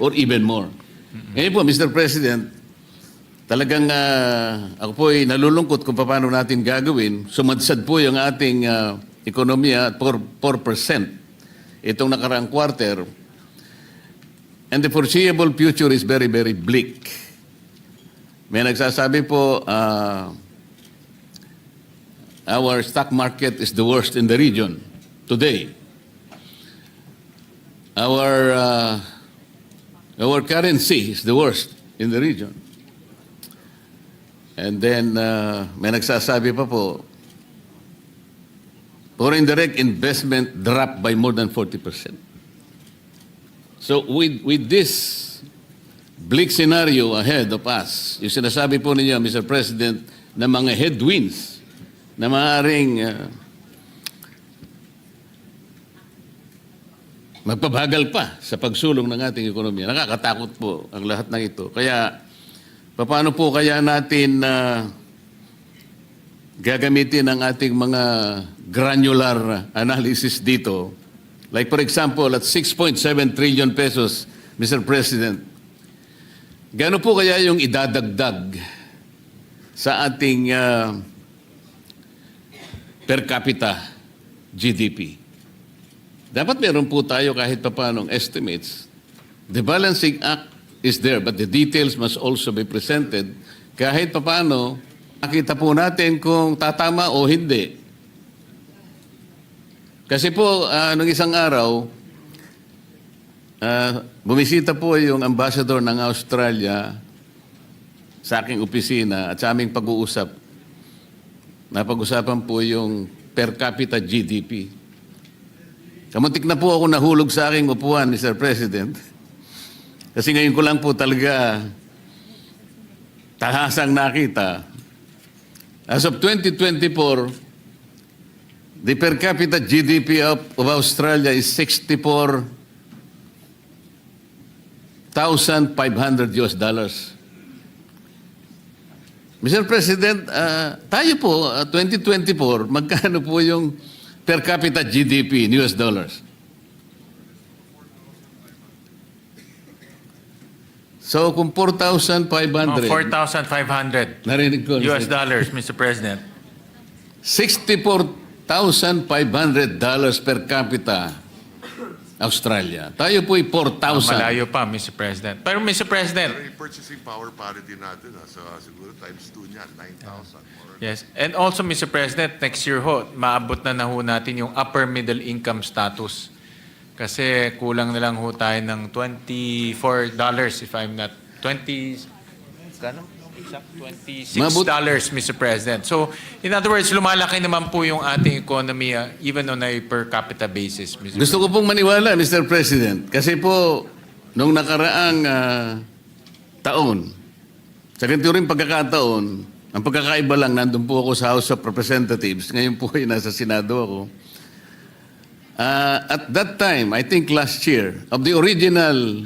or even more. Ngayon po, Mr. President, talagang ako po ay nalulungkot kung paano natin gagawin. Sumadsad po yung ating ekonomiya at 4% itong nakaraang quarter. And the foreseeable future is very, very bleak. May nagsasabi po, our stock market is the worst in the region today. Our currency is the worst in the region. And then may nagsasabi pa po, foreign direct investment dropped by more than 40%. So with this bleak scenario ahead of us, yung sinasabi po ninyo, Mr. President, na mga headwinds na maaaring magpabagal pa sa pagsulong ng ating ekonomiya. Nakakatakot po ang lahat ng ito. Kaya, paano po kaya natin gagamitin ang ating mga granular analysis dito? Like for example, at 6.7 trillion pesos, Mr. President, gaano po kaya yung idadagdag sa ating per capita GDP? Dapat meron po tayo kahit papanong estimates. The balancing act is there, but the details must also be presented. Kahit papaano, makita po natin kung tatama o hindi. Kasi po, nung isang araw, bumisita po yung ambassador ng Australia sa aking opisina at sa aming pag-uusap. Napag-usapan po yung per capita GDP. Kamuntik na po ako nahulog sa aking upuan, Mr. President. Kasi ngayon ko lang po talaga tahasang nakita. As of 2024, the per capita GDP of Australia is $64,500 US. Mr. President, tayo po, 2024, magkano po yung per capita GDP in US dollars? So kung 4,500. 4,500 Narinig ko. US dollars, Mr. President. $64,500 per capita Australia. Tayo po'y 4,000. Malayo pa, Mr. President. Pero Mr. President, Pero yung purchasing power parity natin, so siguro times 2 niyan, 9,000. yes. And also, Mr. President, next year ho, maabot na ho natin yung upper middle income status. Kasi kulang na lang ho tayo ng $24, if I'm not, 20, kano? $26, Mr. President. So, in other words, lumalaki naman po yung ating economy even on a per capita basis, Mr. Gusto ko pong maniwala, Mr. President, kasi po, nung nakaraang taon, sa ganito rin pagkakataon, ang pagkakaiba lang, nandun po ako sa House of Representatives, ngayon po ay nasa Senado ako. At that time, I think last year, of the original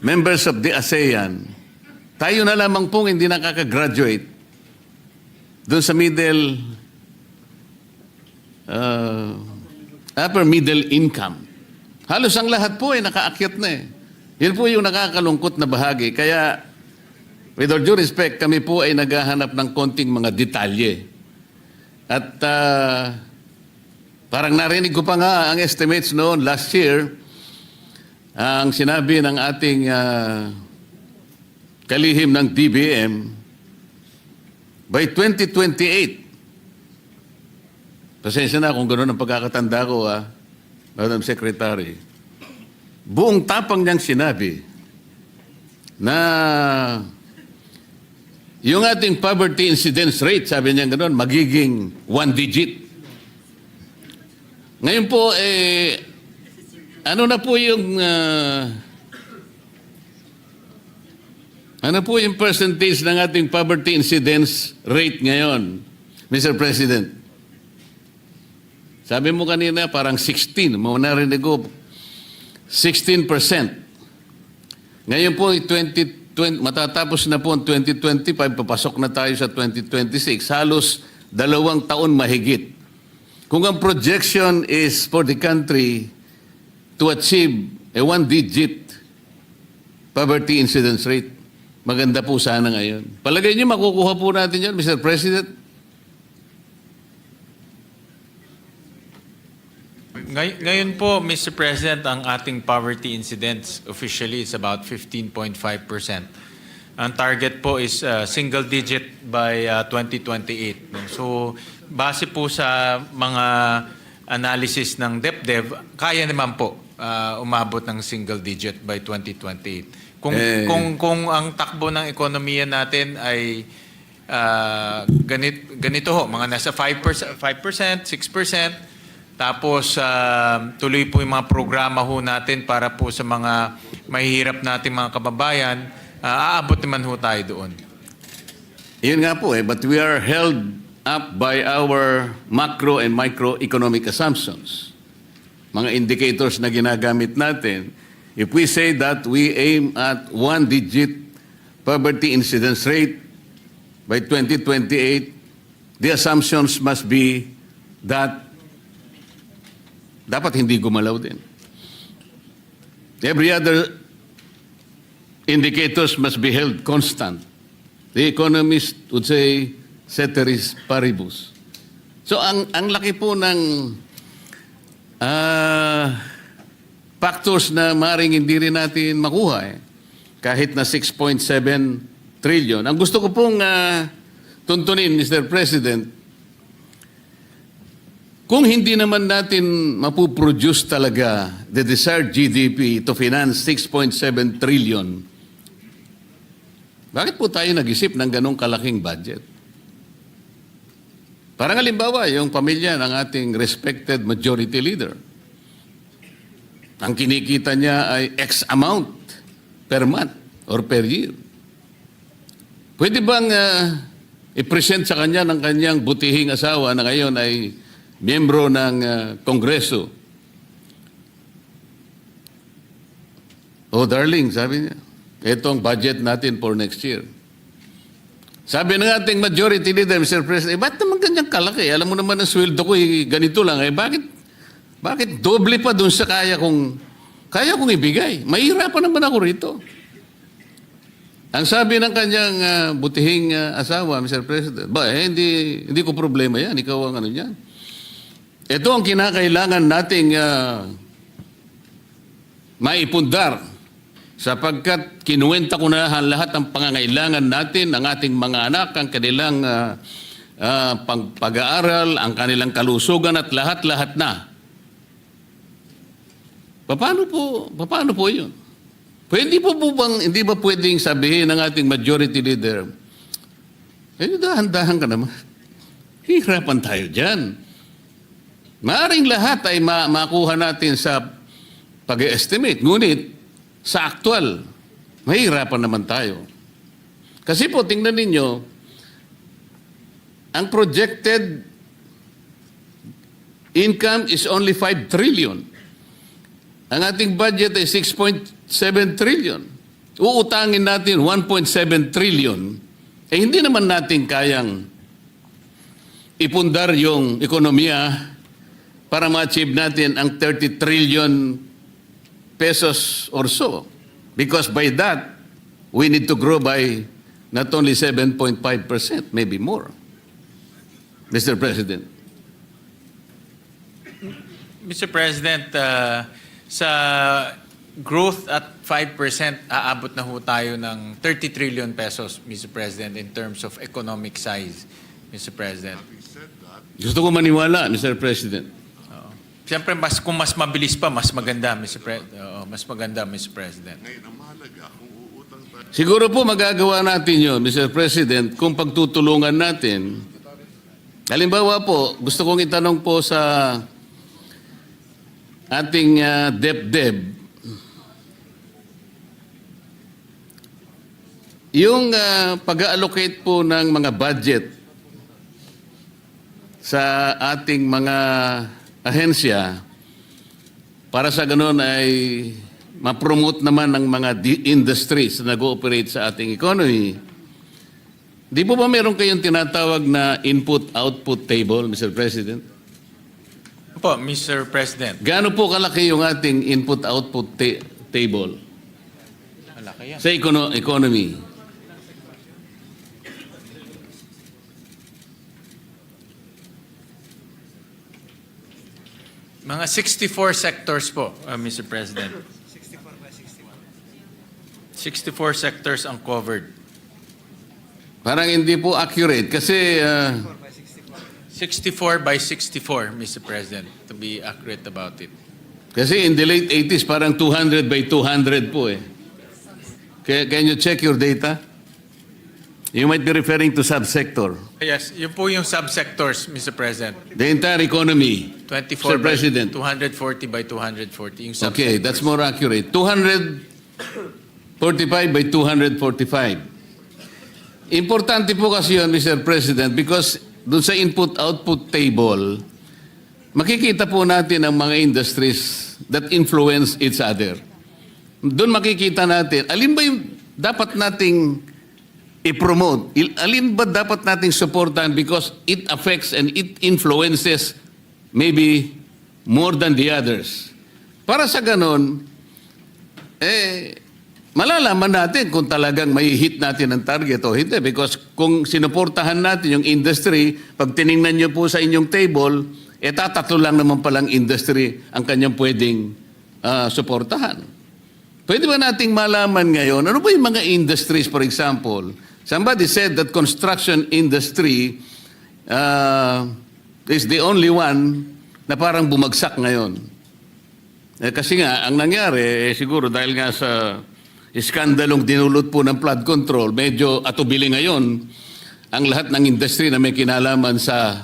members of the ASEAN, tayo na lamang pong hindi nakaka-graduate doon sa upper middle income. Halos ang lahat po ay nakaakyat na eh. Yan po yung nakakalungkot na bahagi. Kaya, with all due respect, kami po ay naghahanap ng konting mga detalye. At parang narinig ko pa nga ang estimates noon last year, ang sinabi ng ating kalihim ng DBM, by 2028, pasensya na kung gano'n ang pagkakatanda ko, Madam Secretary, buong tapang niyang sinabi na yung ating poverty incidence rate, sabi niya gano'n, magiging 1 digit. Ngayon po, ano na po yung ano po yung percentage ng ating poverty incidence rate ngayon, Mr. President? Sabi mo kanina parang 16, mo narinig ko 16%. Ngayon po, matatapos na po ang 2025, papasok na tayo sa 2026. Halos 2 taon mahigit. Kung ang projection is for the country to achieve a 1-digit poverty incidence rate, maganda po sana ngayon. Palagay niyo makukuha po natin yan, Mr. President? Ngayon po, Mr. President, ang ating poverty incidence officially is about 15.5%. Ang target po is single digit by 2028. No? So, base po sa mga analysis ng DepDev, kaya naman po umabot ng single digit by 2028. Kung ang takbo ng ekonomiya natin ay ganito ho, mga nasa 5%, 6%, tapos tuloy po yung mga programa ho natin para po sa mga mahihirap nating mga kababayan, aabot naman ho tayo doon. Yun nga po but we are held up by our macro and microeconomic assumptions. Mga indicators na ginagamit natin. If we say that we aim at 1-digit poverty incidence rate by 2028, the assumptions must be that dapat hindi gumalaw din. Every other indicators must be held constant. The economist would say, ceteris paribus. So ang laki po ng factors na maring hindi rin natin makuha kahit na 6.7 trillion. Ang gusto ko pong tuntunin, Mr. President, kung hindi naman natin mapuproduce talaga the desired GDP to finance 6.7 trillion, bakit po tayo nag-isip ng ganong kalaking budget? Parang halimbawa, yung pamilya ng ating respected majority leader. Ang kinikita niya ay X amount per month or per year. Pwede bang i-present sa kanya ng kanyang butihing asawa na ngayon ay miyembro ng Kongreso? Oh, darling, sabi niya, ito ang budget natin for next year. Sabi ng ating majority leader, Mr. President, ba't naman ganyang kalaki? Alam mo naman ang sweldo ko, ganito lang. Bakit doble pa dun sa kaya kong ibigay? Mahirapan naman ako rito. Ang sabi ng kanyang butihing asawa, Mr. President, hindi ko problema yan. Ikaw ang ano yan. Ito ang kinakailangan nating maipundar. Sapagkat kinuwenta ko na lahat ng pangangailangan natin, ang ating mga anak, ang kanilang pag-aaral, ang kanilang kalusugan at lahat-lahat na. Paano po yun? Hindi ba pwedeng sabihin ng ating majority leader, dahan-dahan ka naman. Hihirapan tayo dyan. Maaring lahat ay makuha natin sa pag-estimate. Ngunit, sa actual, mahirapan naman tayo. Kasi po, tingnan ninyo, ang projected income is only 5 trillion. Ang ating budget ay 6.7 trillion. Uutangin natin 1.7 trillion. Hindi naman natin kayang ipundar yung ekonomiya para ma-achieve natin ang 30 trillion pesos or so. Because by that, we need to grow by not only 7.5%, maybe more. Mr. President. Mr. President, sa growth at 5%, aabot na ho tayo ng 30 trillion pesos, Mr. President, in terms of economic size, Mr. President. Gusto ko maniwala, Mr. President. Siyempre, kung mas mabilis pa, mas maganda, Mr. President. Siguro po magagawa natin yun, Mr. President, kung pagtutulungan natin. Halimbawa po, gusto kong itanong po sa ating DepDev, yung pag-allocate po ng mga budget sa ating mga ahensya para sa ganun ay ma-promote naman ng mga industries na nag-ooperate sa ating economy. Di po ba meron kayong tinatawag na input-output table, Mr. President? Po, Mr. President. Gaano po kalaki yung ating input-output table Malaki yan. sa economy? Mga 64 sectors po, Mr. President. 64 sectors ang covered. Parang hindi po accurate kasi 64 by 64, Mr. President, to be accurate about it. Kasi in the late 80s, parang 200 by 200 po eh. Can you check your data? You might be referring to subsector. Yes, yun po yung subsectors, Mr. President. The entire economy. 24 Mr. President. by 240 by 240. Yung Okay, subsectors. that's more accurate. 245 by 245. Importante po kasi yun, Mr. President, because doon sa input-output table, makikita po natin ang mga industries that influence each other. Doon makikita natin, alin ba yung dapat nating i-promote? Alin ba dapat nating supportan because it affects and it influences maybe more than the others? Para sa ganon, malalaman natin kung talagang may hit natin ang target o hindi. Because kung sinuportahan natin yung industry, pag tiningnan nyo po sa inyong table, tatatlo lang naman palang industry ang kanyang pwedeng suportahan. Pwede ba nating malaman ngayon, ano ba yung mga industries, for example? Somebody said that construction industry is the only one na parang bumagsak ngayon. Kasi nga, ang nangyari, siguro dahil nga sa iskandalong dinulot po ng flood control, medyo atubili ngayon ang lahat ng industry na may kinalaman sa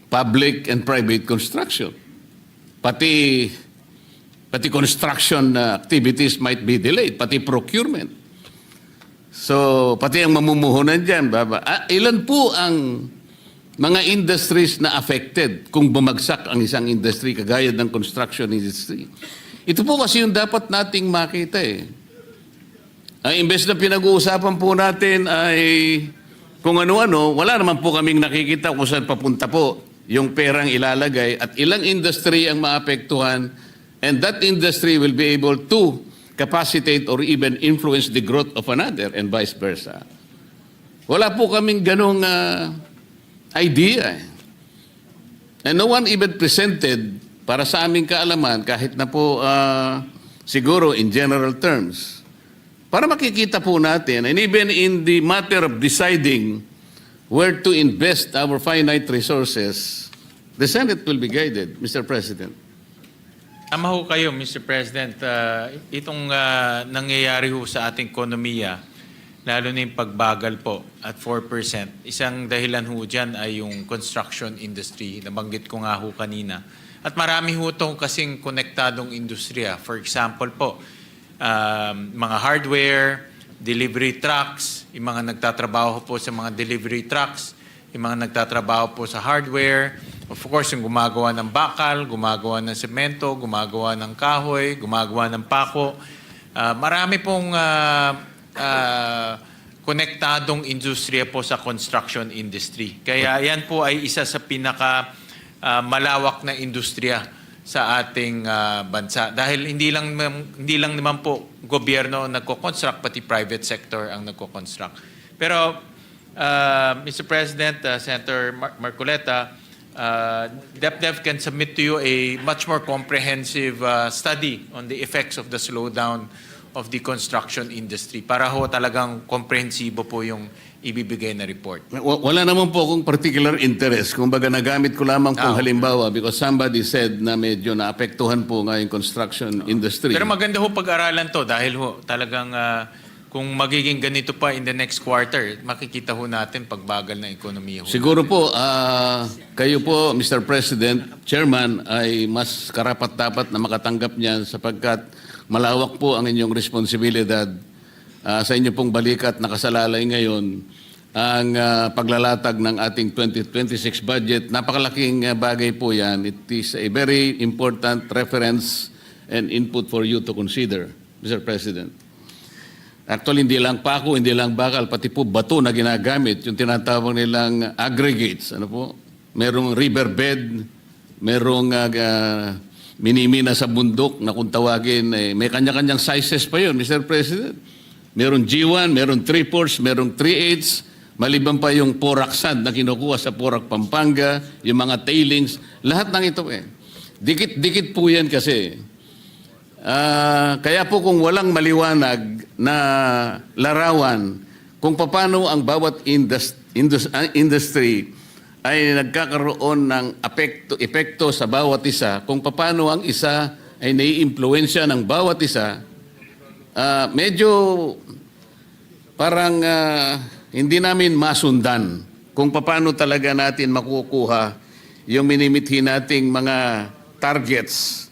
public and private construction. Pati construction activities might be delayed, pati procurement. So, pati ang mamumuhunan dyan, ilan po ang mga industries na affected kung bumagsak ang isang industry kagaya ng construction industry? Ito po kasi yung dapat nating makita eh. Imbes na pinag-uusapan po natin ay kung ano-ano, wala naman po kaming nakikita kung saan papunta po yung perang ilalagay at ilang industry ang maapektuhan. And that industry will be able to capacitate or even influence the growth of another and vice versa. Wala po kaming ganong idea. And no one even presented para sa aming kaalaman, kahit na po siguro in general terms, para makikita po natin, and even in the matter of deciding where to invest our finite resources, the Senate will be guided, Mr. President. Tama ho kayo, Mr. President. Itong nangyayari ho sa ating ekonomiya, lalo na yung pagbagal po at 4%, isang dahilan ho dyan ay yung construction industry. Nabanggit ko nga ho kanina. At marami ho itong kasing konektadong industriya. For example po, mga hardware, delivery trucks, yung mga nagtatrabaho po sa mga delivery trucks, yung mga nagtatrabaho po sa hardware, of course, yung gumagawa ng bakal, gumagawa ng semento, gumagawa ng kahoy, gumagawa ng pako. Marami pong konektadong industriya po sa construction industry. Kaya yan po ay isa sa pinaka malawak na industriya sa ating bansa. Dahil hindi lang naman po gobyerno nagko-construct, pati private sector ang nagko-construct. Pero Mr. President, Senator Marcoleta, DepDev can submit to you a much more comprehensive study on the effects of the slowdown of the construction industry para ho talagang komprehensibo po yung ibibigay na report. Wala naman po akong particular interest. Kung baga nagamit ko lamang pong halimbawa because somebody said na medyo naapektuhan po nga yung construction industry. Pero maganda ho pag-aralan to dahil ho talagang kung magiging ganito pa in the next quarter, makikita ho natin pagbagal ng ekonomiya. Siguro po, kayo po, Mr. President, Chairman, ay mas karapat-dapat na makatanggap niyan sapagkat malawak po ang inyong responsibilidad sa inyo pong balikat nakasalalay ngayon ang paglalatag ng ating 2026 budget. Napakalaking bagay po yan. It is a very important reference and input for you to consider, Mr. President. Actually, hindi lang pako, hindi lang bakal, pati po bato na ginagamit, yung tinatawag nilang aggregates. Ano po? Merong riverbed, merong minimina sa bundok na kung tawagin, may kanya-kanyang sizes pa yun, Mr. President. Meron G1, meron 3/4, merong 3/8, maliban pa yung Porac sand na kinukuha sa Porac, Pampanga, yung mga tailings, lahat ng ito Dikit-dikit po yan kasi. Kaya po kung walang maliwanag na larawan kung paano ang bawat industry ay nagkakaroon ng epekto sa bawat isa, kung paano ang isa ay naiimpluwensya ng bawat isa, medyo parang hindi namin masundan kung paano talaga natin makukuha yung minimithi nating mga targets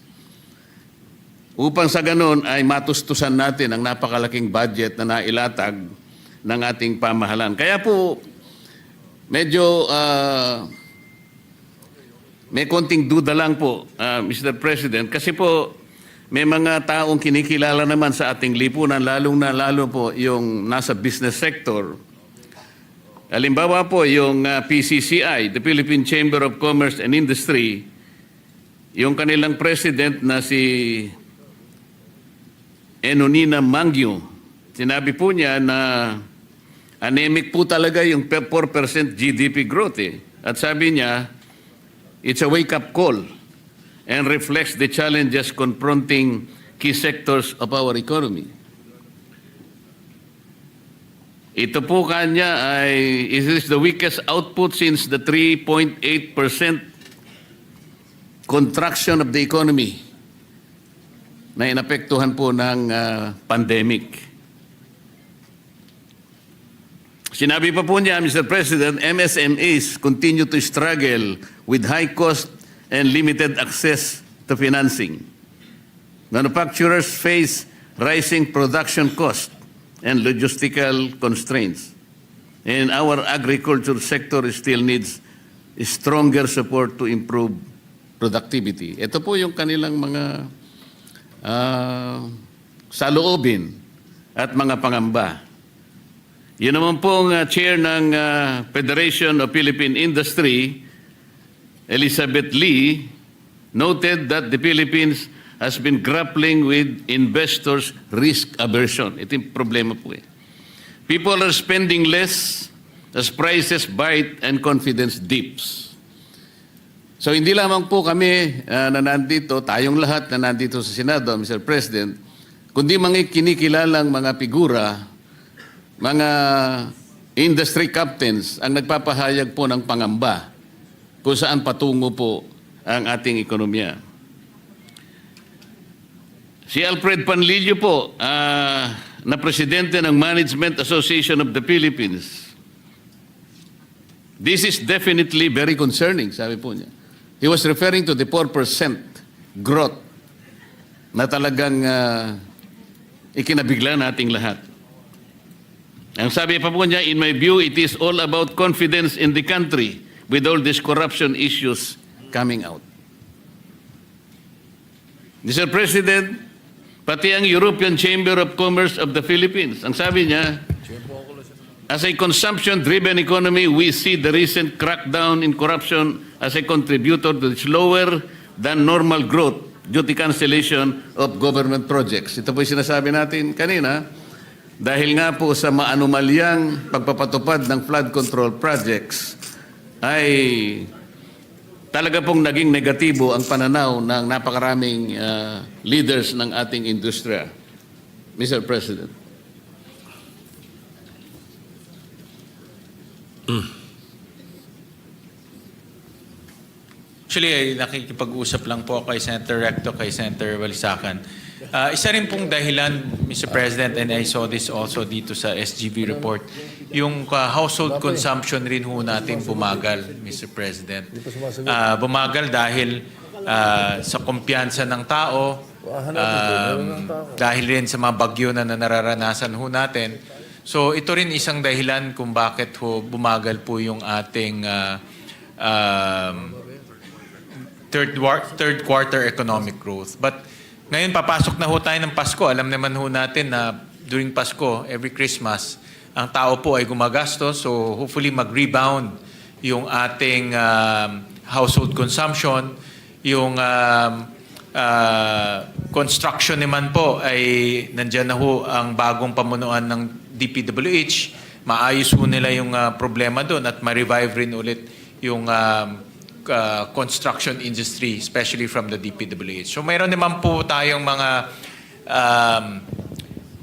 upang sa ganun ay matustusan natin ang napakalaking budget na nailatag ng ating pamahalaan. Kaya po, medyo may konting duda lang po, Mr. President, kasi po may mga taong kinikilala naman sa ating lipunan, lalo po yung nasa business sector. Halimbawa po yung PCCI, the Philippine Chamber of Commerce and Industry, yung kanilang president na si Enonina Mangyo, sinabi po niya na anemic po talaga yung 4% GDP growth eh. At sabi niya, it's a wake-up call and reflects the challenges confronting key sectors of our economy. Ito po kanya ay, is this the weakest output since the 3.8% contraction of the economy na inapektuhan po ng pandemic. Sinabi pa po niya, Mr. President, MSMEs continue to struggle with high cost and limited access to financing. Manufacturers face rising production costs and logistical constraints. And our agriculture sector still needs stronger support to improve productivity. Ito po yung kanilang mga saloobin at mga pangamba. Yun naman pong chair ng Federation of Philippine Industry, Elizabeth Lee, noted that the Philippines has been grappling with investors' risk aversion. Ito yung problema po eh. People are spending less as prices bite and confidence dips. So hindi lamang po kami na nandito, tayong lahat na nandito sa Senado, Mr. President, kundi mga kinikilalang mga figura, mga industry captains ang nagpapahayag po ng pangamba kung saan patungo po ang ating ekonomiya. Si Alfred Panlilio po, na presidente ng Management Association of the Philippines. This is definitely very concerning, sabi po niya. He was referring to the 4% growth na talagang ikinabigla nating lahat. Ang sabi pa po niya, in my view, it is all about confidence in the country with all these corruption issues coming out. Mr. President, pati ang European Chamber of Commerce of the Philippines, ang sabi niya, as a consumption-driven economy, we see the recent crackdown in corruption as a contributor to slower than normal growth due to cancellation of government projects. Ito po yung sinasabi natin kanina, dahil nga po sa maanumalyang pagpapatupad ng flood control projects, ay talaga pong naging negatibo ang pananaw ng napakaraming leaders ng ating industriya. Mr. President. Actually, nakikipag-usap lang po kay Senator Recto, kay Senator Walisacan. Isa rin pong dahilan, Mr. President, and I saw this also dito sa SGV report, yung household consumption rin ho natin bumagal, Mr. President. Bumagal dahil sa kumpiyansa ng tao, dahil rin sa mga bagyo na nararanasan ho natin. So ito rin isang dahilan kung bakit ho bumagal po yung ating third quarter economic growth. But ngayon papasok na ho tayo ng Pasko. Alam naman ho natin na during Pasko, every Christmas, ang tao po ay gumagastos. So hopefully mag-rebound yung ating household consumption. Yung construction naman po ay nandyan na ho ang bagong pamunuan ng DPWH. Maayos ho nila yung problema doon at ma-revive rin ulit yung construction industry, especially from the DPWH. So mayroon naman po tayong mga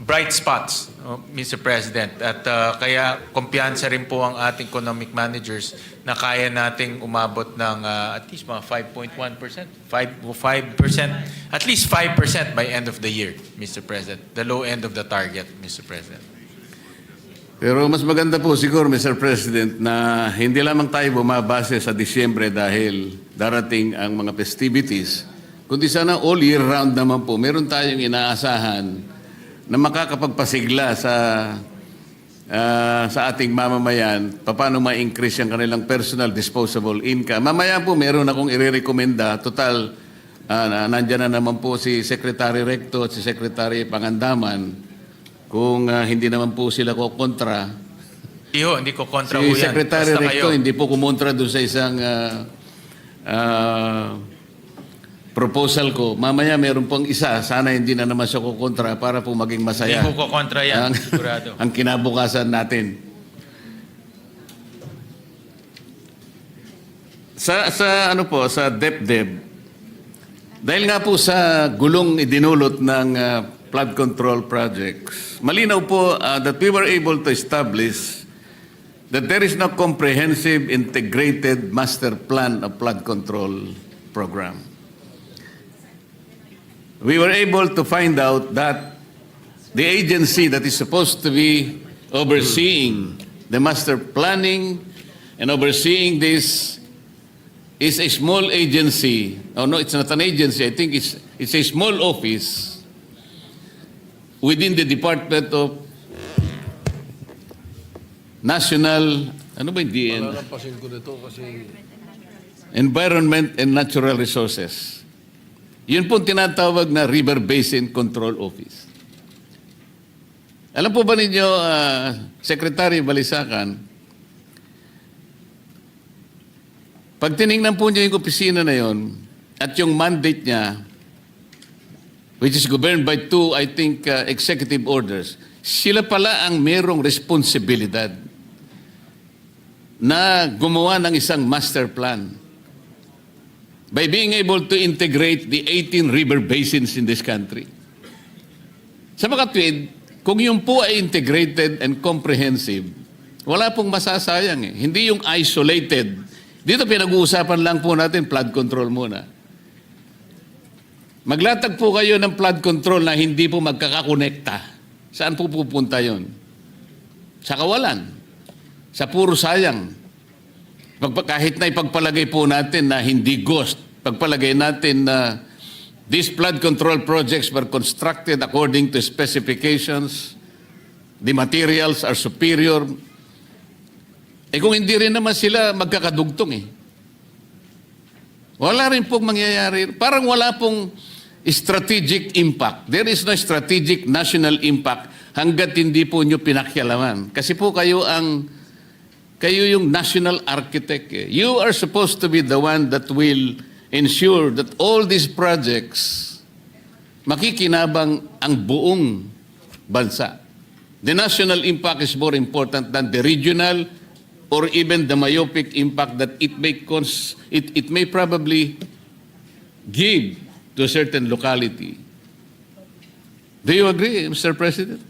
bright spots, Mr. President. At kaya kumpiyansa rin po ang ating economic managers na kaya nating umabot ng at least mga 5.1%, 5%, at least 5% by end of the year, Mr. President. The low end of the target, Mr. President. Pero mas maganda po siguro, Mr. President, na hindi lamang tayo bumabase sa Disyembre dahil darating ang mga festivities, kundi sana all year round naman po, meron tayong inaasahan na makakapagpasigla sa ating mamamayan, paano ma-increase ang kanilang personal disposable income. Mamaya po meron akong irerekomenda, total, nandyan na naman po si Secretary Recto at si Secretary Pangandaman, kung hindi naman po sila ko kontra. Hindi ko kontra Si po yan. Secretary Basta Recto kayo. hindi po kumontra doon sa isang proposal ko. Mamaya meron pong isa, sana hindi na naman siya kukontra para po maging masaya. Hindi ko kontra yan, sigurado. Ang kinabukasan natin. Sa DepDep, dahil nga po sa gulong idinulot ng flood control projects, malinaw po that we were able to establish that there is no comprehensive integrated master plan of flood control program. We were able to find out that the agency that is supposed to be overseeing the master planning and overseeing this is a small agency. Oh no, it's not an agency. I think it's a small office within the Department of National, ano ba hindi? Palalampasin ko nito kasi Environment and Natural Resources. Yun po tinatawag na River Basin Control Office. Alam po ba ninyo, Secretary Balisacan, pag tinignan po niyo yung opisina na yon at yung mandate niya, which is governed by two, I think, executive orders, sila pala ang merong responsibilidad na gumawa ng isang master plan by being able to integrate the 18 river basins in this country. Sa makatwid, kung yung po ay integrated and comprehensive, wala pong masasayang eh. Hindi yung isolated. Dito pinag-uusapan lang po natin flood control muna. Maglatag po kayo ng flood control na hindi po magkakakonekta. Saan po pupunta yon? Sa kawalan. Sa puro sayang. Kahit na ipagpalagay po natin na hindi ghost, pagpalagay natin na these flood control projects were constructed according to specifications, the materials are superior, kung hindi rin naman sila magkakadugtong eh. Wala rin pong mangyayari. Parang wala pong strategic impact. There is no strategic national impact hanggat hindi po nyo pinakyalaman. Kasi po kayo yung national architect. Eh. You are supposed to be the one that will ensure that all these projects makikinabang ang buong bansa. The national impact is more important than the regional or even the myopic impact that it may probably give to a certain locality. Do you agree, Mr. President?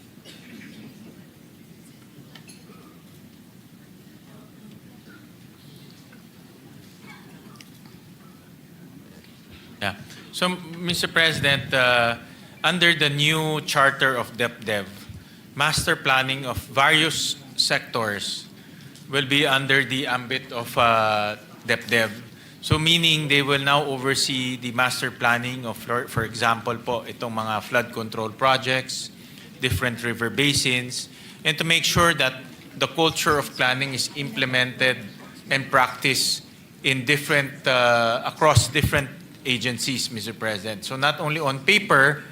Yeah. So, Mr. President, under the new charter of DepDev, master planning of various sectors will be under the ambit of DepDev. So meaning they will now oversee the master planning of, for example po, itong mga flood control projects, different river basins, and to make sure that the culture of planning is implemented and practiced in different, across different agencies, Mr. President. So not only on paper,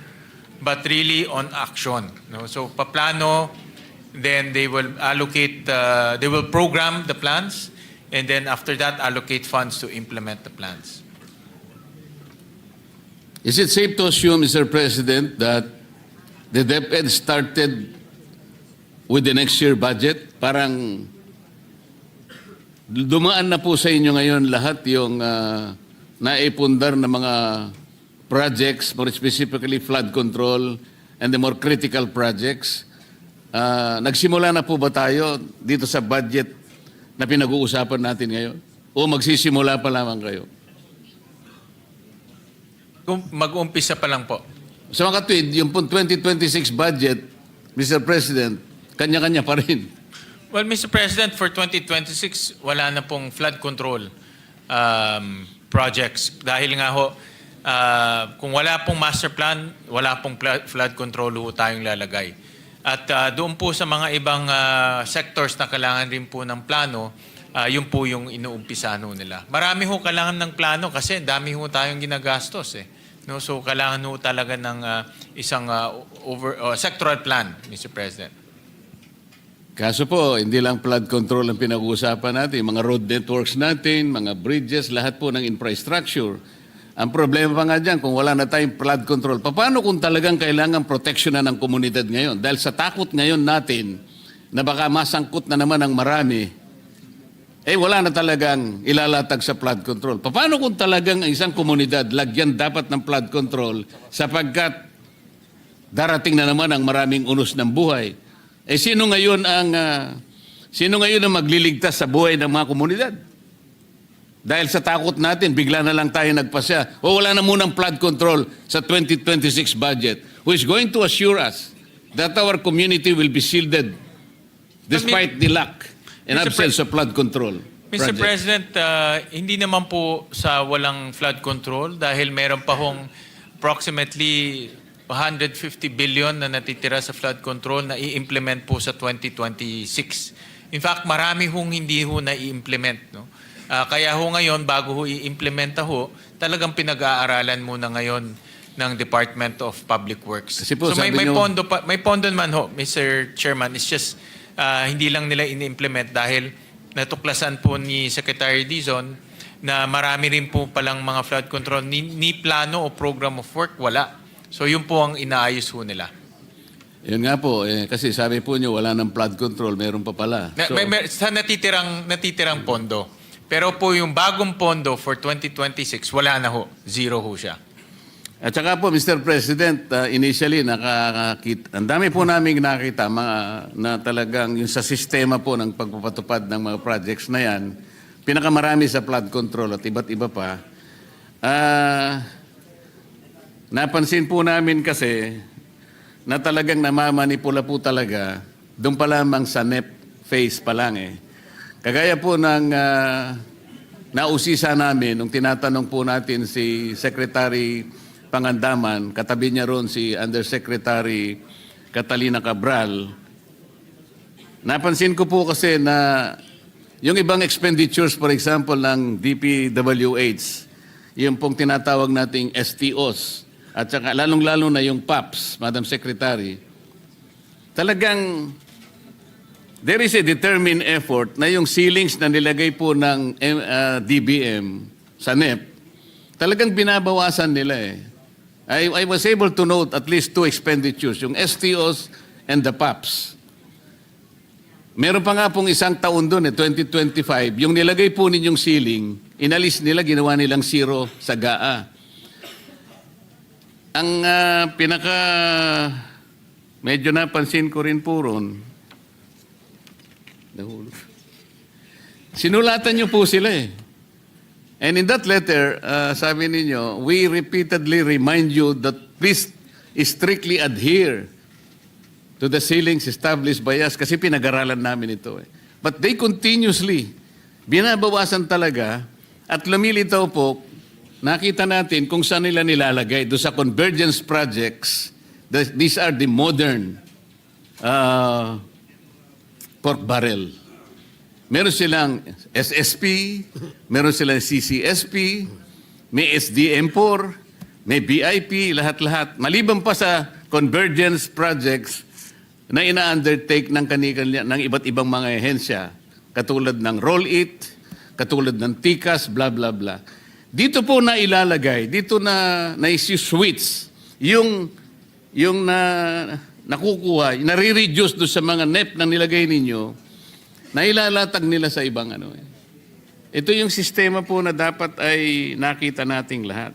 but really on action. No? So paplano, then they will allocate, they will program the plans, and then after that, allocate funds to implement the plans. Is it safe to assume, Mr. President, that the DepEd started with the next year budget? Parang dumaan na po sa inyo ngayon lahat yung naipundar na mga projects, more specifically flood control, and the more critical projects. Nagsimula na po ba tayo dito sa budget na pinag-uusapan natin ngayon? O magsisimula pa lamang kayo? Mag-uumpisa pa lang po. Sa mga tweet, yung 2026 budget, Mr. President, kanya-kanya pa rin. Well, Mr. President, for 2026, wala na pong flood control projects. Dahil nga ho, kung wala pong master plan, wala pong flood control ho tayong lalagay. At doon po sa mga ibang sectors na kailangan rin po ng plano, yun po yung inuumpisahan ho nila. Marami ho kailangan ng plano kasi dami ho tayong ginagastos eh. No, so kailangan ho talaga ng isang sectoral plan, Mr. President. Kaso po, hindi lang flood control ang pinag-uusapan natin, mga road networks natin, mga bridges, lahat po ng infrastructure. Ang problema pa nga dyan, kung wala na tayong flood control, paano kung talagang kailangan proteksyonan ng komunidad ngayon? Dahil sa takot ngayon natin na baka masangkot na naman ang marami, wala na talagang ilalatag sa flood control. Paano kung talagang ang isang komunidad lagyan dapat ng flood control sapagkat darating na naman ang maraming unos ng buhay? Sino ngayon ang magliligtas sa buhay ng mga komunidad? Dahil sa takot natin, bigla na lang tayo nagpasya. Wala na munang flood control sa 2026 budget, who is going to assure us that our community will be shielded despite the lack and absence of flood control. Mr. President, hindi naman po sa walang flood control dahil meron pa hong approximately 150 billion na natitira sa flood control na i-implement po sa 2026. In fact, marami hong hindi ho na i-implement. No? Kaya ho ngayon, bago ho i-implementa ho, talagang pinag-aaralan muna ngayon ng Department of Public Works. Po, so may pondo naman ho, Mr. Chairman. It's just hindi lang nila ini-implement dahil natuklasan po ni Secretary Dizon na marami rin po palang mga flood control ni plano o program of work, wala. So yun po ang inaayos ho nila. Yun nga po, kasi sabi po nyo wala ng flood control, meron pa pala. So, sa natitirang pondo. Pero po yung bagong pondo for 2026, wala na ho. Zero ho siya. At saka po, Mr. President, initially, ang dami po namin nakita na talagang yung sa sistema po ng pagpapatupad ng mga projects na yan, pinakamarami sa flood control at iba't iba pa. Napansin po namin kasi na talagang namamanipula po talaga doon pa lamang sa NEP phase pa lang eh. Kagaya po ng nausisa namin nung tinatanong po natin si Secretary Pangandaman, katabi niya ron si Undersecretary Catalina Cabral. Napansin ko po kasi na yung ibang expenditures, for example, ng DPWH, yung pong tinatawag nating STOs, at saka lalong-lalo na yung PAPs, Madam Secretary, talagang there is a determined effort na yung ceilings na nilagay po ng DBM sa NEP, talagang binabawasan nila eh. I was able to note at least two expenditures, yung STOs and the PAPs. Meron pa nga pong isang taon doon 2025, yung nilagay po ninyong ceiling, inalis nila, ginawa nilang zero sa GAA. Ang medyo napansin ko rin po ron, sinulatan niyo po sila eh. And in that letter, sabi ninyo, we repeatedly remind you that please strictly adhere to the ceilings established by us kasi pinag-aralan namin ito eh. But they continuously, binabawasan talaga at lumilitaw po, nakita natin kung saan nila nilalagay. Doon sa convergence projects, these are the modern pork barrel. Meron silang SSP, meron silang CCSP, may SDM4, may BIP, lahat-lahat. Maliban pa sa convergence projects na ina-undertake ng iba't ibang mga ehensya, katulad ng Roll-It, katulad ng TICAS, blah, blah, blah. Dito po na ilalagay, dito na isi-switch yung nakukuha, nare-reduce doon sa mga NEP na nilagay ninyo, na ilalatag nila sa ibang ano. Ito yung sistema po na dapat ay nakita nating lahat.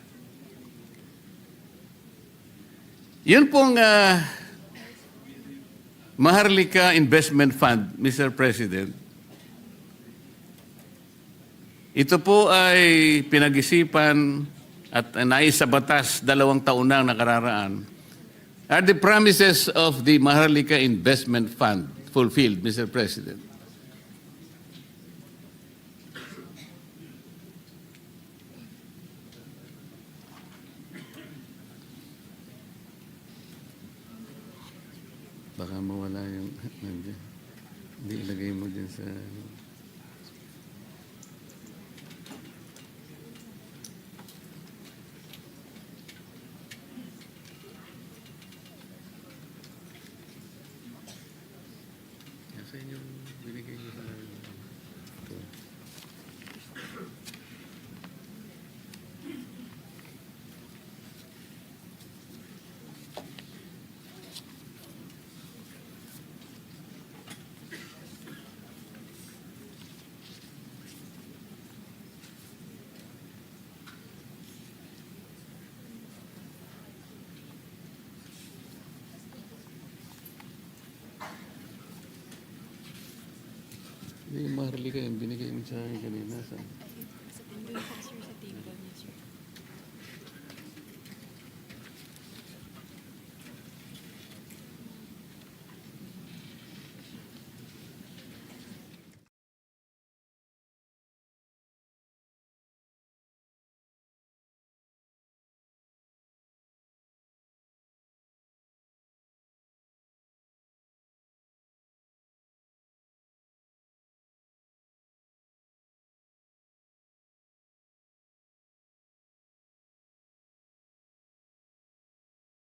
Yun pong Maharlika Investment Fund, Mr. President, ito po ay pinag-isipan at nais sa batas 2 taon na nakararaan. Are the promises of the Maharlika Investment Fund fulfilled, Mr. President? Baka mawala yung nandiyan. Hindi ilagay mo dyan sa... Nasaan yung binigay niyo sa... Ito. Hindi, Maharlika yung binigay mo sa akin kanina. Sa...